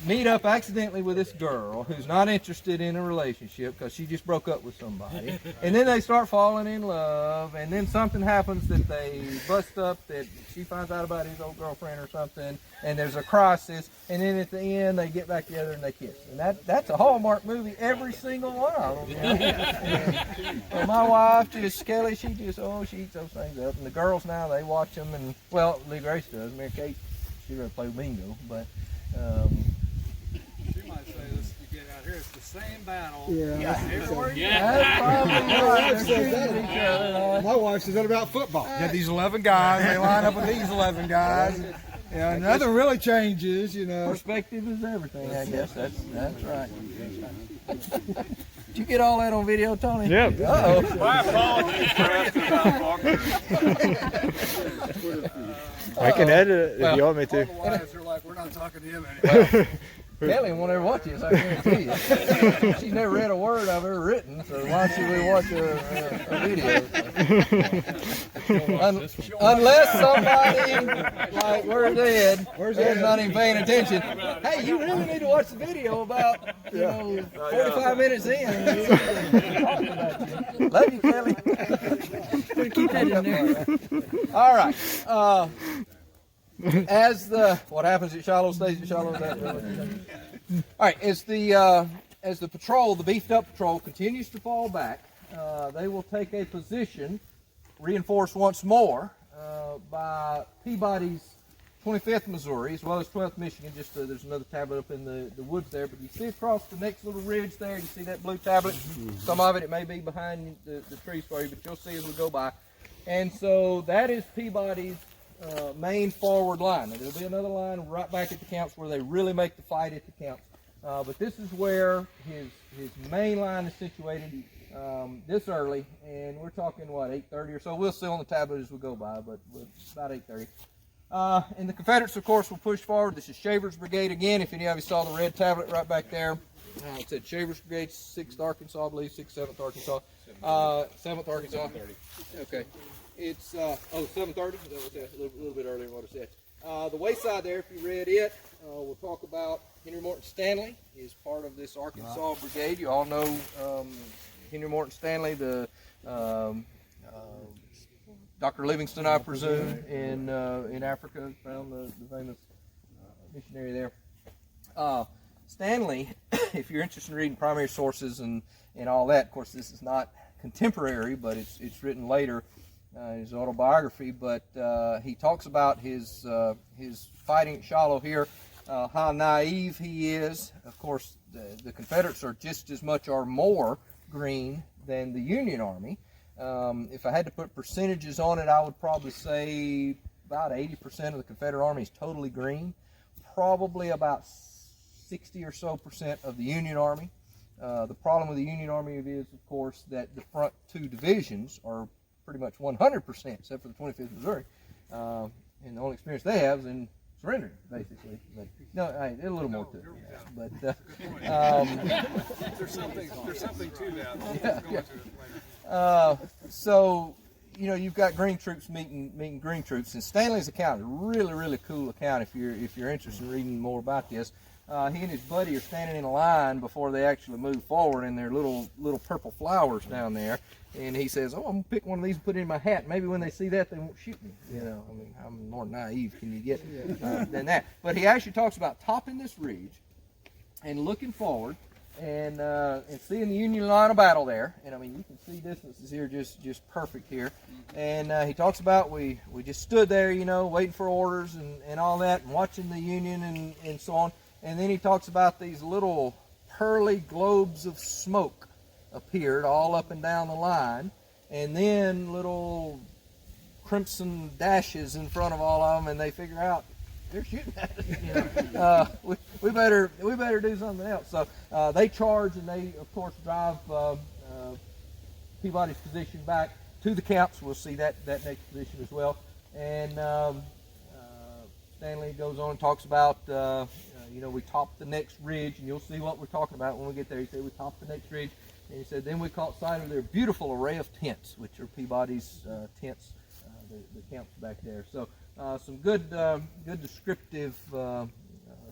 Speaker 2: meet up accidentally with this girl who's not interested in a relationship because she just broke up with somebody, and then they start falling in love, and then something happens that they bust up, that she finds out about his old girlfriend or something, and there's a crisis, and then at the end they get back together and they kiss. And that's a Hallmark movie, every single one of them. And my wife, Kelly, she eats those things up, and the girls now, they watch them, and well, Lee Grace does. Mary Kate, she really play bingo, but
Speaker 1: She might say this to get out here. It's the same battle.
Speaker 11: My wife says that about football. You have these 11 guys, they line up with these 11 guys. Nothing really changes,
Speaker 2: Perspective is everything, I guess. That's right. Did you get all that on video, Tony?
Speaker 10: Yep.
Speaker 2: Uh-oh.
Speaker 5: My apologies for asking about Walker.
Speaker 10: I can edit it if you want me
Speaker 1: All the
Speaker 10: to.
Speaker 1: wives are like, we're not talking to him anymore.
Speaker 2: Kelly won't ever watch this, I guarantee you. She's never read a word I've ever written, so why should we watch a video? Unless somebody, like we're dead, is not even paying attention. Hey, you really need to watch the video about, 45 minutes in. Love you, Kelly. Keep that in there. All right. as what happens at Shiloh stays at Shiloh. All right, as the patrol, the beefed up patrol, continues to fall back, they will take a position, reinforced once more by Peabody's 25th Missouri, as well as 12th Michigan. Just there's another tablet up in the woods there, but you see across the next little ridge there, you see that blue tablet? Some of it may be behind the trees for you, but you'll see as we go by. And so that is Peabody's main forward line. And there'll be another line right back at the camps where they really make the fight at the camps. But this is where his main line is situated this early, and we're talking, what, 8:30 or so? We'll see on the tablet as we go by, but about 8:30. And the Confederates, of course, will push forward. This is Shaver's Brigade again. If any of you saw the red tablet right back there, it said Shaver's Brigade, 6th Arkansas, I believe, 6th, 7th Arkansas. 7th Arkansas. Okay. It's, 7:30? That was a little bit earlier than what I said. The wayside there, if you read it, we'll talk about Henry Morton Stanley is part of this Arkansas Brigade. You all know Henry Morton Stanley, the Dr. Livingston, I presume, in Africa, found the famous missionary there. Stanley, if you're interested in reading primary sources and all that, of course, this is not contemporary, but it's written later, his autobiography. But he talks about his fighting at Shiloh here, how naive he is. Of course, the Confederates are just as much or more green than the Union Army. If I had to put percentages on it, I would probably say about 80% of the Confederate Army is totally green. Probably about 60 or so % of the Union Army. The problem with the Union Army is, of course, that the front two divisions are pretty much 100%, except for the 25th Missouri. And the only experience they have is in surrendering, basically. But no, there's a little more to it. But
Speaker 1: there's something to that.
Speaker 2: Yeah, yeah. So, you know, you've got green troops meeting green troops, and Stanley's account is a really cool account if you're interested in reading more about this. He and his buddy are standing in a line before they actually move forward, and their little purple flowers down there. And he says, "Oh, I'm gonna pick one of these and put it in my hat. Maybe when they see that, they won't shoot me." You know, I mean, how more naive can you get than that? But he actually talks about topping this ridge and looking forward and seeing the Union line of battle there. And I mean, you can see distances here just perfect here. And he talks about we just stood there, you know, waiting for orders and all that, and watching the Union and so on. And then he talks about these little pearly globes of smoke appeared all up and down the line, and then little crimson dashes in front of all of them, and they figure out they're shooting at us. You know? we better do something else. So they charge, and they of course drive Peabody's position back to the camps. We'll see that next position as well. And Stanley goes on and talks about you know, we topped the next ridge, and you'll see what we're talking about when we get there. He said we topped the next ridge. And he said, then we caught sight of their beautiful array of tents, which are Peabody's tents, the camps back there. So some good descriptive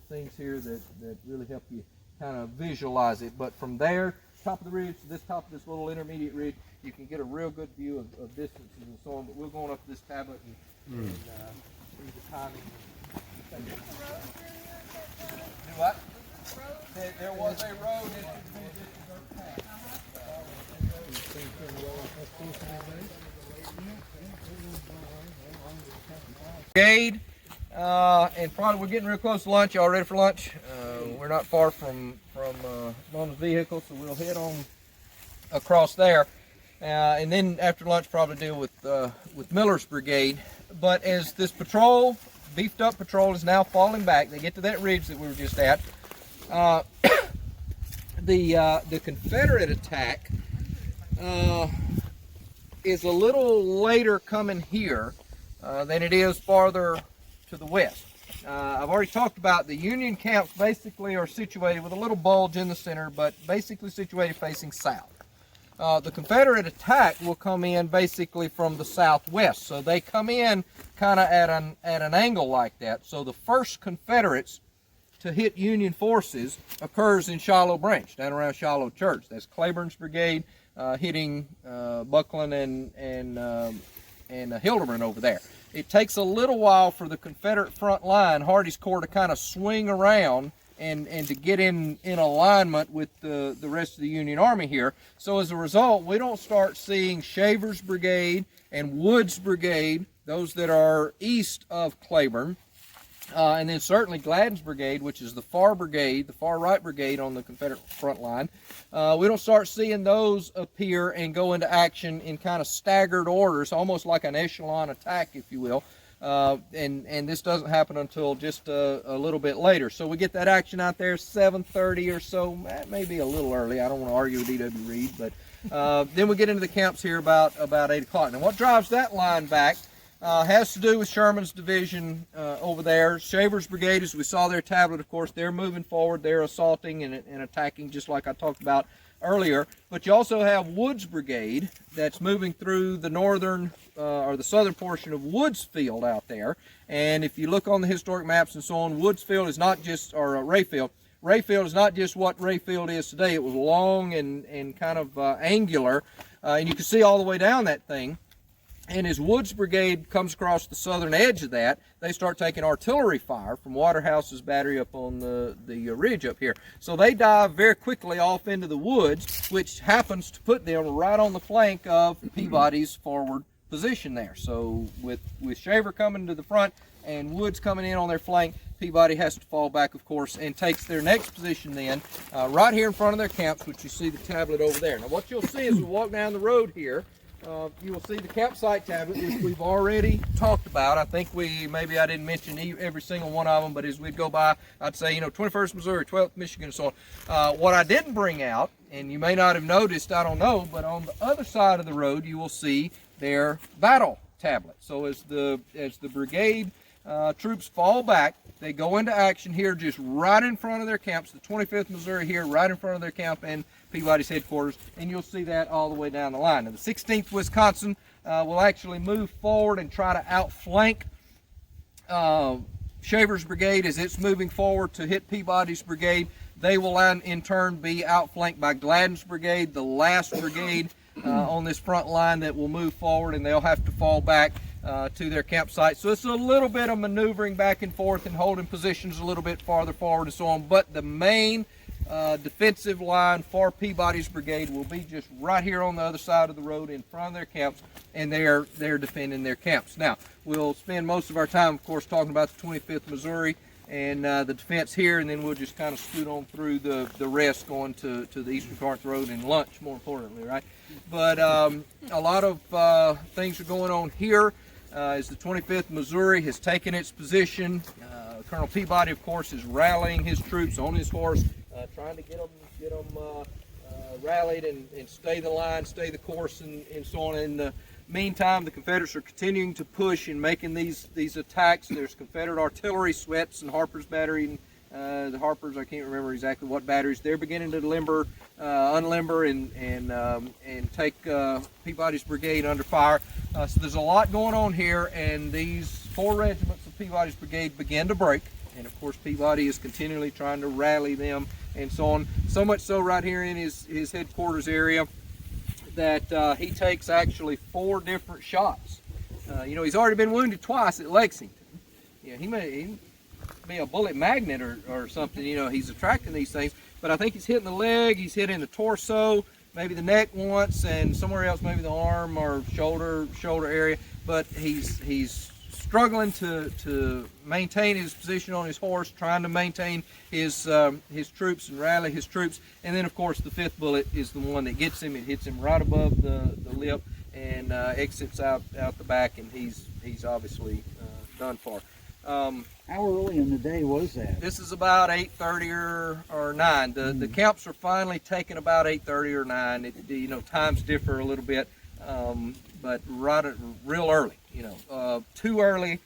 Speaker 2: things here that really help you kind of visualize it. But from there, top of the ridge to this top of this little intermediate ridge, you can get a real good view of distances and so on. But we're going up to this tablet and see the timing. Do what? There was a road into this dirt path. Brigade, and probably we're getting real close to lunch. Y'all ready for lunch? We're not far from Mama's vehicle, so we'll head on across there, and then after lunch probably deal with Miller's Brigade. But as this patrol, beefed up patrol, is now falling back, they get to that ridge that we were just at. The Confederate attack is a little later coming here than it is farther to the west. I've already talked about the Union camps basically are situated with a little bulge in the center, but basically situated facing south. The Confederate attack will come in basically from the southwest, so they come in kind of at an angle like that. So the first Confederates to hit Union forces occurs in Shiloh Branch, down around Shiloh Church. That's Claiborne's brigade hitting Buckland and Hildebrand over there. it takes a little while for the Confederate front line, Hardee's Corps, to kind of swing around and to get in alignment with the rest of the Union Army here. So as a result, we don't start seeing Shaver's Brigade and Wood's Brigade, those that are east of Claiborne, and then certainly Gladden's Brigade, which is the far right brigade on the Confederate front line. We don't start seeing those appear and go into action in kind of staggered orders, almost like an echelon attack, if you will. And this doesn't happen until just a little bit later. So we get that action out there 7:30 or so, maybe a little early. I don't want to argue with D.W. Reed, but then we get into the camps here about 8 o'clock. Now what drives that line back has to do with Sherman's division over there. Shaver's Brigade, as we saw their tablet, of course, they're moving forward. They're assaulting and attacking, just like I talked about earlier. But you also have Wood's Brigade that's moving through the northern or the southern portion of Woods Field out there. And if you look on the historic maps and so on, Woods Field is not just, or Rayfield. Rayfield is not just what Rayfield is today. It was long and kind of angular, and you can see all the way down that thing. And as Wood's Brigade comes across the southern edge of that, they start taking artillery fire from Waterhouse's battery up on the ridge up here. So they dive very quickly off into the woods, which happens to put them right on the flank of Peabody's forward position there. So with Shaver coming to the front and Woods coming in on their flank, Peabody has to fall back, of course, and takes their next position then right here in front of their camps, which you see the tablet over there. Now what you'll see as we walk down the road here, you will see the campsite tablet, which we've already talked about. I think maybe I didn't mention every single one of them, but as we'd go by, I'd say, 21st Missouri, 12th Michigan, and so on. What I didn't bring out, and you may not have noticed, I don't know, but on the other side of the road, you will see their battle tablet. So as the brigade troops fall back, they go into action here just right in front of their camps, the 25th Missouri here, right in front of their camp and Peabody's headquarters, and you'll see that all the way down the line. Now, the 16th Wisconsin will actually move forward and try to outflank Shaver's Brigade as it's moving forward to hit Peabody's brigade. They will in turn be outflanked by Gladden's Brigade, the last brigade on this front line that will move forward, and they'll have to fall back to their campsite. So it's a little bit of maneuvering back and forth and holding positions a little bit farther forward and so on, but the main defensive line for Peabody's brigade will be just right here on the other side of the road in front of their camps, and they're defending their camps. Now, we'll spend most of our time, of course, talking about the 25th Missouri and the defense here, and then we'll just kind of scoot on through the rest, going to the Eastern Corinth Road and lunch, more importantly, right? But a lot of things are going on here as the 25th Missouri has taken its position. Colonel Peabody, of course, is rallying his troops on his horse, trying to get them rallied and stay the line, stay the course, and so on. In the meantime, the Confederates are continuing to push and making these attacks. There's Confederate artillery sweats and Harper's battery. The Harpers, I can't remember exactly what batteries. They're beginning to unlimber and take Peabody's brigade under fire. So there's a lot going on here, and these 4 regiments of Peabody's brigade begin to break. And of course, Peabody is continually trying to rally them and so on. So much so right here in his headquarters area that he takes actually 4 different shots. He's already been wounded twice at Lexington. He may be a bullet magnet or something. He's attracting these things. But I think he's hitting the leg, he's hitting the torso, maybe the neck once, and somewhere else, maybe the arm or shoulder area. But he's struggling to maintain his position on his horse, trying to maintain his troops and rally his troops. And then, of course, the 5th bullet is the one that gets him. It hits him right above the lip and exits out the back, and he's obviously done for.
Speaker 4: How early in the day was that?
Speaker 2: This is about 8:30 or 9. The camps are finally taken about 8:30 or 9. Times differ a little bit, but real early. Too early,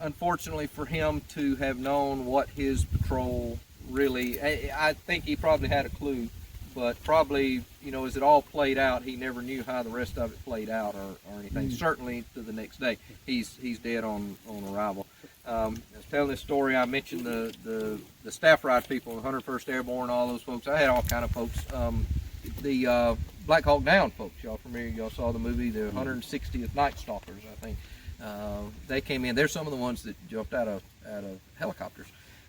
Speaker 2: unfortunately, for him to have known what his patrol really. I think he probably had a clue, but probably, as it all played out, he never knew how the rest of it played out or anything. Certainly to the next day, he's dead on arrival. I was telling this story. I mentioned the staff ride people, the 101st Airborne, all those folks. I had all kind of folks. Black Hawk Down folks. Y'all familiar? Y'all saw the movie, the 160th Night Stalkers, I think. They came in. They're some of the ones that jumped out of helicopters.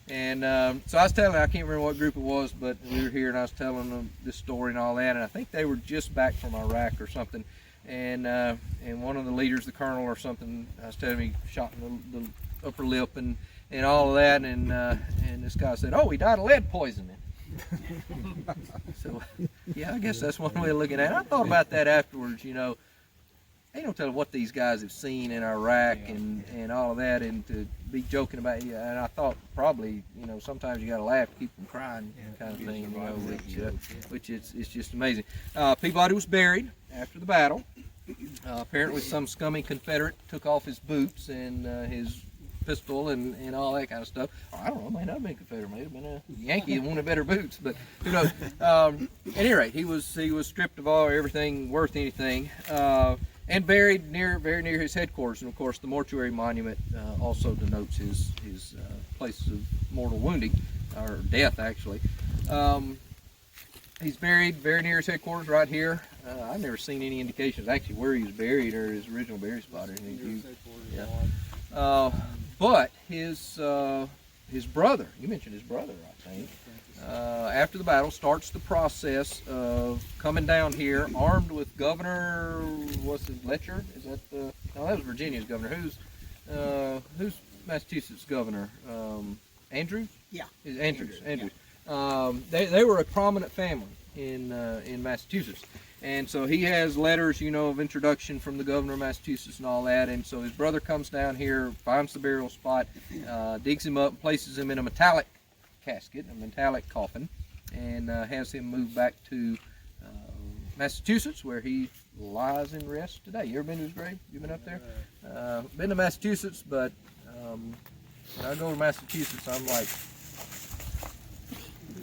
Speaker 2: And so I was telling, I can't remember what group it was, but we were here and I was telling them this story and all that. And I think they were just back from Iraq or something. And one of the leaders, the colonel or something, I was telling him he shot in the upper lip and all of that. And this guy said, "Oh, he died of lead poisoning." So yeah, I guess that's one way of looking at it. I thought about that afterwards. You know, they don't tell what these guys have seen in Iraq and all of that, and to be joking about it. And I thought probably, you know, sometimes you got to laugh to keep them crying, kind of thing. You know, which it's just amazing. Peabody was buried after the battle. Apparently, some scummy Confederate took off his boots and his pistol and all that kind of stuff. I don't know, may not have been Confederate, may have been a Yankee that wanted better boots, but who knows. At any rate, he was stripped of all everything worth anything, and buried very near his headquarters. And of course, the mortuary monument also denotes his place of mortal wounding, or death actually. He's buried very near his headquarters right here. I've never seen any indications actually where he was buried or his original burial spot or anything. But his brother, you mentioned his brother, I think, after the battle starts the process of coming down here armed with Governor, what's his, Letcher? Is that the, no, that was Virginia's governor. Who's Massachusetts governor? Andrews?
Speaker 6: Yeah.
Speaker 2: Andrews. They were a prominent family in Massachusetts. And so he has letters, you know, of introduction from the governor of Massachusetts and all that. And so his brother comes down here, finds the burial spot, digs him up, and places him in a metallic casket, a metallic coffin, and has him moved back to Massachusetts, where he lies in rest today. You ever been to his grave? You been up there? Been to Massachusetts, but when I go to Massachusetts, I'm like,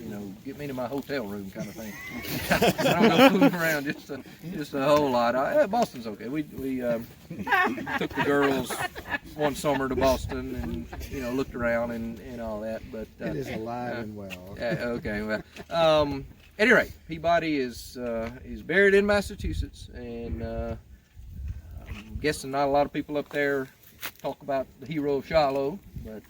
Speaker 2: you know, get me to my hotel room kind of thing. I don't go fooling around just a whole lot. Boston's okay. We took the girls one summer to Boston and, you know, looked around and all that. But
Speaker 9: it is alive and well.
Speaker 2: Okay. Well, at any rate, Peabody is buried in Massachusetts, and I'm guessing not a lot of people up there talk about the hero of Shiloh, but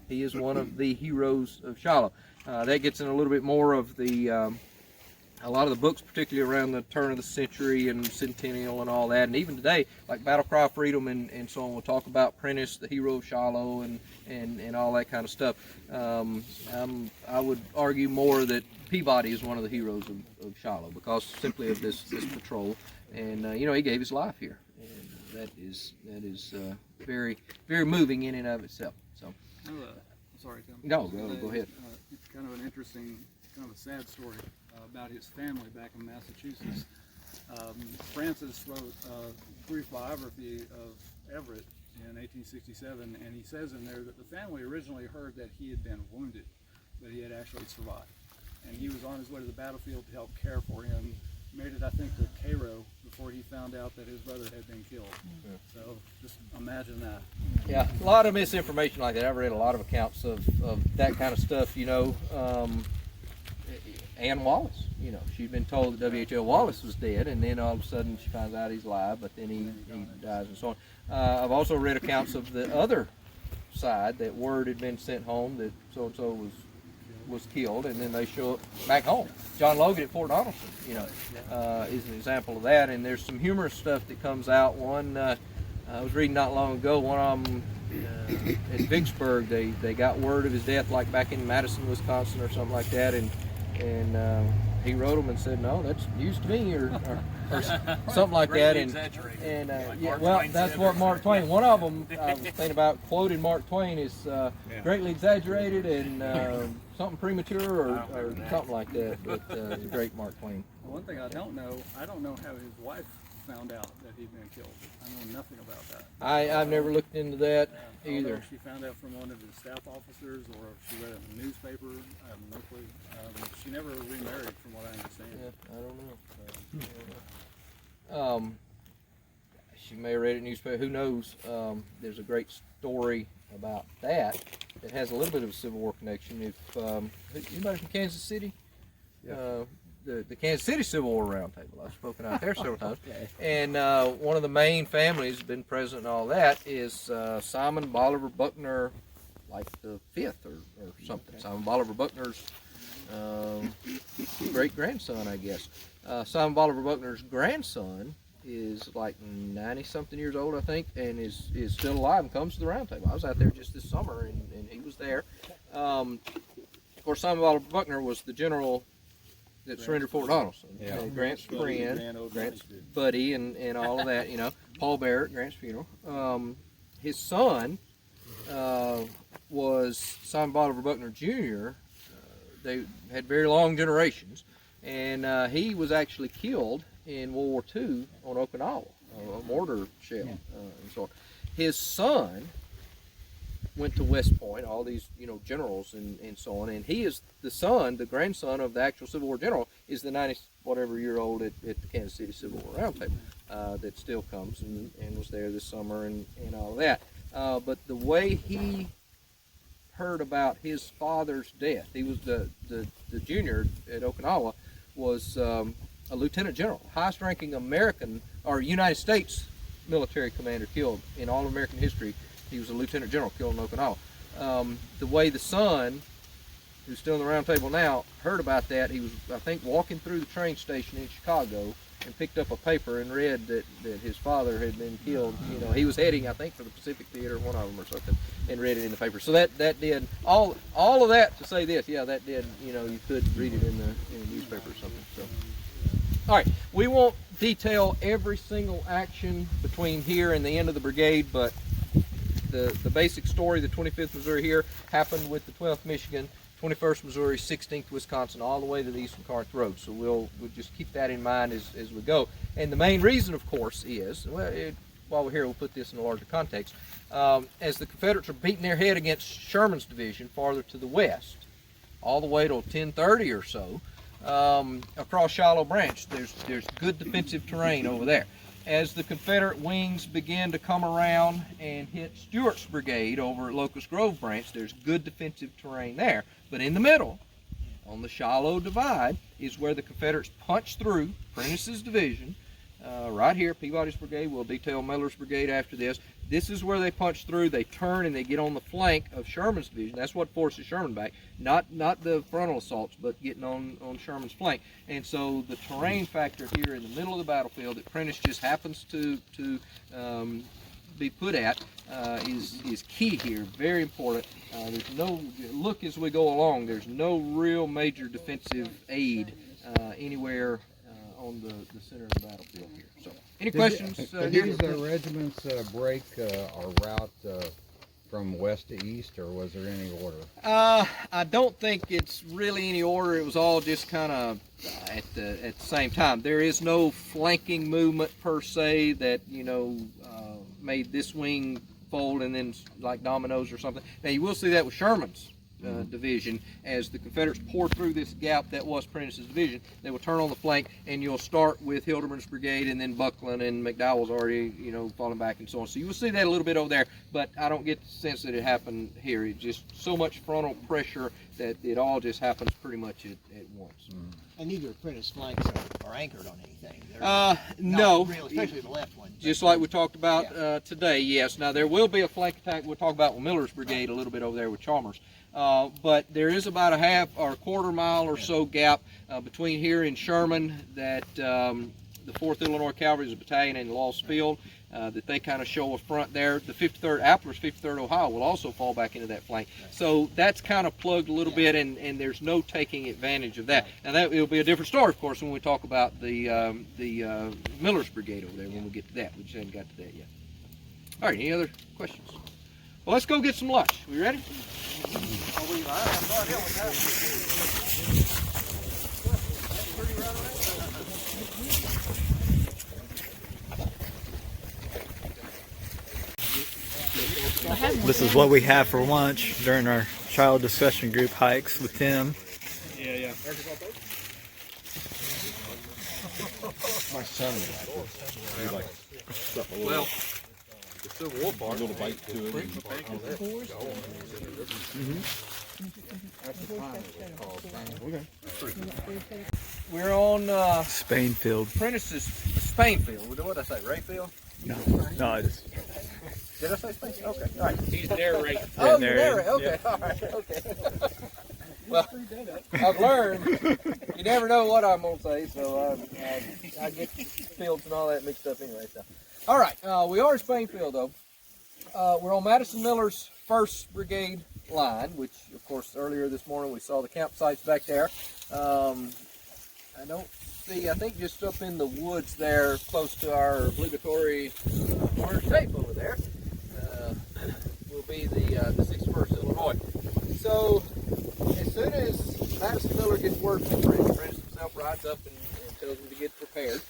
Speaker 2: he is one of the heroes of Shiloh. That gets in a little bit more of the, a lot of the books, particularly around the turn of the century and centennial and all that. And even today, like Battle Cry of Freedom and so on, we'll talk about Prentiss, the hero of Shiloh, and all that kind of stuff. I would argue more that Peabody is one of the heroes of Shiloh because simply of this patrol. And, you know, he gave his life here. And that is very, very moving in and of itself. So.
Speaker 1: Sorry, Tim.
Speaker 2: No, go ahead.
Speaker 1: It's kind of an interesting, kind of a sad story about his family back in Massachusetts. Francis wrote a brief biography of Everett in 1867, and he says in there that the family originally heard that he had been wounded, but he had actually survived. And he was on his way to the battlefield to help care for him. Made it, I think, to Cairo before he found out that his brother had been killed. So just imagine that.
Speaker 2: Yeah, a lot of misinformation like that. I've read a lot of accounts of that kind of stuff, you know. Ann Wallace, you know, she'd been told that W.H.L. Wallace was dead, and then all of a sudden she finds out he's alive, but then he dies and so on. I've also read accounts of the other side, that word had been sent home that so-and-so was killed, and then they show up back home. John Logan at Fort Donelson, you know, is an example of that. And there's some humorous stuff that comes out. One, I was reading not long ago, one of them at Vicksburg, they got word of his death like back in Madison, Wisconsin or something like that, and he wrote them and said, no, that's news to me, or something like that. And yeah, well, that's what Mark Twain, one of them I was thinking about quoting Mark Twain is greatly exaggerated and something premature or something like that, but the great Mark Twain.
Speaker 1: One thing I don't know how his wife found out that he'd been killed. I know nothing about that.
Speaker 2: I've never looked into that either.
Speaker 1: I don't know if she found out from one of his staff officers or if she read it in the newspaper. I have no clue. She never remarried from what I understand.
Speaker 2: Yeah, I don't know. She may have read it in the newspaper, who knows. There's a great story about that has a little bit of a Civil War connection. If anybody from Kansas City? the Kansas City Civil War Roundtable. I've spoken out there several times. And one of the main families, been president and all that, is Simon Bolivar Buckner, like the fifth or something. Simon Bolivar Buckner's great-grandson, I guess. Simon Bolivar Buckner's grandson is like 90-something years old, I think, and is still alive and comes to the roundtable. I was out there just this summer, and he was there. Of course, Simon Bolivar Buckner was the general that surrendered Fort Donelson. Grant's friend, Grant's buddy, and all of that, you know. Paul Barrett, Grant's funeral. His son was Simon Bolivar Buckner Jr. They had very long generations, and he was actually killed in World War II on Okinawa, a mortar shell, and so on. His son went to West Point, all these, you know, generals and so on, and he is the son, the grandson of the actual Civil War general, is the 90-whatever-year-old at the Kansas City Civil War Roundtable that still comes and was there this summer and all of that. But the way he heard about his father's death, he was the junior at Okinawa, was a lieutenant general, highest ranking American or United States military commander killed in all American history. He was a lieutenant general killed in Okinawa. The way the son, who's still in the round table now, heard about that, he was, I think, walking through the train station in Chicago and picked up a paper and read that his father had been killed. You know, he was heading, I think, for the Pacific Theater, one of them or something, and read it in the paper. So that did all of that to say this. Yeah, that did. You know, you could read it in the newspaper or something. So, all right, we won't detail every single action between here and the end of the brigade, but the basic story, the 25th Missouri here, happened with the 12th Michigan, 21st Missouri, 16th Wisconsin, all the way to the Eastern Corinth Road. So we'll just keep that in mind as we go. And the main reason, of course, is, well, while we're here, we'll put this in a larger context. As the Confederates are beating their head against Sherman's division farther to the west, all the way to 1030 or so, across Shiloh Branch, there's good defensive terrain over there. As the Confederate wings begin to come around and hit Stewart's brigade over at Locust Grove Branch, there's good defensive terrain there. But in the middle, on the Shiloh Divide, is where the Confederates punch through Prentiss's division. Right here, Peabody's brigade. We'll detail Miller's brigade after this. This is where they punch through. They turn and they get on the flank of Sherman's division. That's what forces Sherman back. Not the frontal assaults, but getting on Sherman's flank. And so the terrain factor here in the middle of the battlefield that Prentiss just happens to be put at is key here. Very important. There's no look as we go along. There's no real major defensive aid anywhere on the center of the battlefield here. So, any questions?
Speaker 7: Did these regiments break or route from west to east, or was there any order?
Speaker 2: I don't think it's really any order. It was all just kind of at the same time. There is no flanking movement per se that, you know, made this wing fold and then like dominoes or something. Now you will see that with Sherman's division. As the Confederates pour through this gap that was Prentiss's division, they will turn on the flank, and you'll start with Hildebrand's brigade, and then Buckland, and McDowell's already, you know, falling back and so on. So you will see that a little bit over there, but I don't get the sense that it happened here. It's just so much frontal pressure that it all just happens pretty much at once.
Speaker 6: And neither of Prentiss flanks are anchored on anything.
Speaker 2: No,
Speaker 6: real, especially the left one.
Speaker 2: Just like we talked about today, yes. Now there will be a flank attack. We'll talk about Miller's brigade a little bit over there with Chalmers. But there is about a half or a quarter mile or so gap between here and Sherman that the 4th Illinois Cavalry is a battalion in Lost Field that they kind of show a front there. The 53rd, Appler's 53rd Ohio will also fall back into that flank. So that's kind of plugged a little bit, and there's no taking advantage of that. Now that will be a different story, of course, when we talk about the Miller's brigade over there when we get to that. We just haven't got to that yet. All right, any other questions? Well, let's go get some lunch. We ready?
Speaker 10: This is what we have for lunch during our Shiloh Discussion Group hikes with Tim.
Speaker 5: Yeah.
Speaker 7: My son would like it.
Speaker 2: Well, the Civil War part.
Speaker 7: A little bite to it.
Speaker 2: That's the time it was called.
Speaker 7: Okay.
Speaker 2: we're on
Speaker 10: Spainfield.
Speaker 2: Prentiss's Spainfield. What did I say? Rayfield?
Speaker 10: No, I just.
Speaker 2: Did I say Spainfield? Okay, all right.
Speaker 5: He's narrating.
Speaker 2: Oh,
Speaker 10: narrating.
Speaker 2: narrating. Okay, all right, okay. Well, I've learned you never know what I'm gonna say, so I get fields and all that mixed up anyway. So, all right, we are in Spainfield though. We're on Madison Miller's 1st Brigade line, which of course earlier this morning we saw the campsites back there. I don't see, I think just up in the woods there, close to our obligatory orange tape over there, will be the 61st Illinois. So as soon as Madison Miller gets word from Prentiss himself rides up and tells him to get prepared,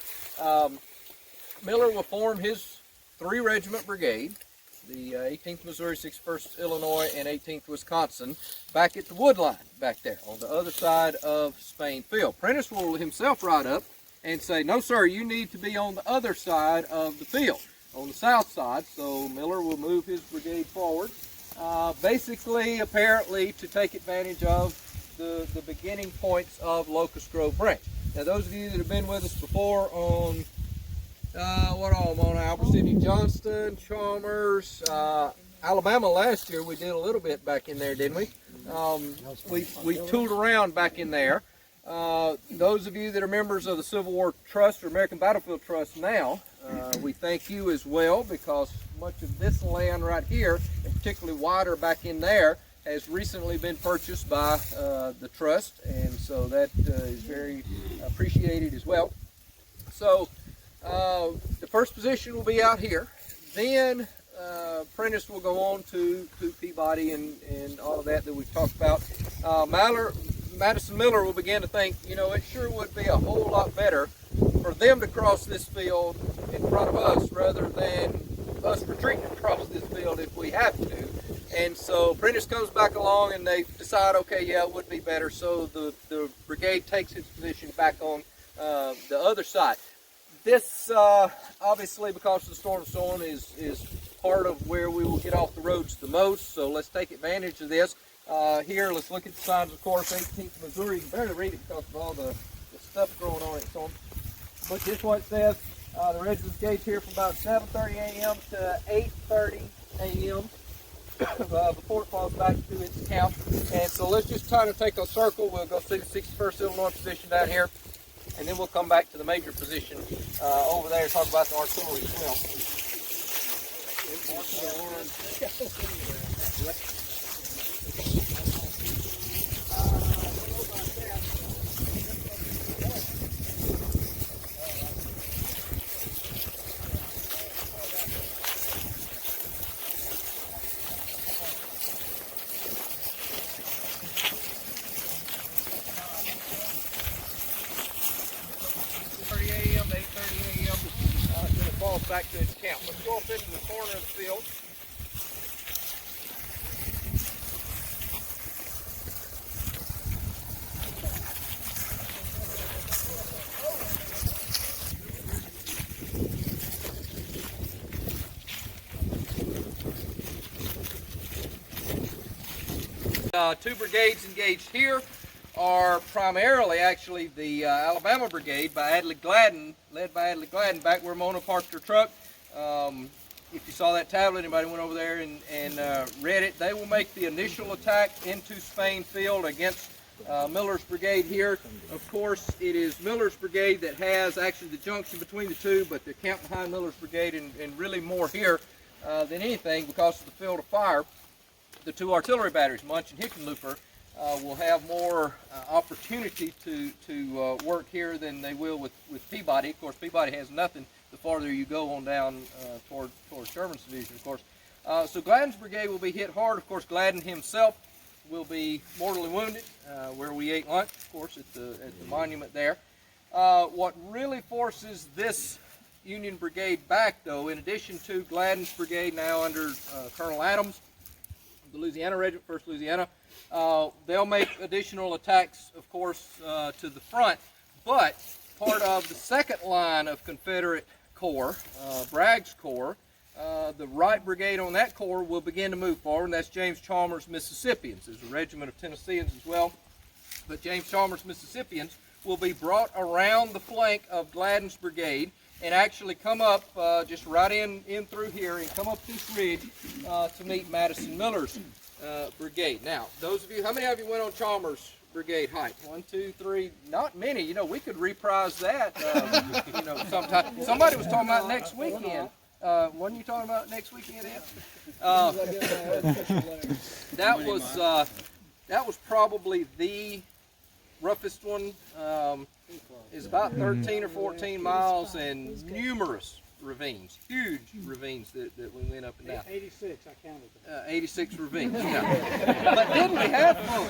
Speaker 2: Miller will form his 3-regiment brigade, the 18th Missouri, 61st Illinois, and 18th Wisconsin, back at the wood line back there on the other side of Spainfield. Prentiss will himself ride up and say, no sir, you need to be on the other side of the field, on the south side. So Miller will move his brigade forward, basically, apparently, to take advantage of the beginning points of Locust Grove Branch. Now those of you that have been with us before on what all I'm on, Albert Sidney Johnston, Chalmers, Alabama last year we did a little bit back in there, didn't we? We tooled around back in there. Those of you that are members of the Civil War Trust or American Battlefield Trust now, we thank you as well, because much of this land right here, and particularly wider back in there, has recently been purchased by the Trust, and so that is very appreciated as well. So the first position will be out here. Then Prentiss will go on to Peabody and all of that we've talked about. Madison Miller will begin to think, you know, it sure would be a whole lot better for them to cross this field in front of us rather than us retreating across this field if we have to. And so Prentiss comes back along and they decide, okay, yeah, it would be better. So the brigade takes its position back on the other side. This, obviously, because of the storm and so on, is part of where we will get off the roads the most. So let's take advantage of this. Here, let's look at the signs, of course, 18th Missouri. You can barely read it because of all the stuff growing on it. So, but here's what it says. The regiment's gauge here from about 7:30 a.m. to 8:30 a.m. Before it falls back to its camp. And so let's just kind of take a circle. We'll go see the 61st Illinois position down here. And then we'll come back to the major position over there and talk about the artillery as well. Back to its camp. Let's go up into the corner of the field. Two brigades engaged here are primarily actually the Alabama Brigade by Adley Gladden, led by Adley Gladden, back where Mona parked her truck. If you saw that tablet, anybody went over there and read it, they will make the initial attack into Spainfield against Miller's brigade here. Of course, it is Miller's brigade that has actually the junction between the two, but they're camped behind Miller's brigade and really more here than anything because of the field of fire. The two artillery batteries, Munch and Hickenlooper, will have more opportunity to work here than they will with Peabody. Of course, Peabody has nothing the farther you go on down towards Sherman's division, of course. So Gladden's brigade will be hit hard. Of course, Gladden himself will be mortally wounded, where we ate lunch, of course, at the monument there. What really forces this Union brigade back, though, in addition to Gladden's brigade now under Colonel Adams, the Louisiana Regiment, 1st Louisiana, they'll make additional attacks, of course, to the front, but part of the second line of Confederate Corps, Bragg's Corps, the right brigade on that corps will begin to move forward, and that's James Chalmers' Mississippians. There's a regiment of Tennesseans as well, but James Chalmers' Mississippians will be brought around the flank of Gladden's brigade and actually come up just right in through here and come up this ridge to meet Madison Miller's brigade. Now, those of you, how many of you went on Chalmers brigade hike? 1, 2, 3, not many. You know, we could reprise that, you know, sometime. Somebody was talking about next weekend. Wasn't you talking about next weekend, Ed? That was probably the roughest one. Is about 13 or 14 miles and numerous ravines, huge ravines that we went up and down.
Speaker 1: 86, I counted them.
Speaker 2: 86 ravines, yeah. But didn't we have fun?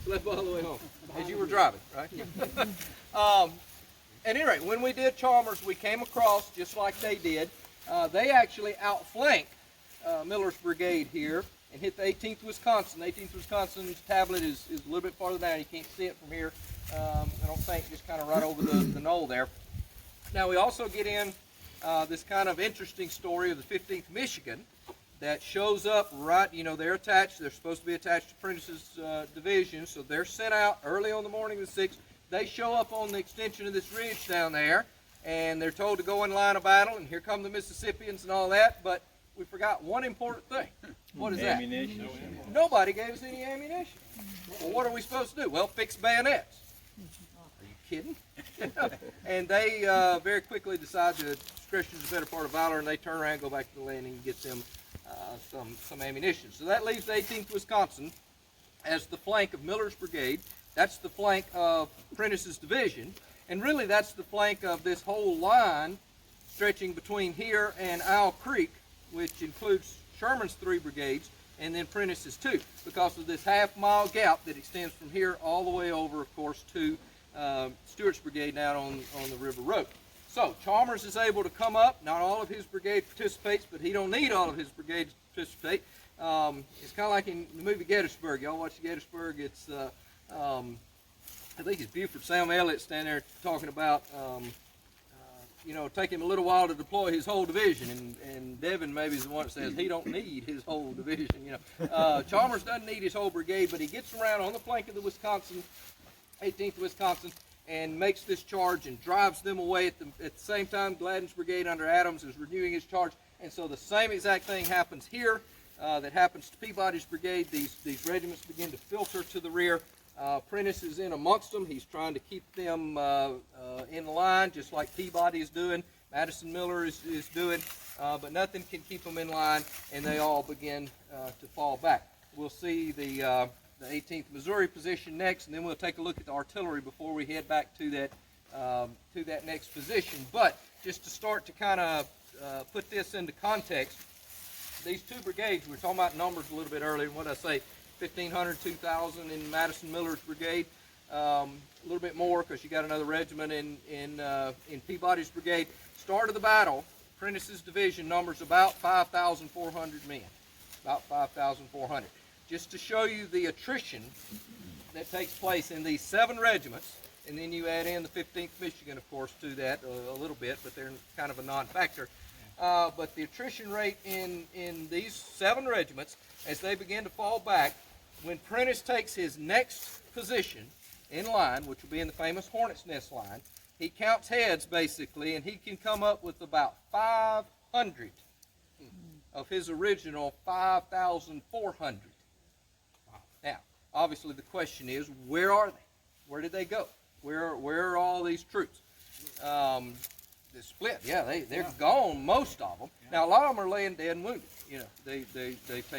Speaker 2: Slept all the way home. As you were driving, right? At any rate, when we did Chalmers, we came across, just like they did, they actually outflanked Miller's brigade here and hit the 18th Wisconsin. The 18th Wisconsin's tablet is a little bit farther down. You can't see it from here. I don't think, just kind of right over the knoll there. Now we also get in this kind of interesting story of the 15th Michigan that shows up right, you know, they're attached. They're supposed to be attached to Prentiss' division, so they're sent out early on the morning of the 6th. They show up on the extension of this ridge down there, and they're told to go in line of battle, and here come the Mississippians and all that, but we forgot one important thing. What is that?
Speaker 5: Ammunition.
Speaker 2: Nobody gave us any ammunition. Well, what are we supposed to do? Well, fix bayonets. Are you kidding? And they very quickly decide that discretion is the better part of valor, and they turn around and go back to the landing and get them some ammunition. So that leaves the 18th Wisconsin as the flank of Miller's brigade. That's the flank of Prentiss' division, and really that's the flank of this whole line stretching between here and Owl Creek, which includes Sherman's 3 brigades and then Prentiss' 2, because of this half-mile gap that extends from here all the way over, of course, to Stewart's brigade down on the River Road. So Chalmers is able to come up. Not all of his brigade participates, but he don't need all of his brigades to participate. It's kind of like in the movie Gettysburg. Y'all watch Gettysburg. It's I think it's Buford Sam Elliott standing there talking about you know, take him a little while to deploy his whole division, and Devin maybe is the one that says he don't need his whole division. You know, Chalmers doesn't need his whole brigade, but he gets around on the flank of the Wisconsin, 18th Wisconsin, and makes this charge and drives them away. At the same time, Gladden's brigade under Adams is renewing his charge, and so the same exact thing happens here that happens to Peabody's brigade. These regiments begin to filter to the rear. Prentiss is in amongst them. He's trying to keep them in line, just like Peabody is doing, Madison Miller is doing, but nothing can keep them in line, and they all begin to fall back. We'll see the 18th Missouri position next, and then we'll take a look at the artillery before we head back to that next position. But just to start to kind of put this into context, these 2 brigades, we were talking about numbers a little bit earlier, and what did I say? 1,500, 2,000 in Madison Miller's brigade, a little bit more because you got another regiment in Peabody's brigade. Start of the battle, Prentiss' division numbers about 5,400 men, about 5,400. Just to show you the attrition that takes place in these 7 regiments, and then you add in the 15th Michigan, of course, to that a little bit, but they're kind of a non-factor. But the attrition rate in these 7 regiments, as they begin to fall back, when Prentiss takes his next position in line, which will be in the famous Hornet's Nest line, he counts heads basically, and he can come up with about 500 of his original 5,400. Now, obviously the question is, where are they? Where did they go? Where are all these troops? They're split. Yeah, they're gone, most of them. Now, a lot of them are laying dead and wounded. You know, they've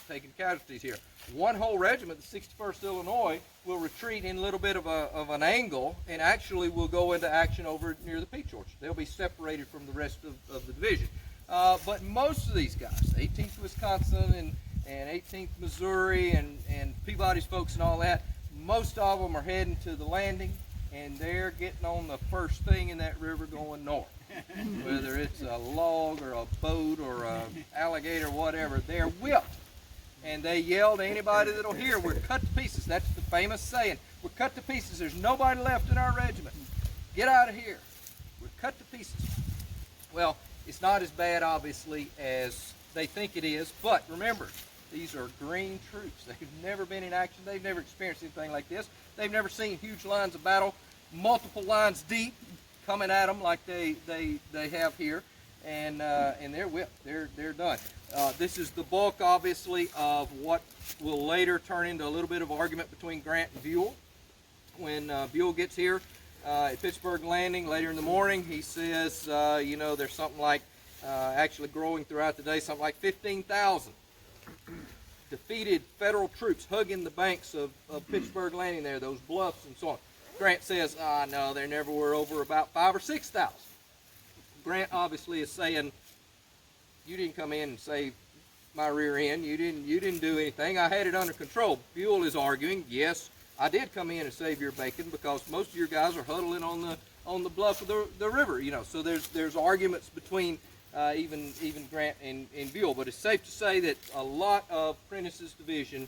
Speaker 2: taken casualties here. One whole regiment, the 61st Illinois, will retreat in a little bit of an angle and actually will go into action over near the peach orchard. They'll be separated from the rest of the division. But most of these guys, 18th Wisconsin and 18th Missouri and Peabody's folks and all that, most of them are heading to the landing, and they're getting on the first thing in that river going north. Whether it's a log or a boat or an alligator, whatever, they're whipped. And they yell to anybody that'll hear, we're cut to pieces. That's the famous saying. We're cut to pieces. There's nobody left in our regiment. Get out of here. We're cut to pieces. Well, it's not as bad, obviously, as they think it is. But remember, These are green troops. They've never been in action. They've never experienced anything like this. They've never seen huge lines of battle, multiple lines deep, coming at them like they have here, and they're whipped. They're done. This is the bulk, obviously, of what will later turn into a little bit of argument between Grant and Buell. When Buell gets here at Pittsburgh Landing later in the morning, he says, you know, there's something like, actually growing throughout the day, something like 15,000 defeated federal troops hugging the banks of Pittsburgh Landing there, those bluffs and so on. Grant says, no, there never were over about 5,000 or 6,000. Grant obviously is saying, you didn't come in and save my rear end. You didn't do anything. I had it under control. Buell is arguing, yes, I did come in and save your bacon because most of your guys are huddling on the bluff of the river. You know, so there's arguments between even Grant and Buell, but it's safe to say that a lot of Prentiss's division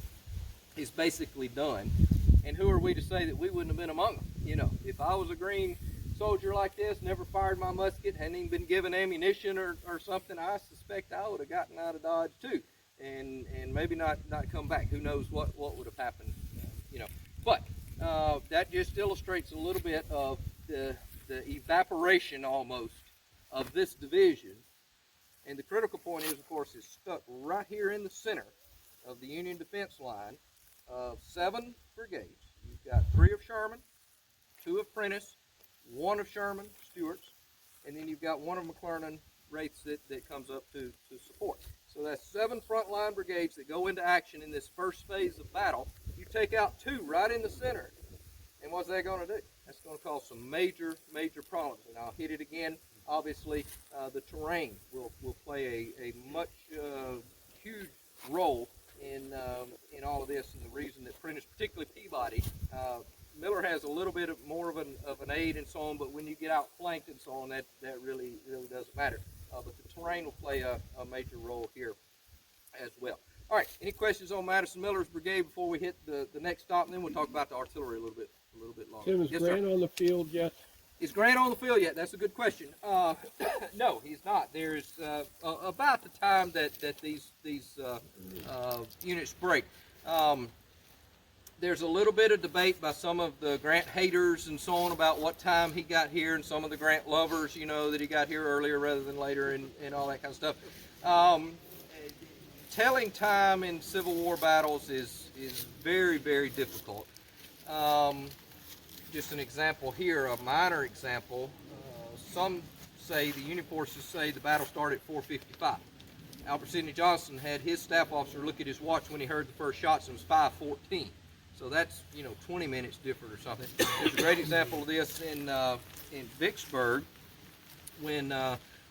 Speaker 2: is basically done. And who are we to say that we wouldn't have been among them? You know, if I was a green soldier like this, never fired my musket, hadn't even been given ammunition or something, I suspect I would have gotten out of Dodge too, and maybe not come back. Who knows what would have happened, you know. But that just illustrates a little bit of the evaporation almost of this division. And the critical point is, of course, it's stuck right here in the center of the Union defense line of 7 brigades. You've got 3 of Sherman, 2 of Prentiss, 1 of Sherman, Stewart's, and then you've got 1 of McClernand, Wraiths that comes up to support. So that's 7 frontline brigades that go into action in this first phase of battle. You take out 2 right in the center, and what's that going to do? That's going to cause some major problems, and I'll hit it again. Obviously, the terrain will play a much huge role in all of this, and the reason that Prentiss, particularly Peabody, Miller has a little bit more of an aid and so on, but when you get out flanked and so on, that really doesn't matter. But the terrain will play a major role here as well. All right, any questions on Madison Miller's brigade before we hit the next stop, and then we'll talk about the artillery a little bit longer.
Speaker 12: Tim, is Grant on the field yet?
Speaker 2: Is Grant on the field yet? That's a good question. No, he's not. There's about the time that these units break. There's a little bit of debate by some of the Grant haters and so on about what time he got here, and some of the Grant lovers, you know, that he got here earlier rather than later, and all that kind of stuff. Telling time in Civil War battles is very, very difficult. Just an example here, a minor example. Some say, the Union forces say, the battle started at 4:55. Albert Sidney Johnston had his staff officer look at his watch when he heard the first shots, and it was 5:14. So that's, 20 minutes different or something. There's a great example of this in Vicksburg when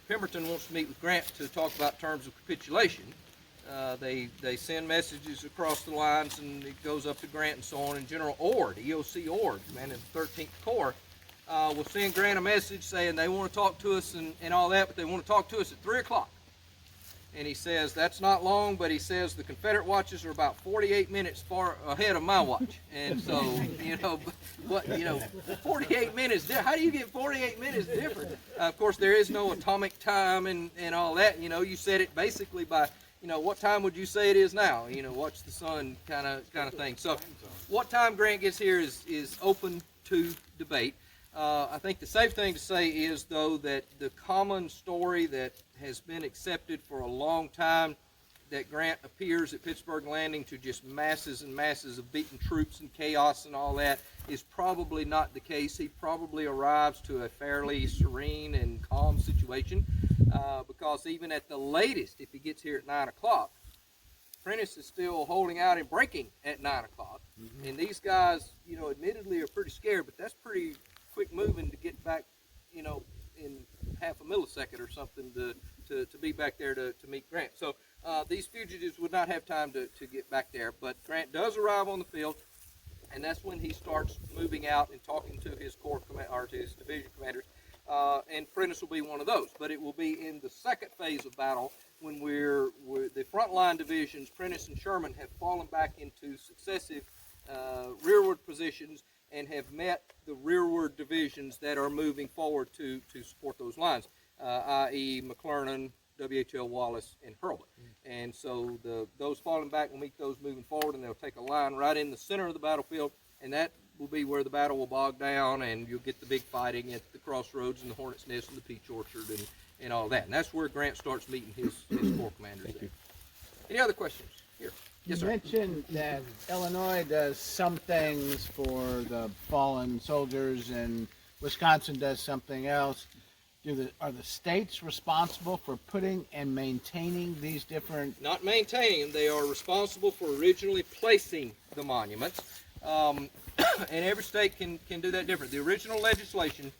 Speaker 2: Pemberton wants to meet with Grant to talk about terms of capitulation. They send messages across the lines, and it goes up to Grant and so on. And General Ord, EOC Ord, commanding the 13th Corps, will send Grant a message saying they want to talk to us and all that, but they want to talk to us at 3 o'clock. And he says, that's not long, but he says the Confederate watches are about 48 minutes far ahead of my watch. And so, 48 minutes, how do you get 48 minutes different? Of course, there is no atomic time and all that. You set it basically by, what time would you say it is now? Watch the sun kind of thing. So what time Grant gets here is open to debate. I think the safe thing to say is, though, that the common story that has been accepted for a long time, that Grant appears at Pittsburgh Landing to just masses and masses of beaten troops and chaos and all that, is probably not the case. He probably arrives to a fairly serene and calm situation, because even at the latest, if he gets here at 9 o'clock, Prentiss is still holding out and breaking at 9 o'clock. Mm-hmm. And these guys, admittedly are pretty scared, but that's pretty quick moving to get back, in half a millisecond or something to be back there to meet Grant. So these fugitives would not have time to get back there, but Grant does arrive on the field, and that's when he starts moving out and talking to his corps or to his division commanders, and Prentiss will be one of those. But it will be in the second phase of battle when we're the frontline divisions, Prentiss and Sherman, have fallen back into successive rearward positions and have met the rearward divisions that are moving forward to support those lines, i.e. McClernand, WHL Wallace, and Hurlbut. And so those falling back will meet those moving forward, and they'll take a line right in the center of the battlefield, and that will be where the battle will bog down, and you'll get the big fighting at the crossroads and the Hornet's Nest and the Peach Orchard and all that. And that's where Grant starts meeting his corps commanders there. Any other questions? Here. Yes, sir.
Speaker 6: You mentioned that Illinois does some things for the fallen soldiers and Wisconsin does something else. Are the states responsible for putting and maintaining these different?
Speaker 2: Not maintaining them, they are responsible for originally placing the monuments. And every state can do that different. The original legislation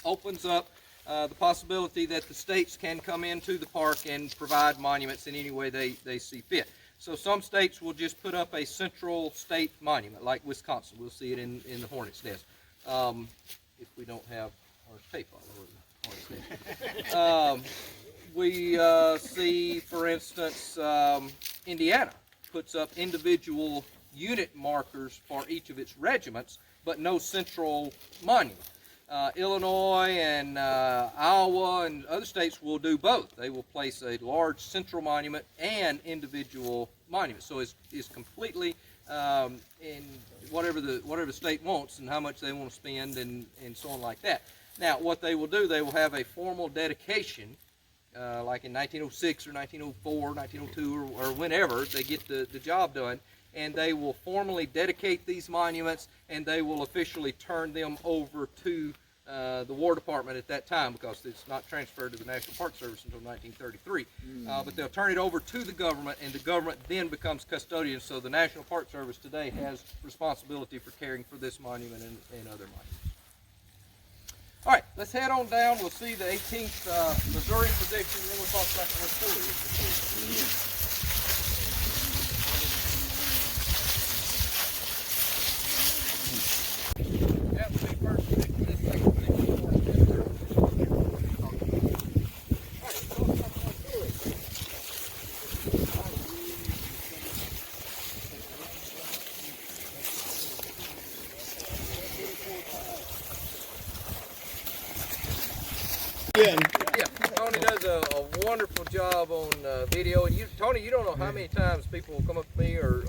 Speaker 2: opens up the possibility that the states can come into the park and provide monuments in any way they see fit. So some states will just put up a central state monument, like Wisconsin. We'll see it in the Hornet's Nest. If we don't have our tape all over the Hornet's Nest. We see, for instance, Indiana puts up individual unit markers for each of its regiments, but no central monument. Illinois and Iowa and other states will do both. They will place a large central monument and individual monuments. So it's completely in whatever the state wants and how much they want to spend and so on like that. Now, what they will do, they will have a formal dedication, like in 1906 or 1904, 1902, or whenever they get the job done, and they will formally dedicate these monuments, and they will officially turn them over to the War Department at that time, because it's not transferred to the National Park Service until 1933. But they'll turn it over to the government, and the government then becomes custodian. So the National Park Service today has responsibility for caring for this monument and other monuments. All right, let's head on down. We'll see the 18th Missouri prediction, then we'll talk about the artillery. Yeah, Tony does a wonderful job on video. And Tony, you don't know how many times people will come up to me or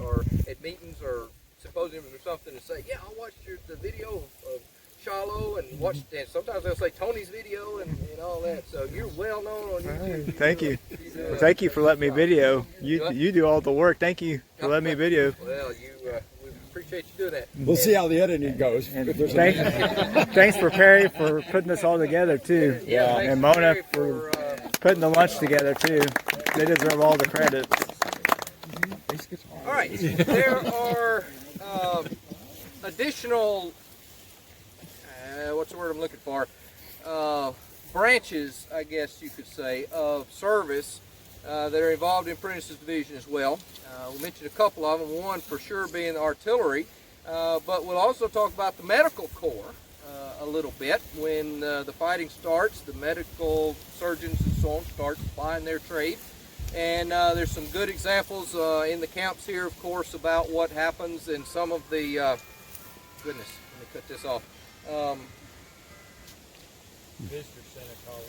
Speaker 2: at meetings or symposiums or something and say, "Yeah, I watched the video of Shiloh and watched." And sometimes they'll say Tony's video and all that. So you're well known on YouTube.
Speaker 10: Thank you. Thank you for letting me video. You do all the work. Thank you for letting me video.
Speaker 2: Well, we appreciate you doing that.
Speaker 11: We'll see how the editing goes.
Speaker 10: Thanks for Perry for putting this all together too.
Speaker 2: Yeah.
Speaker 10: And Mona for putting the lunch together too. They deserve all the credit.
Speaker 2: All right, there are additional, what's the word I'm looking for, branches, I guess you could say, of service that are involved in Prentiss' division as well. We'll mention a couple of them, one for sure being the artillery, but we'll also talk about the medical corps a little bit. When the fighting starts, the medical surgeons and so on start plying their trade. And there's some good examples in the camps here, of course, about what happens in some of the, goodness, let me cut this off. Visitor Center calling.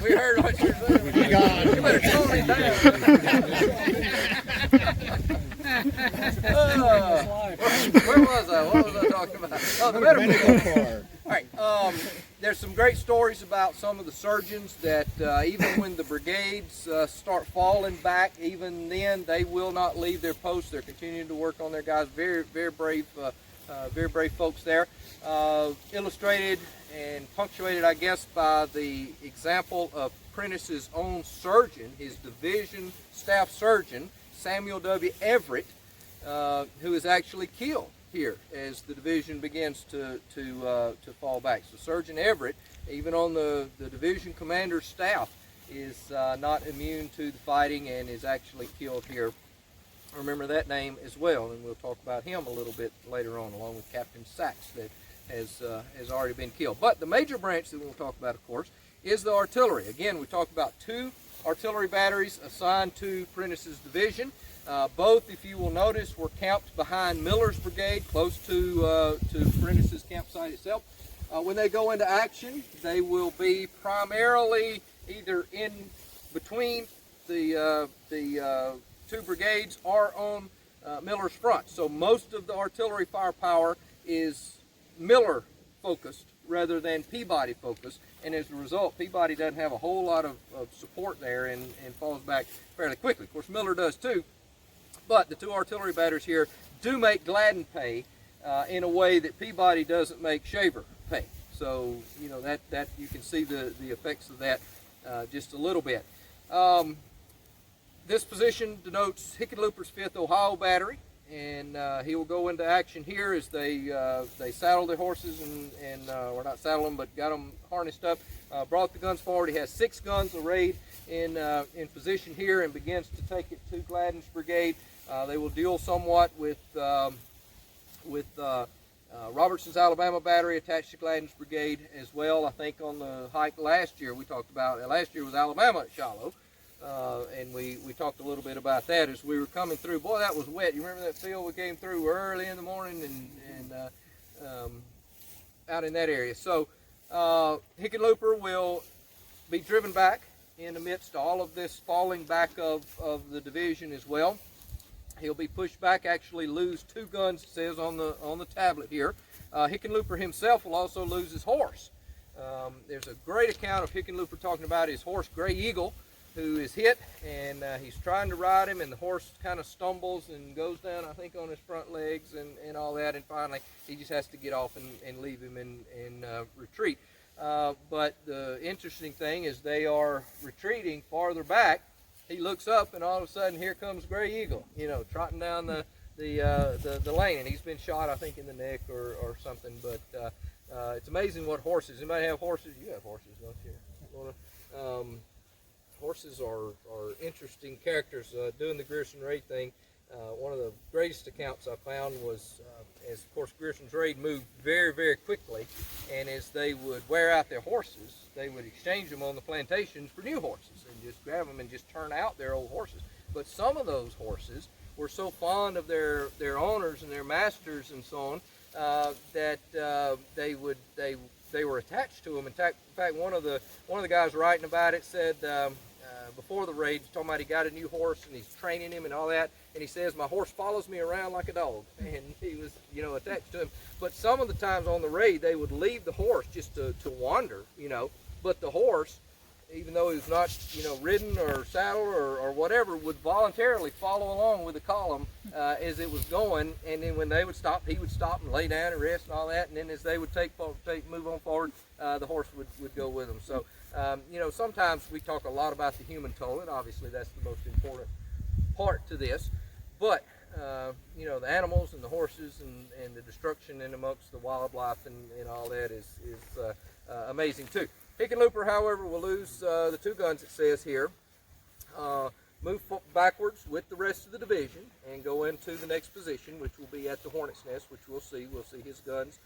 Speaker 2: We heard what you're saying. You better tone it down. Where was I? What was I talking about? Oh, the medical corps. All right. There's some great stories about some of the surgeons that even when the brigades start falling back, even then they will not leave their posts. They're continuing to work on their guys. Very, very brave folks there. Illustrated and punctuated, I guess, by the example of Prentiss' own surgeon, his division staff surgeon, Samuel W. Everett, who is actually killed here as the division begins to fall back. So Surgeon Everett, even on the division commander's staff, is not immune to the fighting and is actually killed here. Remember that name as well, and we'll talk about him a little bit later on, along with Captain Sachs that has already been killed. But the major branch that we'll talk about, of course, is the artillery. Again, we talked about 2 artillery batteries assigned to Prentiss' division. Both, if you will notice, were camped behind Miller's brigade, close to Prentiss' campsite itself. When they go into action, they will be primarily either in between the two brigades or on Miller's front. So most of the artillery firepower is Miller focused rather than Peabody focused, and as a result, Peabody doesn't have a whole lot of support there and falls back fairly quickly. Of course, Miller does too, but the two artillery batteries here do make Gladden pay in a way that Peabody doesn't make Shaver pay. So, you know, that you can see the effects of that just a little bit. This position denotes Hickenlooper's 5th Ohio Battery, and he will go into action here as they saddle their horses and or not saddle them, but got them harnessed up, brought the guns forward. He has 6 guns arrayed in position here and begins to take it to Gladden's brigade. They will deal somewhat with Robertson's Alabama Battery attached to Gladden's brigade as well. I think on the hike last year we talked about, last year was Alabama at Shiloh. And we talked a little bit about that as we were coming through. Boy, that was wet. You remember that field we came through early in the morning and out in that area. So Hickenlooper will be driven back in the midst of all of this falling back of the division as well. He'll be pushed back, actually lose 2 guns, it says on the tablet here. Hickenlooper himself will also lose his horse. There's a great account of Hickenlooper talking about his horse, Gray Eagle, who is hit, and he's trying to ride him, and the horse kind of stumbles and goes down, I think, on his front legs and all that, and finally he just has to get off and leave him and retreat. But the interesting thing is they are retreating farther back. He looks up, and all of a sudden here comes Gray Eagle, you know, trotting down the lane, and he's been shot, I think, in the neck or something. But it's amazing what horses. Anybody have horses? You have horses, don't you? Horses are interesting characters. Doing the Grierson's raid thing, one of the greatest accounts I found was, as of course Grierson's raid moved very, very quickly, and as they would wear out their horses, they would exchange them on the plantations for new horses and just grab them and just turn out their old horses. But some of those horses were so fond of their owners and their masters and so on that they were attached to them. In fact, one of the guys writing about it said before the raid, talking about he got a new horse and he's training him and all that, and he says, my horse follows me around like a dog, and he was, you know, attached to him. But some of the times on the raid, they would leave the horse just to wander, you know, but the horse, even though he was not, you know, ridden or saddled or whatever, would voluntarily follow along with the column as it was going, and then when they would stop, he would stop and lay down and rest and all that, and then as they would move on forward, the horse would go with them. So, you know, sometimes we talk a lot about the human toll, and obviously that's the most important part to this, but you know, the animals and the horses and the destruction in amongst the wildlife and all that is amazing too. Hickenlooper, however, will lose the 2 guns, it says here, move backwards with the rest of the division and go into the next position, which will be at the Hornet's Nest, which we'll see his guns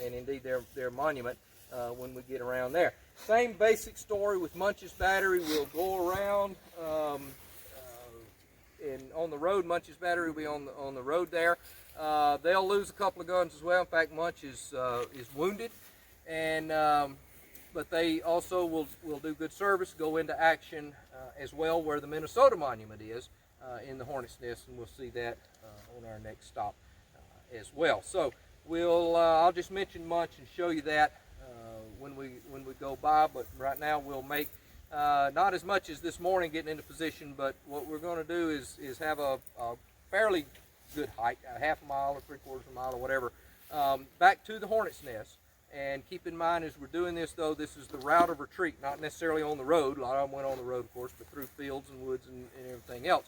Speaker 2: and indeed their monument when we get around there. Same basic story with Munch's Battery. We'll go around and on the road. Munch's Battery will be on the road there. They'll lose a couple of guns as well. In fact, Munch is wounded, and but they also will do good service, go into action as well where the Minnesota Monument is in the Hornet's Nest, and we'll see that on our next stop as well. So I'll just mention Munch and show you that when we go by, but right now we'll make not as much as this morning getting into position, but what we're going to do is have a fairly good hike, a half a mile or 3/4 of a mile or whatever, back to the Hornet's Nest. And keep in mind, as we're doing this, though, this is the route of retreat, not necessarily on the road. A lot of them went on the road, of course, but through fields and woods and everything else.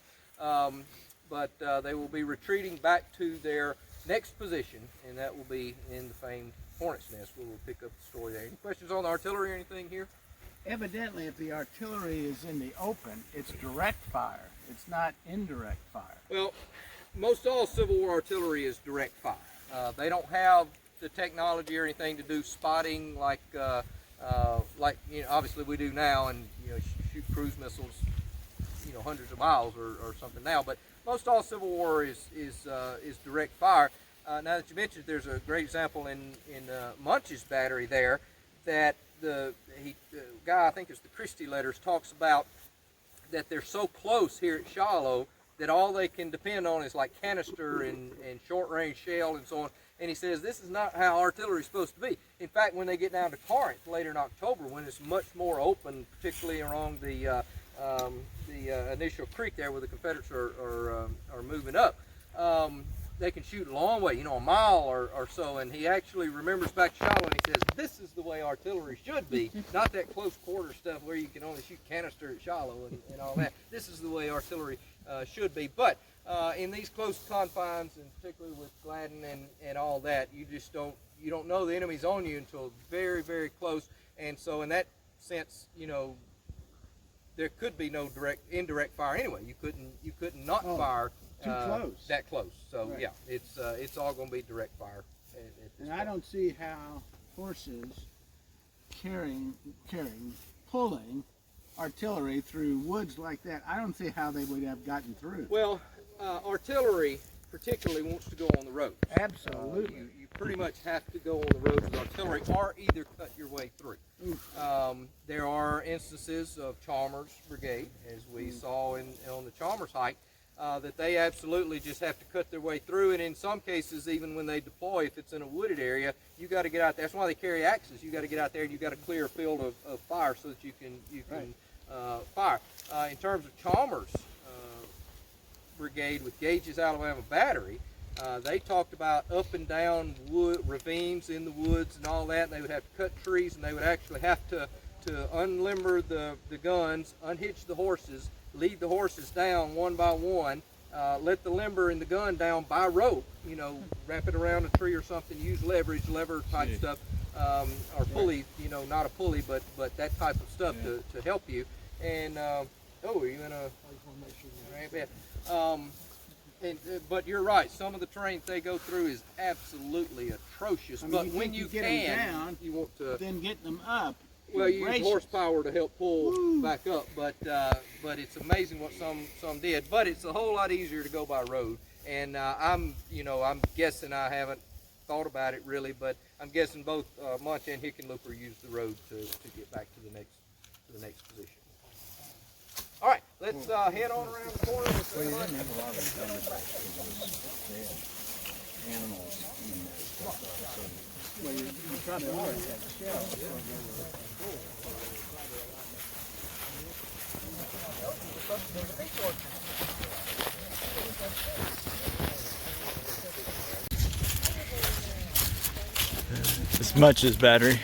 Speaker 2: But they will be retreating back to their next position, and that will be in the famed Hornet's Nest, where we'll pick up the story there. Any questions on the artillery or anything here?
Speaker 6: Evidently, if the artillery is in the open, it's direct fire. It's not indirect fire.
Speaker 2: Well, most all Civil War artillery is direct fire. They don't have the technology or anything to do spotting like you know, obviously we do now, and you know, shoot cruise missiles, you know, hundreds of miles or something now. But most all Civil War is direct fire. now that you mentioned, there's a great example in Munch's battery there that the guy, I think it's the Christie letters, talks about that they're so close here at Shiloh that all they can depend on is like canister and short-range shell and so on. And he says this is not how artillery is supposed to be. In fact, when they get down to Corinth later in October, when it's much more open, particularly along the initial creek there where the Confederates are moving up, they can shoot a long way, a mile or so. And he actually remembers back to Shiloh and he says, this is the way artillery should be, not that close quarter stuff where you can only shoot canister at Shiloh and all that. This is the way artillery should be. But in these close confines, and particularly with Gladden and all that, you don't know the enemy's on you until very, very close. And so in that sense, there could be no indirect fire anyway. You couldn't not fire
Speaker 6: too close.
Speaker 2: That close. So
Speaker 6: right.
Speaker 2: yeah, it's all going to be direct fire.
Speaker 6: And I don't see how horses pulling artillery through woods like that. I don't see how they would have gotten through.
Speaker 2: Well, artillery particularly wants to go on the road.
Speaker 6: Absolutely.
Speaker 2: You pretty much have to go on the road with artillery, or either cut your way through. There are instances of Chalmers Brigade, as we saw on the Chalmers hike, that they absolutely just have to cut their way through, and in some cases, even when they deploy, if it's in a wooded area, you got to get out there. That's why they carry axes. You got to get out there and you got to clear a field of fire so that you can fire. In terms of Chalmers Brigade with Gage's Alabama Battery, they talked about up and down ravines in the woods and all that, and they would have to cut trees, and they would actually have to unlimber the guns, unhitch the horses, lead the horses down one by one, let the limber and the gun down by rope, wrap it around a tree or something, use lever type stuff, or pulley, not a pulley, but that type of stuff to help you. And, are you in a, but you're right, some of the terrain they go through is absolutely atrocious. But when you
Speaker 6: get
Speaker 2: can,
Speaker 6: them down,
Speaker 2: you want to,
Speaker 6: then get them up.
Speaker 2: well, you use horsepower to help pull back up, but it's amazing what some did. But it's a whole lot easier to go by road. And I'm guessing, I haven't thought about it really, but I'm guessing both Munch and Hickenlooper used the road to get back to the next position. All right, let's head on around the corner.
Speaker 7: Well, you didn't have a lot of thunderbirds because they had animals eating their stuff.
Speaker 4: Well, you probably already have a shell.
Speaker 10: This Munch's battery.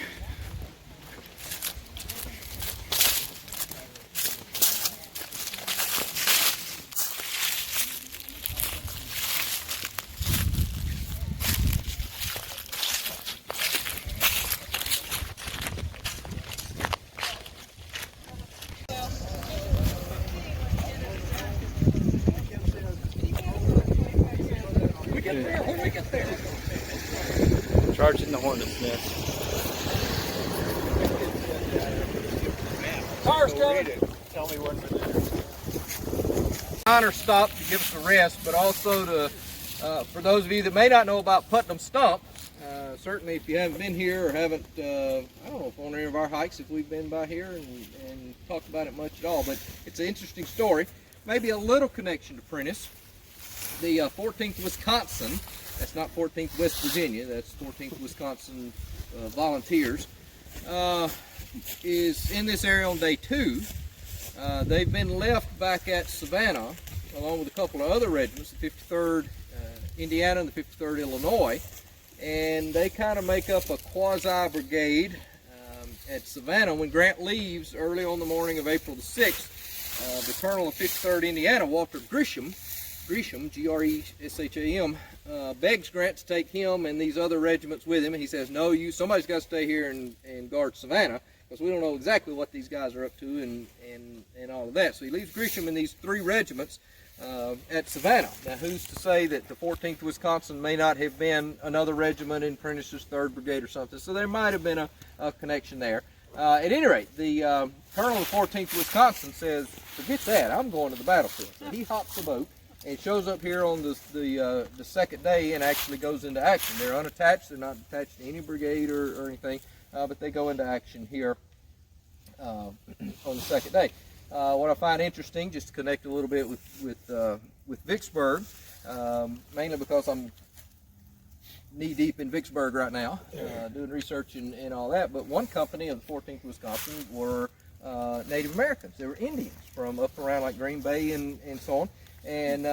Speaker 10: Charging the Hornet's nest.
Speaker 2: Car's coming.
Speaker 5: Tell me when we're there.
Speaker 2: Minor stop to give us a rest, but also to, for those of you that may not know about Putnam Stump, certainly if you haven't been here or haven't, I don't know if on any of our hikes if we've been by here and talked about it much at all, but it's an interesting story. Maybe a little connection to Prentiss. The 14th Wisconsin, that's not 14th West Virginia, that's 14th Wisconsin Volunteers, is in this area on day 2. They've been left back at Savannah along with a couple of other regiments, the 53rd Indiana and the 53rd Illinois, and they kind of make up a quasi-brigade at Savannah. When Grant leaves early on the morning of April the 6th, the colonel of 53rd Indiana, Walter Gresham, Gresham, begs Grant to take him and these other regiments with him, and he says, no, somebody's got to stay here and guard Savannah, because we don't know exactly what these guys are up to and all of that. So he leaves Gresham and these 3 regiments at Savannah. Now, who's to say that the 14th Wisconsin may not have been another regiment in Prentiss's 3rd Brigade or something? So there might have been a connection there. At any rate, the colonel of the 14th Wisconsin says, forget that, I'm going to the battlefield. So he hops a boat and shows up here on the second day and actually goes into action. They're unattached, they're not attached to any brigade or anything, but they go into action here on the second day. What I find interesting, just to connect a little bit with Vicksburg, mainly because I'm knee deep in Vicksburg right now, doing research and all that, but one company of the 14th Wisconsin were Native Americans. They were Indians from up around like Green Bay and so on. And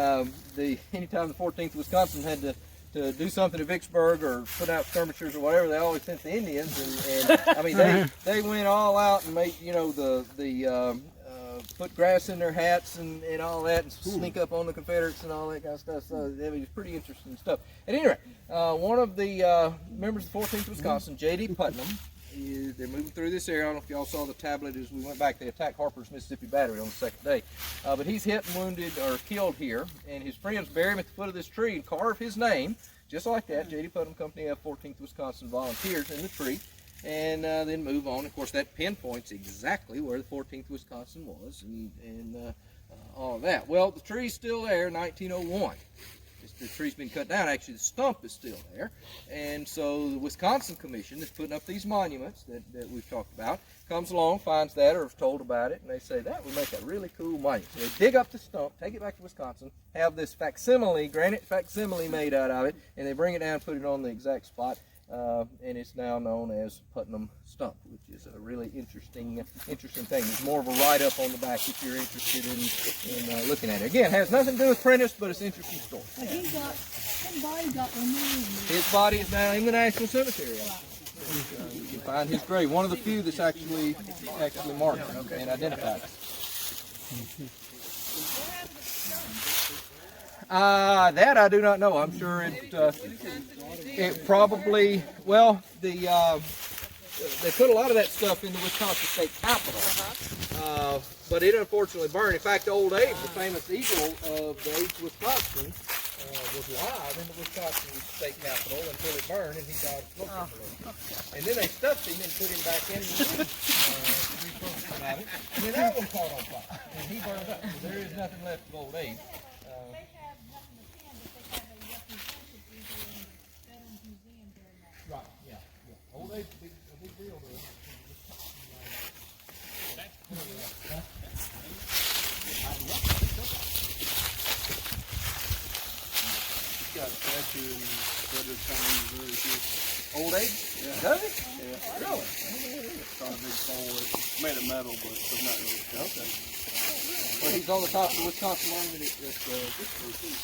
Speaker 2: anytime the 14th Wisconsin had to do something to Vicksburg or put out skirmishers or whatever, they always sent the Indians. And I mean, they went all out and made, you know, put grass in their hats and all that, and sneak up on the Confederates and all that kind of stuff. So it was pretty interesting stuff. At any rate, one of the members of the 14th Wisconsin, J.D. Putnam, they're moving through this area. I don't know if y'all saw the tablet as we went back. They attacked Harper's Mississippi Battery on the second day. But he's hit and wounded or killed here, and his friends bury him at the foot of this tree and carve his name, just like that. J.D. Putnam Company of 14th Wisconsin volunteers in the tree, and then move on. Of course, that pinpoints exactly where the 14th Wisconsin was and all of that. Well, the tree's still there, 1901. The tree's been cut down. Actually, the stump is still there. And so the Wisconsin Commission that's putting up these monuments that we've talked about comes along, finds that or is told about it, and they say that would make a really cool monument. So they dig up the stump, take it back to Wisconsin, have this facsimile, granite facsimile made out of it, and they bring it down and put it on the exact spot. And it's now known as Putnam Stump, which is a really interesting thing. There's more of a write-up on the back if you're interested in looking at it. Again, it has nothing to do with Prentiss, but it's an interesting story.
Speaker 13: His body got removed.
Speaker 2: His body is now in the National Cemetery. You can find his grave, one of the few that's actually marked and identified. That I do not know. I'm sure it probably, well, they put a lot of that stuff in the Wisconsin State Capitol, but it unfortunately burned. In fact, Old Abe, the famous eagle of the 8th Wisconsin, was live in the Wisconsin State Capitol until it burned and he died smoking. And then they stuffed him and put him back in and then that one caught on fire and he burned up. So there is nothing left of Old Abe. Right, yeah. Old Abe's a big deal to us. He's got a statue in Fredericktown, Missouri, too. Old Abe? Yeah. Does it? Yeah. Really? It's on a big pole. It's made of metal, but it's not really. Okay. Well, he's on the top of the Wisconsin monument at Vicksburg, too.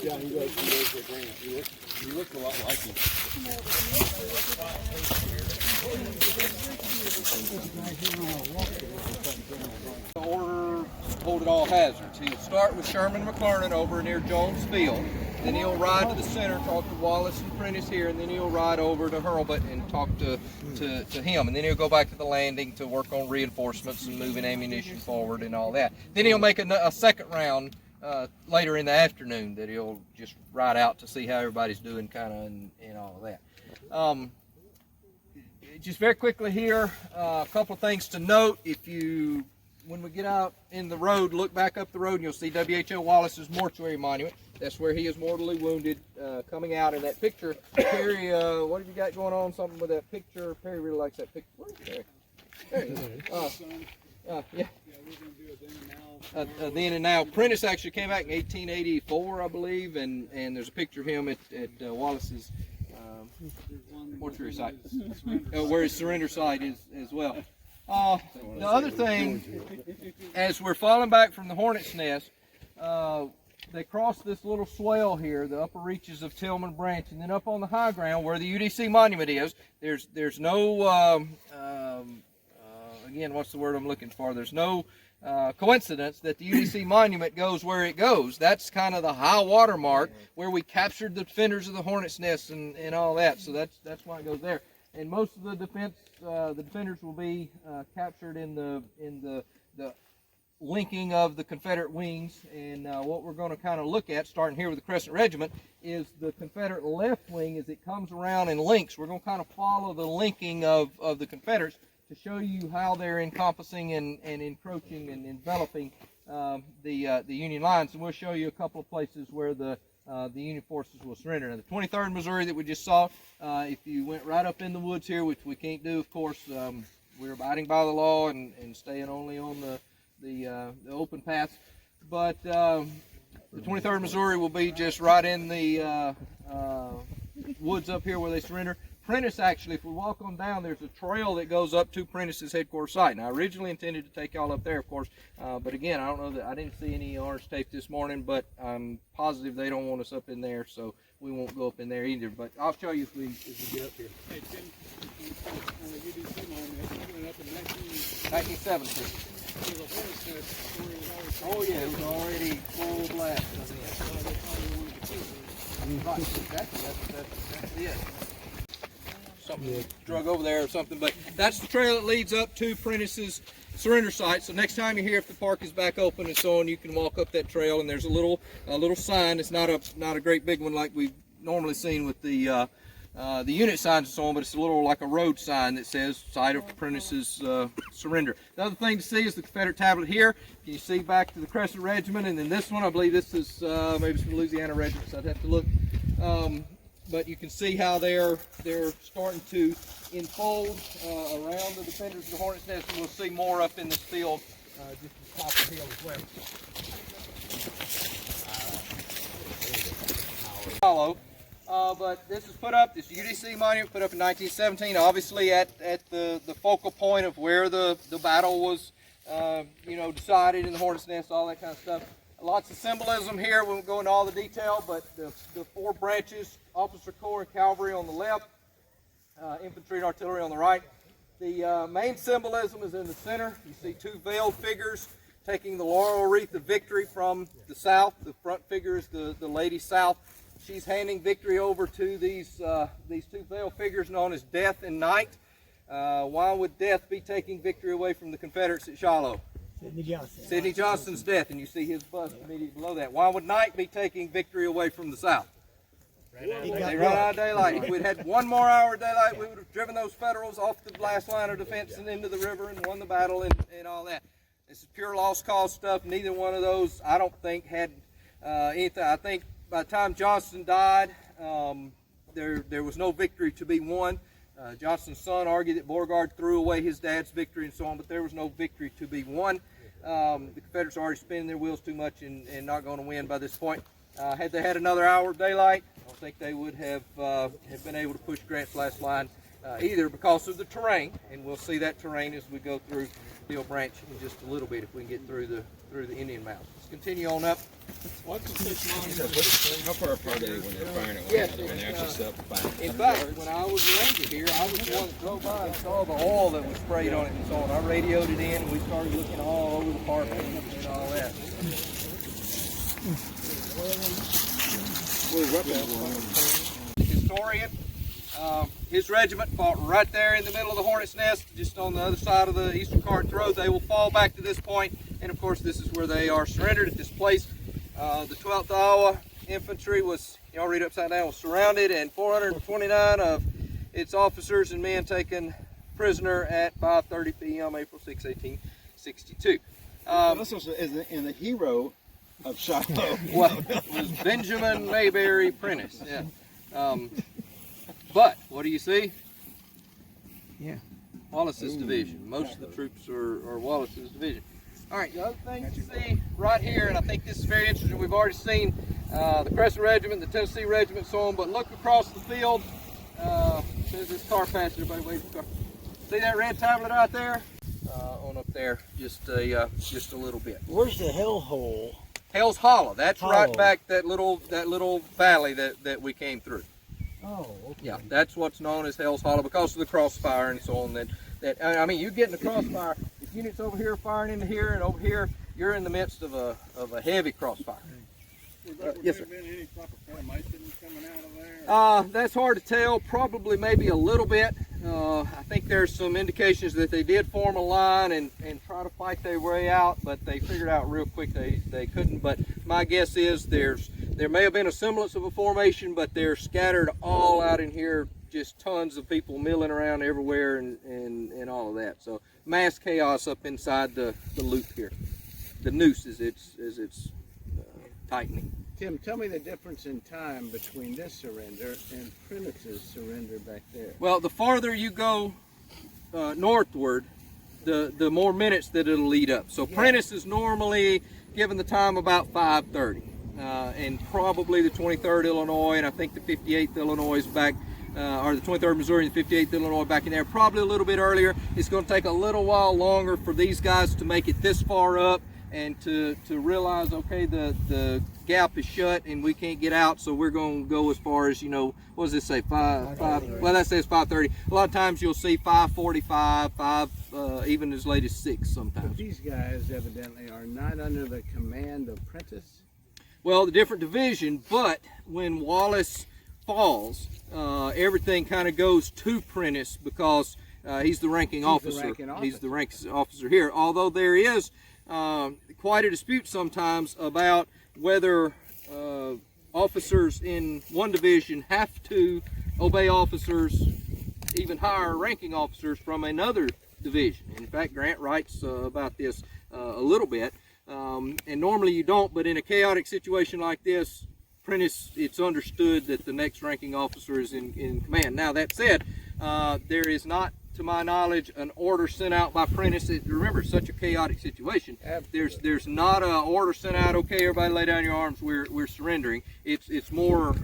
Speaker 12: Yeah, he goes to Grant. He looked a lot like him.
Speaker 2: Order, hold at all hazards. He'll start with Sherman McClernand over near Jones Field. Then he'll ride to the center, talk to Wallace and Prentiss here, and then he'll ride over to Hurlbut and talk to him. And then he'll go back to the landing to work on reinforcements and moving ammunition forward and all that. Then he'll make a second round later in the afternoon that he'll just ride out to see how everybody's doing kind of and all of that. Just very quickly here, a couple of things to note. When we get out in the road, look back up the road and you'll see W.H.L. Wallace's mortuary monument. That's where he is mortally wounded, coming out in that picture. Perry, what have you got going on? Something with that picture? Perry really likes that picture. Where's Perry? There he is. Yeah. Then and now. Prentiss actually came back in 1884, I believe, and there's a picture of him at Wallace's mortuary site, where his surrender site is as well. The other thing, as we're falling back from the Hornet's Nest, they cross this little swell here, the upper reaches of Tillman Branch, and then up on the high ground where the UDC monument is, there's no, again, what's the word I'm looking for? There's no coincidence that the UDC monument goes where it goes. That's kind of the high water mark where we captured the defenders of the Hornet's Nest and all that. So that's why it goes there. And most of the defenders will be captured in the linking of the Confederate wings. And what we're going to kind of look at, starting here with the Crescent Regiment, is the Confederate left wing as it comes around and links. We're going to kind of follow the linking of the Confederates to show you how they're encompassing and encroaching and enveloping the Union lines. And we'll show you a couple of places where the Union forces will surrender. Now, the 23rd Missouri that we just saw, if you went right up in the woods here, which we can't do, of course, we're abiding by the law and staying only on the open paths. But the 23rd Missouri will be just right in the woods up here where they surrender. Prentiss, actually, if we walk on down, there's a trail that goes up to Prentiss's headquarters site. Now, I originally intended to take y'all up there, of course, but again, I don't know that I didn't see any orange tape this morning, but I'm positive they don't want us up in there, so we won't go up in there either. But I'll show you if we get up here.
Speaker 1: Hey, Tim, UDC monument, up in
Speaker 2: 1917. Oh yeah, it was already full blast. Right, exactly. That's it. Something drug over there or something, but that's the trail that leads up to Prentiss's surrender site. So next time you're here, if the park is back open and so on, you can walk up that trail, and there's a little sign. It's not a great big one like we've normally seen with the unit signs and so on, but it's a little like a road sign that says site of Prentiss's surrender. The other thing to see is the Confederate tablet here. You see back to the Crescent Regiment, and then this one, I believe this is maybe it's the Louisiana Regiment, so I'd have to look. But you can see how they're starting to enfold around the defenders of the Hornet's Nest, and we'll see more up in this field just at the top of the hill as well. But this is put up, this UDC monument put up in 1917, obviously at the focal point of where the battle was decided in the Hornet's Nest, all that kind of stuff. Lots of symbolism here. We won't go into all the detail, but the four branches, Officer Corps and Cavalry on the left, Infantry and Artillery on the right. The main symbolism is in the center. You see two veiled figures taking the laurel wreath of victory from the south. The front figure is the Lady South. She's handing victory over to these two veiled figures known as Death and Night. Why would Death be taking victory away from the Confederates at Shiloh?
Speaker 14: Sidney Johnson.
Speaker 2: Sidney Johnson's death, and you see his bust immediately below that. Why would Night be taking victory away from the South? They ran out of daylight. If we'd had one more hour of daylight, we would have driven those Federals off the last line of defense and into the river and won the battle and all that. This is pure lost cause stuff. Neither one of those, I don't think, had anything. I think by the time Johnston died, there was no victory to be won. Johnston's son argued that Beauregard threw away his dad's victory and so on, but there was no victory to be won. The Confederates are already spinning their wheels too much and not going to win by this point. Had they had another hour of daylight, I don't think they would have been able to push Grant's last line either because of the terrain, and we'll see that terrain as we go through Hill Branch in just a little bit if we can get through the Indian Mountains. Let's continue on up.
Speaker 5: How far apart are they when they're firing it? When they actually set up the fire?
Speaker 2: In fact, when I was a ranger here, I was the one that drove by and saw the oil that was sprayed on it and so on. I radioed it in, and we started looking all over the park and all that. Historian, his regiment fought right there in the middle of the Hornet's Nest, just on the other side of the Eastern Carton Road. They will fall back to this point, and of course this is where they are surrendered at this place. The 12th Iowa Infantry was, y'all read upside down, was surrounded, and 429 of its officers and men taken prisoner at 5:30 p.m. April 6, 1862.
Speaker 3: This was in the hero of Shiloh.
Speaker 2: Well, it was Benjamin Prentiss. Yeah. But what do you see?
Speaker 6: Yeah.
Speaker 2: Wallace's division. Most of the troops are Wallace's division. All right, the other thing you see right here, and I think this is very interesting, we've already seen the Crescent Regiment, the Tennessee Regiment, and so on, but look across the field. There's this car passing, everybody wait for the car. See that red tablet out there? up there just a little bit.
Speaker 4: Where's the hell hole?
Speaker 2: Hell's Hollow. That's
Speaker 4: Hollow.
Speaker 2: right back that little valley that we came through.
Speaker 4: Oh, okay.
Speaker 2: Yeah, that's what's known as Hell's Hollow because of the crossfire and so on. I mean, you get in the crossfire. If units over here firing into here and over here, you're in the midst of a heavy crossfire. Yes, sir.
Speaker 12: Been any proper formation coming out of there?
Speaker 2: That's hard to tell. Probably maybe a little bit. I think there's some indications that they did form a line and try to fight their way out, but they figured out real quick they couldn't. But my guess is there may have been a semblance of a formation, but they're scattered all out in here. Just tons of people milling around everywhere and all of that. So mass chaos up inside the loop here. The noose as it's tightening.
Speaker 6: Tim, tell me the difference in time between this surrender and Prentiss's surrender back there.
Speaker 2: Well, the farther you go northward, the more minutes that it'll lead up. So yeah. Prentiss is normally given the time about 5:30, and probably the 23rd Illinois, and I think the 58th Illinois is back, or the 23rd Missouri and the 58th Illinois back in there, probably a little bit earlier. It's going to take a little while longer for these guys to make it this far up and to realize, okay, the gap is shut and we can't get out, so we're going to go as far as, what does this say, 5, well, that says 5:30. A lot of times you'll see 5:45, even as late as 6 sometimes.
Speaker 6: But these guys evidently are not under the command of Prentiss?
Speaker 2: Well, the different division, but when Wallace falls, everything kind of goes to Prentiss because he's the ranking officer. He's the ranking officer here, although there is quite a dispute sometimes about whether officers in one division have to obey officers, even higher ranking officers from another division. In fact, Grant writes about this a little bit, and normally you don't, but in a chaotic situation like this, Prentiss, it's understood that the next ranking officer is in command. Now, that said, there is not, to my knowledge, an order sent out by Prentiss. Remember, it's such a chaotic situation. There's not an order sent out, okay, everybody lay down your arms, we're surrendering. It's more,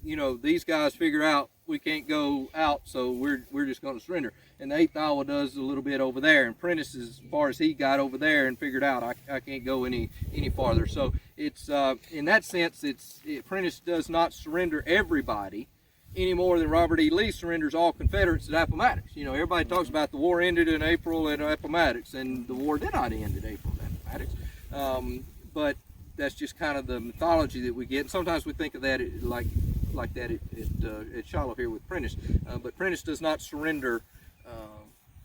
Speaker 2: these guys figure out we can't go out, so we're just going to surrender. And the 8th Iowa does a little bit over there, and Prentiss, as far as he got over there and figured out, I can't go any farther. So it's in that sense, Prentiss does not surrender everybody any more than Robert E. Lee surrenders all Confederates at Appomattox. Everybody talks about the war ended in April at Appomattox, and the war did not end in April at Appomattox. But that's just kind of the mythology that we get. And sometimes we think of that like that at Shiloh here with Prentiss. But Prentiss does not surrender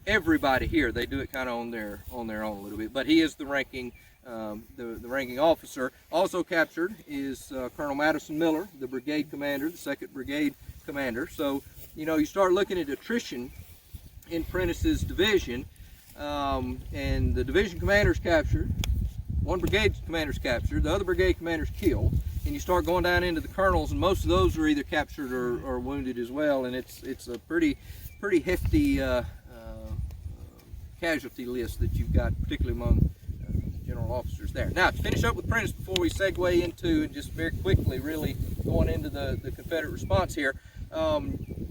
Speaker 2: everybody here. They do it kind of on their own a little bit. But he is the ranking ranking officer. Also captured is Colonel Madison Miller, the brigade commander, the 2nd Brigade commander. So, you start looking at attrition in Prentiss's division, and the division commander's captured, one brigade commander's captured, the other brigade commander's killed, and you start going down into the colonels, and most of those are either captured or wounded as well, and it's a pretty hefty casualty list that you've got, particularly among general officers there. Now, to finish up with Prentiss before we segue into, just very quickly, really going into the Confederate response here.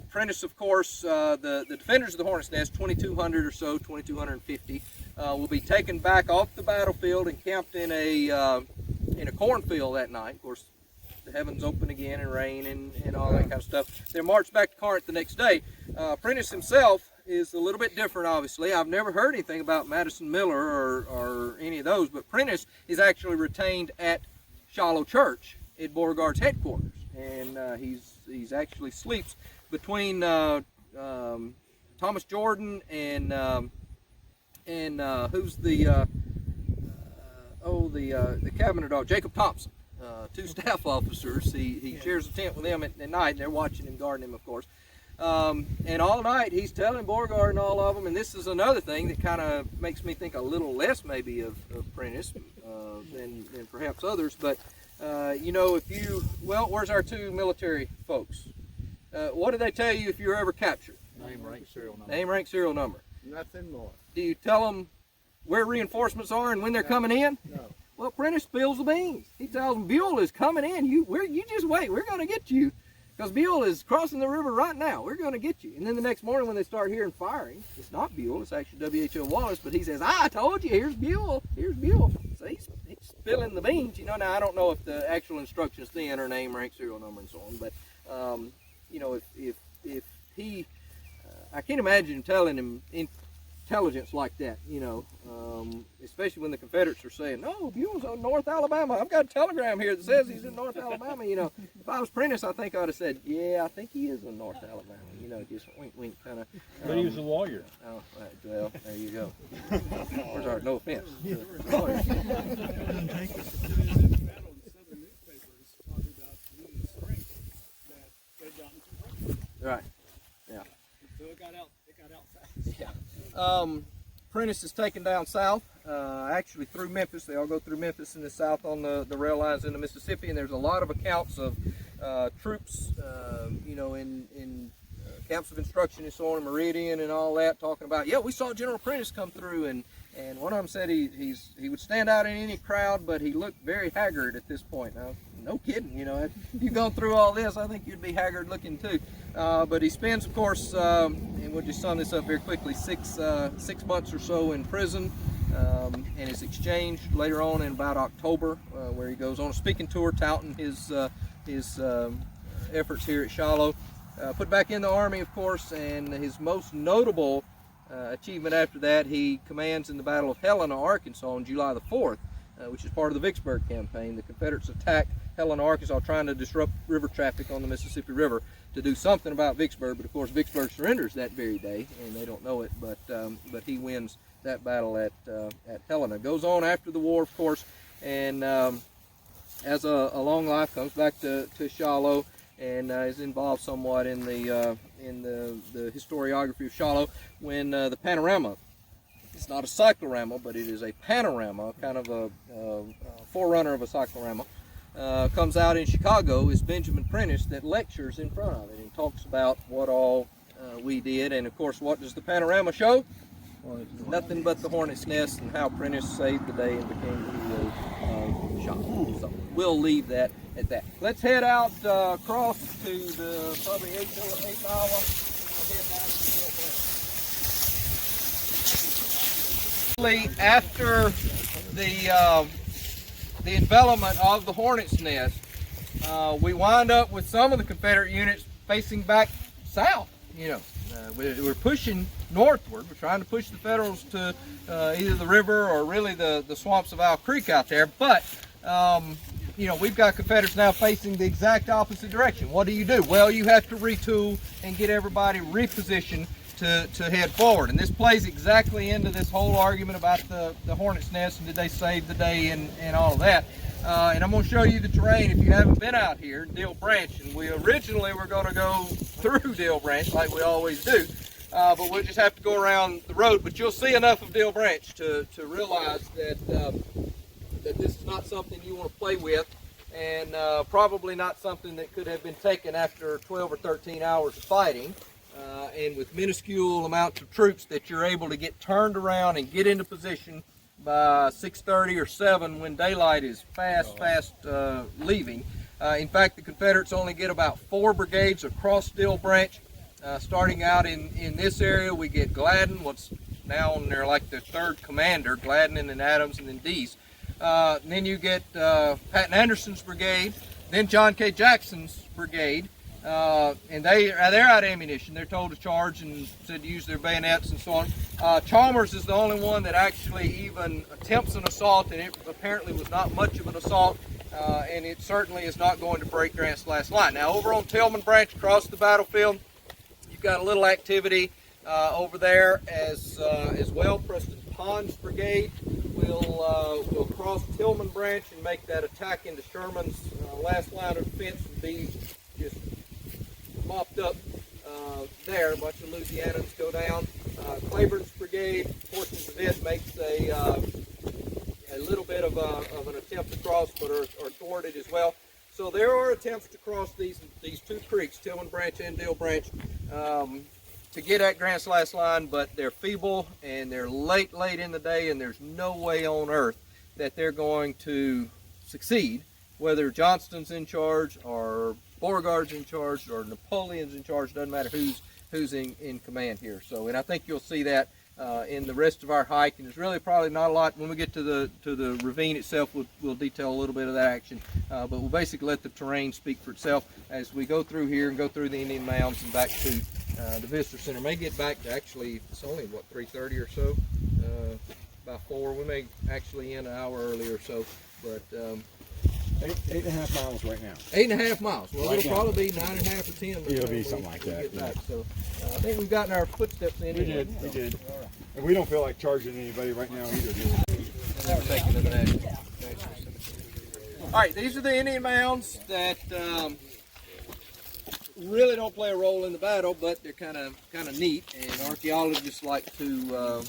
Speaker 2: Prentiss, of course, the defenders of the Hornet's Nest, 2,200 or so, 2,250, will be taken back off the battlefield and camped in a cornfield that night. Of course, the heavens open again and rain and all that kind of stuff. They're marched back to Corinth the next day. Prentiss himself is a little bit different, obviously. I've never heard anything about Madison Miller or any of those, but Prentiss is actually retained at Shiloh Church at Beauregard's headquarters, and he's actually sleeps between Thomas Jordan and who's the cabinet dog, Jacob Thompson, 2 staff officers. He shares a tent with them at night, and they're watching and guarding him, of course. And all night he's telling Beauregard and all of them, and this is another thing that kind of makes me think a little less maybe of Prentiss than perhaps others, but where's our 2 military folks? What do they tell you if you're ever captured?
Speaker 12: Name, rank, serial number.
Speaker 2: Name, rank, serial number.
Speaker 6: Nothing more.
Speaker 2: Do you tell them where reinforcements are and when they're coming in?
Speaker 6: No.
Speaker 2: Well, Prentiss spills the beans. He tells them Buell is coming in. You just wait. We're going to get you. because Buell is crossing the river right now. We're going to get you. And then the next morning when they start hearing firing, it's not Buell, it's actually W.H.O. Wallace, but he says, I told you, here's Buell, here's Buell. So he's spilling the beans, you know. Now, I don't know if the actual instructions then are name, rank, serial number, and so on, but, you know, if he, I can't imagine telling him intelligence like that, you know, especially when the Confederates are saying, no, Buell's on North Alabama. I've got a telegram here that says he's in North Alabama, you know. If I was Prentiss, I think I would have said, yeah, I think he is in North Alabama, you know, just wink, wink, kind of.
Speaker 5: But he was a lawyer.
Speaker 2: Oh, right, well, there you go. Where's our, no offense. Right, yeah.
Speaker 1: So it got out fast.
Speaker 2: Yeah. Prentiss is taken down south, actually through Memphis. They all go through Memphis in the south on the rail lines in the Mississippi, and there's a lot of accounts of troops, you know, in camps of instruction and so on, Meridian and all that, talking about, yeah, we saw General Prentiss come through, and one of them said he would stand out in any crowd, but he looked very haggard at this point. Now, no kidding, you know, if you've gone through all this, I think you'd be haggard looking too. But he spends, of course, and we'll just sum this up very quickly, 6 months or so in prison, and is exchanged later on in about October, where he goes on a speaking tour touting his efforts here at Shiloh. Put back in the Army, of course, and his most notable achievement after that, he commands in the Battle of Helena, Arkansas on July the 4th, which is part of the Vicksburg campaign. The Confederates attacked Helena, Arkansas, trying to disrupt river traffic on the Mississippi River to do something about Vicksburg, but of course Vicksburg surrenders that very day, and they don't know it, but he wins that battle at Helena. Goes on after the war, of course, and has a long life, comes back to Shiloh, and is involved somewhat in the historiography of Shiloh when the panorama, it's not a cyclorama, but it is a panorama, kind of a forerunner of a cyclorama, comes out in Chicago. Is Benjamin Prentiss that lectures in front of it and talks about what all we did. And of course, what does the panorama show? Well, nothing but the hornet's nest and how Prentiss saved the day and became the hero of Shiloh. So we'll leave that at that. Let's head out across to the probably 8th Iowa. We'll head down to the after the envelopment of the hornet's nest, we wind up with some of the Confederate units facing back south. You know, we're pushing northward. We're trying to push the Federals to either the river or really the swamps of Owl Creek out there. But you know, we've got Confederates now facing the exact opposite direction. What do? Well, you have to retool and get everybody repositioned to head forward. And this plays exactly into this whole argument about the hornet's nest and did they save the day and all of that. And I'm going to show you the terrain if you haven't been out here, Deal Branch. And we originally were going to go through Deal Branch like we always do, but we'll just have to go around the road. But you'll see enough of Deal Branch to realize that this is not something you want to play with, and probably not something that could have been taken after 12 or 13 hours of fighting. And with minuscule amounts of troops that you're able to get turned around and get into position by 6:30 or 7 when daylight is fast leaving. In fact, the Confederates only get about 4 brigades across Deal Branch. Starting out in this area, we get Gladden, what's now on there like the 3rd commander, Gladden and then Adams and then Dease. Then you get Patton Anderson's brigade, then John K. Jackson's brigade. And they're out of ammunition. They're told to charge and said to use their bayonets and so on. Chalmers is the only one that actually even attempts an assault, and it apparently was not much of an assault, and it certainly is not going to break Grant's last line. Now, over on Tillman Branch across the battlefield, you've got a little activity over there as well. Preston Pond's brigade will cross Tillman Branch and make that attack into Sherman's last line of defense and be just mopped up there. A bunch of Louisianans go down. Cleburne's brigade, portions of it, makes a little bit of an attempt to cross, but are thwarted as well. So there are attempts to cross these 2 creeks, Tillman Branch and Deal Branch, to get at Grant's last line, but they're feeble and they're late in the day, and there's no way on earth that they're going to succeed, whether Johnston's in charge or Beauregard's in charge or Napoleon's in charge. Doesn't matter who's in command here. So, and I think you'll see that in the rest of our hike. And there's really probably not a lot when we get to the ravine itself. We'll detail a little bit of that action, but we'll basically let the terrain speak for itself as we go through here and go through the Indian Mounds and back to the Visitor Center. May get back to actually, it's only what, 3:30 or so. By 4, we may actually end an hour early or so, but
Speaker 3: 8.5 miles right now.
Speaker 2: 8.5 miles. Well,
Speaker 3: Right
Speaker 2: it'll
Speaker 3: now.
Speaker 2: probably be 9.5 or 10.
Speaker 3: It'll be something like that.
Speaker 2: Get back. So I think we've gotten our footsteps in.
Speaker 3: We did. We did. And we don't feel like charging anybody right now either. Do we?
Speaker 2: Never taken to the national. All right, these are the Indian mounds that really don't play a role in the battle, but they're kind of neat, and archaeologists like to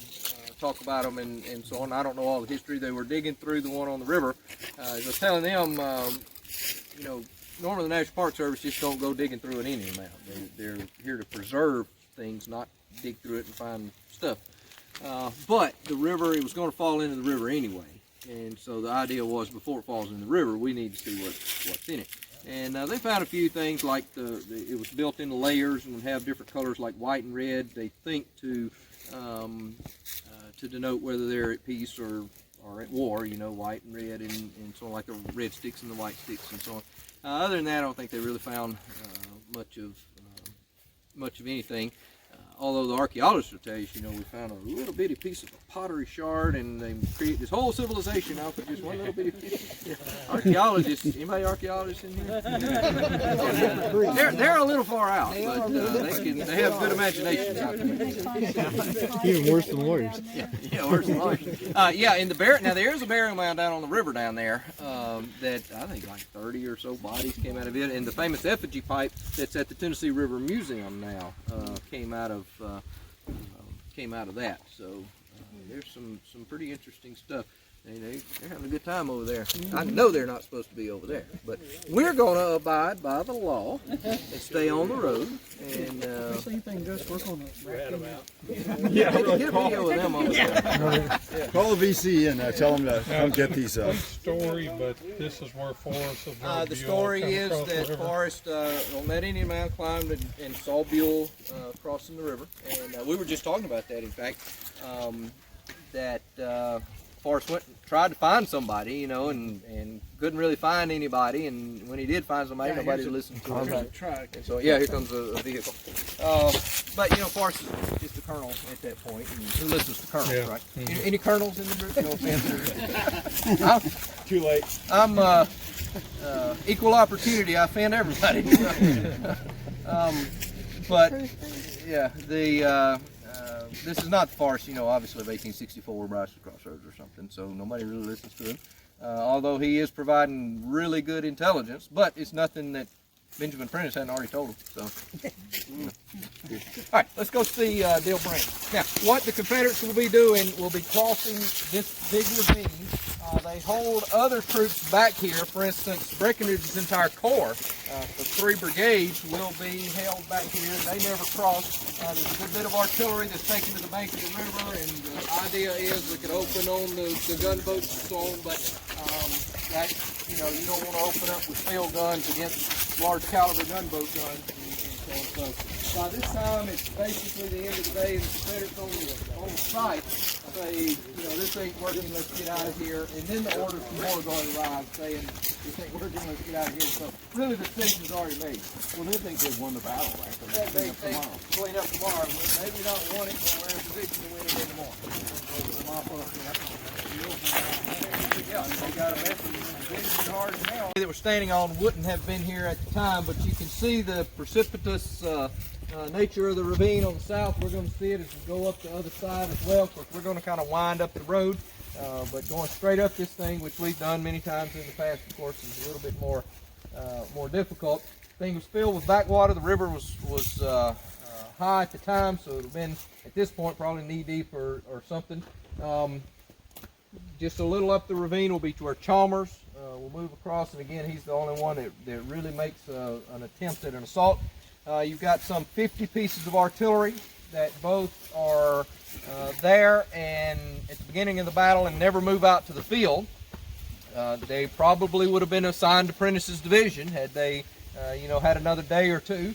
Speaker 2: talk about them and so on. I don't know all the history. They were digging through the one on the river. I was telling them, you know, normally the National Park Service just don't go digging through an Indian mound. They're here to preserve things, not dig through it and find stuff. But the river, it was going to fall into the river anyway. And so the idea was before it falls in the river, we need to see what's in it. And they found a few things like it was built into layers and would have different colors like white and red. They think to denote whether they're at peace or at war, you know, white and red and so on, like the red sticks and the white sticks and so on. Other than that, I don't think they really found much of anything. Although the archaeologists will tell you, you know, we found a little bitty piece of a pottery shard, and they create this whole civilization out of just one little bitty piece. Archaeologists, anybody archaeologists in here? They're a little far out, but they have good imaginations out there.
Speaker 10: Even worse than lawyers.
Speaker 2: Yeah, worse than lawyers. Yeah, in the now there is a burial mound down on the river down there that I think like 30 or so bodies came out of it, and the famous effigy pipe that's at the Tennessee River Museum now came out of that. So there's some pretty interesting stuff. They're having a good time over there. I know they're not supposed to be over there, but we're going to abide by the law and stay on the road. And
Speaker 3: Yeah, really
Speaker 2: get a video of them over there.
Speaker 3: Call the VC and tell them to come get these.
Speaker 14: Story, but this is where Forrest
Speaker 2: The story is that Forrest on that Indian Mound climbed and saw Buell crossing the river, and we were just talking about that. In fact, that Forrest went and tried to find somebody, you know, and couldn't really find anybody. And when he did find somebody, nobody listened to him. And so, yeah, here comes a vehicle. But, you know, Forrest is just a colonel at that point. And who listens to colonels, right? Mm-hmm. Any colonels in the group? No offense.
Speaker 3: Too late.
Speaker 2: I'm equal opportunity. I offend everybody. But, yeah, this is not the farce, you know, obviously of 1864 Bryce's Crossroads or something, so nobody really listens to him. Although he is providing really good intelligence, but it's nothing that Benjamin Prentiss hadn't already told him. So, all right, let's go see Dale Brand. Now, what the Confederates will be doing will be crossing this big ravine. They hold other troops back here. For instance, Breckinridge's entire corps, the 3 brigades, will be held back here. They never cross. There's a good bit of artillery that's taken to the bank of the river, and the idea is we could open on the gunboats and so on, but that, you know, you don't want to open up with field guns against large caliber gunboat guns and so on. So by this time, it's basically the end of the day, and the Confederates on the site say, you know, this ain't working, let's get out of here. And then the order from Beauregard arrives saying, this ain't working, let's get out of here. So really the decision's already made.
Speaker 3: Well, they think they've won the battle, right?
Speaker 2: They clean up tomorrow. Maybe not won it, but we're in position to win it again tomorrow. They got a message hard now. That we're standing on wouldn't have been here at the time, but you can see the precipitous nature of the ravine on the south. We're going to see it as we go up the other side as well. Of course, we're going to kind of wind up the road, but going straight up this thing, which we've done many times in the past, of course, is a little bit more difficult. The thing was filled with backwater. The river was high at the time, so it would have been at this point probably knee deep or something. Just a little up the ravine will be to where Chalmers will move across, and again, he's the only one that really makes an attempt at an assault. You've got some 50 pieces of artillery that both are there and at the beginning of the battle and never move out to the field. They probably would have been assigned to Prentiss's division had they had another day or two.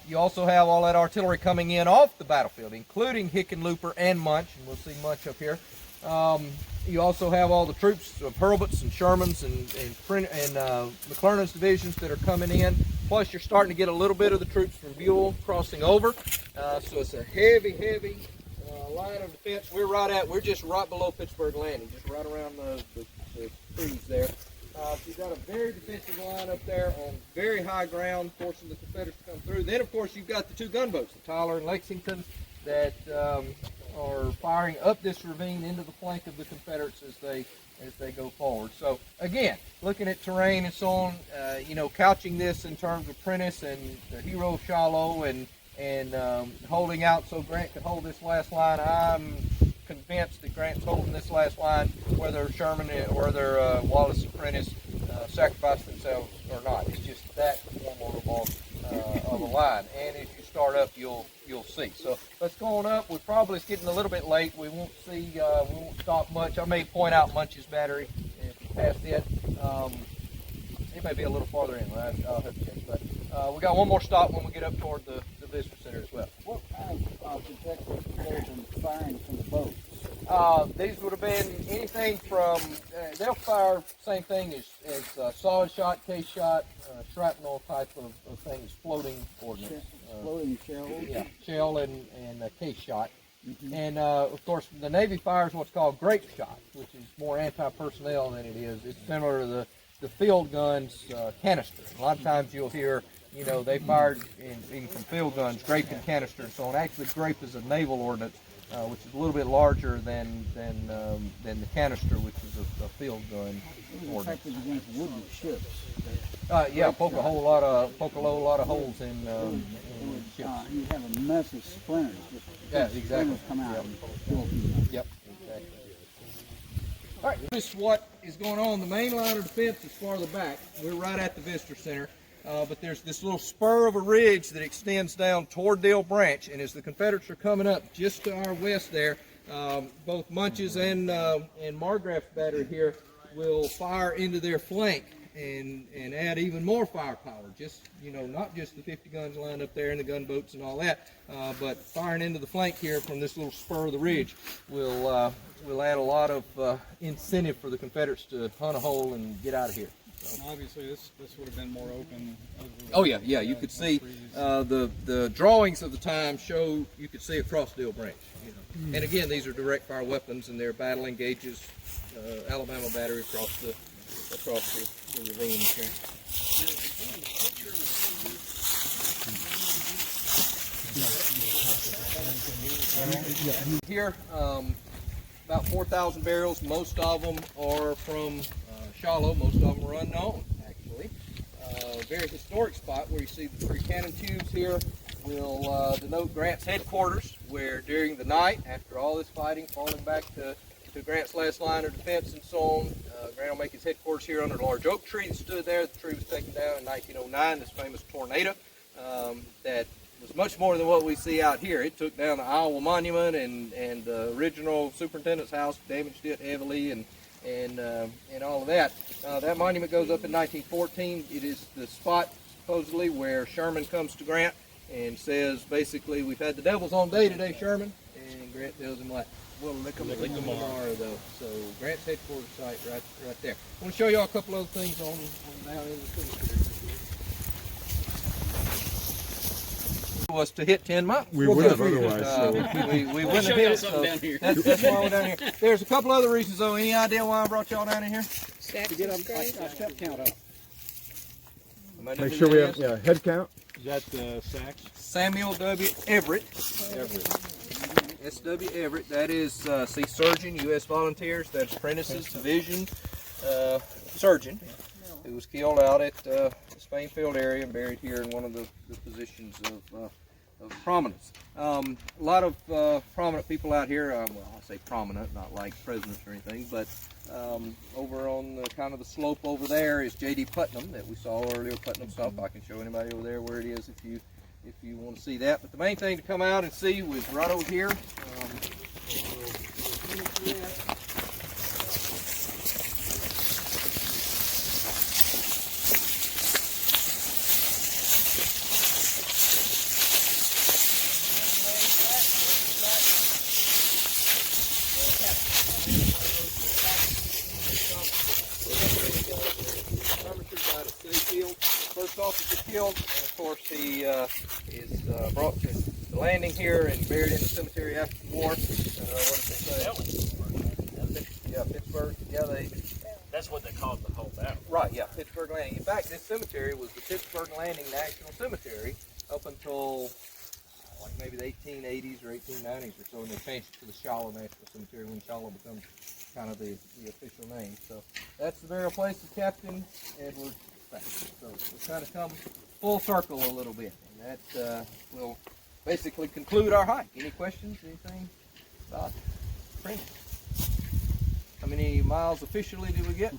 Speaker 2: You also have all that artillery coming in off the battlefield, including Hickenlooper and Munch, and we'll see Munch up here. You also have all the troops of Hurlbut's and Sherman's and McClernand's divisions that are coming in. Plus, you're starting to get a little bit of the troops from Buell crossing over. So it's a heavy line of defense. We're just right below Pittsburgh Landing, just right around the trees there. You've got a very defensive line up there on very high ground, forcing the Confederates to come through. Then, of course, you've got the two gunboats, the Tyler and Lexington, that are firing up this ravine into the flank of the Confederates as they go forward. So, again, looking at terrain and so on, couching this in terms of Prentiss and the hero of Shiloh and holding out so Grant could hold this last line. I'm convinced that Grant's holding this last line, whether Sherman or whether Wallace and Prentiss sacrificed themselves or not. It's just that formidable of a line. And as you start up, you'll see. So let's go on up. It's getting a little bit late. We won't stop much. I may point out Munch's battery if you passed it. It may be a little farther in. I'll have to check. But we got one more stop when we get up toward the visitor center as well.
Speaker 4: What kind of projectiles they've been firing from the boats?
Speaker 2: These would have been anything from, they'll fire same thing as solid shot, case shot, shrapnel type of things, floating ordnance.
Speaker 4: Floating shells?
Speaker 2: Yeah, shell and case shot. Mm-hmm. And of course the Navy fires what's called grape shot, which is more anti-personnel than it is. It's similar to the field guns canister. A lot of times you'll hear, they fired even from field guns, grape and canister and so on. Actually, grape is a naval ordnance, which is a little bit larger than the canister, which is a field gun ordnance.
Speaker 4: Effective against wooden ships.
Speaker 2: Yeah, poke a whole lot of holes in ships.
Speaker 4: You have a mess of splinters.
Speaker 2: Yeah, exactly.
Speaker 4: Come out.
Speaker 2: Yep, exactly. All right, this is what is going on. The main line of defense is farther back. We're right at the visitor center. But there's this little spur of a ridge that extends down toward Dale Branch, and as the Confederates are coming up just to our west there, both Munch's and Margraff's battery here will fire into their flank and add even more firepower. Just not just the 50 guns lined up there and the gunboats and all that, but firing into the flank here from this little spur of the ridge will add a lot of incentive for the Confederates to hunt a hole and get out of here.
Speaker 1: Obviously, this would have been more open.
Speaker 2: Oh yeah, you could see the drawings of the time show you could see across Dale Branch. And again, these are direct fire weapons, and they're battle engages. Alabama battery across the ravine here. Here, about 4,000 barrels. Most of them are from Shiloh. Most of them are unknown, actually. Very historic spot where you see the 3 cannon tubes here will denote Grant's headquarters, where during the night, after all this fighting, falling back to Grant's last line of defense and so on, Grant will make his headquarters here under a large oak tree that stood there. The tree was taken down in 1909, this famous tornado that was much more than what we see out here. It took down the Iowa Monument and the original superintendent's house, damaged it heavily, and all of that. That monument goes up in 1914. It is the spot, supposedly, where Sherman comes to Grant and says, basically, we've had the devil's own day today, Sherman. And Grant tells him, like, we'll lick them tomorrow, though. So Grant's headquarters site right there. I want to show you all a couple other things on down in the cemetery. Was to hit 10 miles.
Speaker 11: We would have otherwise.
Speaker 2: We wouldn't have hit it. So that's why we're down here. There's a couple other reasons, though. Any idea why I brought y'all down in here?
Speaker 12: To get our step count up.
Speaker 11: Make sure we have head count.
Speaker 5: Is that Sachs?
Speaker 2: Samuel W. Everett. S.W. Everett. That is Sea Surgeon, U.S. Volunteers. That's Prentiss's division surgeon, who was killed out at the Spainfield area and buried here in one of the positions of prominence. A lot of prominent people out here, well, I say prominent, not like presidents or anything, but over on the kind of the slope over there is J.D. Putnam that we saw earlier, Putnam Stop. I can show anybody over there where it is if you want to see that. But the main thing to come out and see was right over here. officers were killed. And of course, he is brought to the landing here and buried in the cemetery after the war. What did they say? Yeah, Pittsburgh. Yeah,
Speaker 3: That's what they called the whole battle.
Speaker 2: Right, yeah, Pittsburgh Landing. In fact, this cemetery was the Pittsburgh Landing National Cemetery up until like maybe the 1880s or 1890s or so, and they changed it to the Shiloh National Cemetery when Shiloh becomes kind of the official name. So that's the burial place of Captain Edward Thatcher. So we've kind of come full circle a little bit, and that will basically conclude our hike. Any questions, anything about Prentiss? How many miles officially did we get?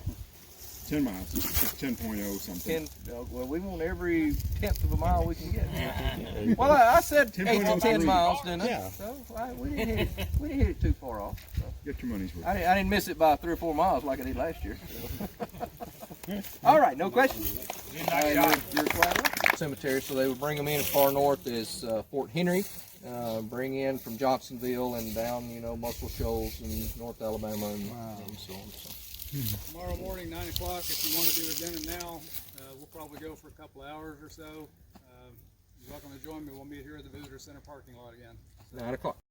Speaker 5: 10 miles. It's 10.0 something.
Speaker 2: 10. Well, we want every tenth of a mile we can get. Well, I said 8 to 10 miles, didn't I?
Speaker 5: Yeah.
Speaker 2: So we didn't hit it too far off. So.
Speaker 5: Get your money's worth.
Speaker 2: I didn't miss it by 3 or 4 miles like I did last year. So. All right, no questions. You're quite right. Cemetery, so they would bring them in as far north as Fort Henry. Bring in from Johnsonville and down, Muscle Shoals and North Alabama and so on. So.
Speaker 1: Tomorrow morning, 9 o'clock, if you want to do it then and now, we'll probably go for a couple hours or so. You're welcome to join me. We'll meet here at the Visitor Center parking lot again.
Speaker 2: 9 o'clock.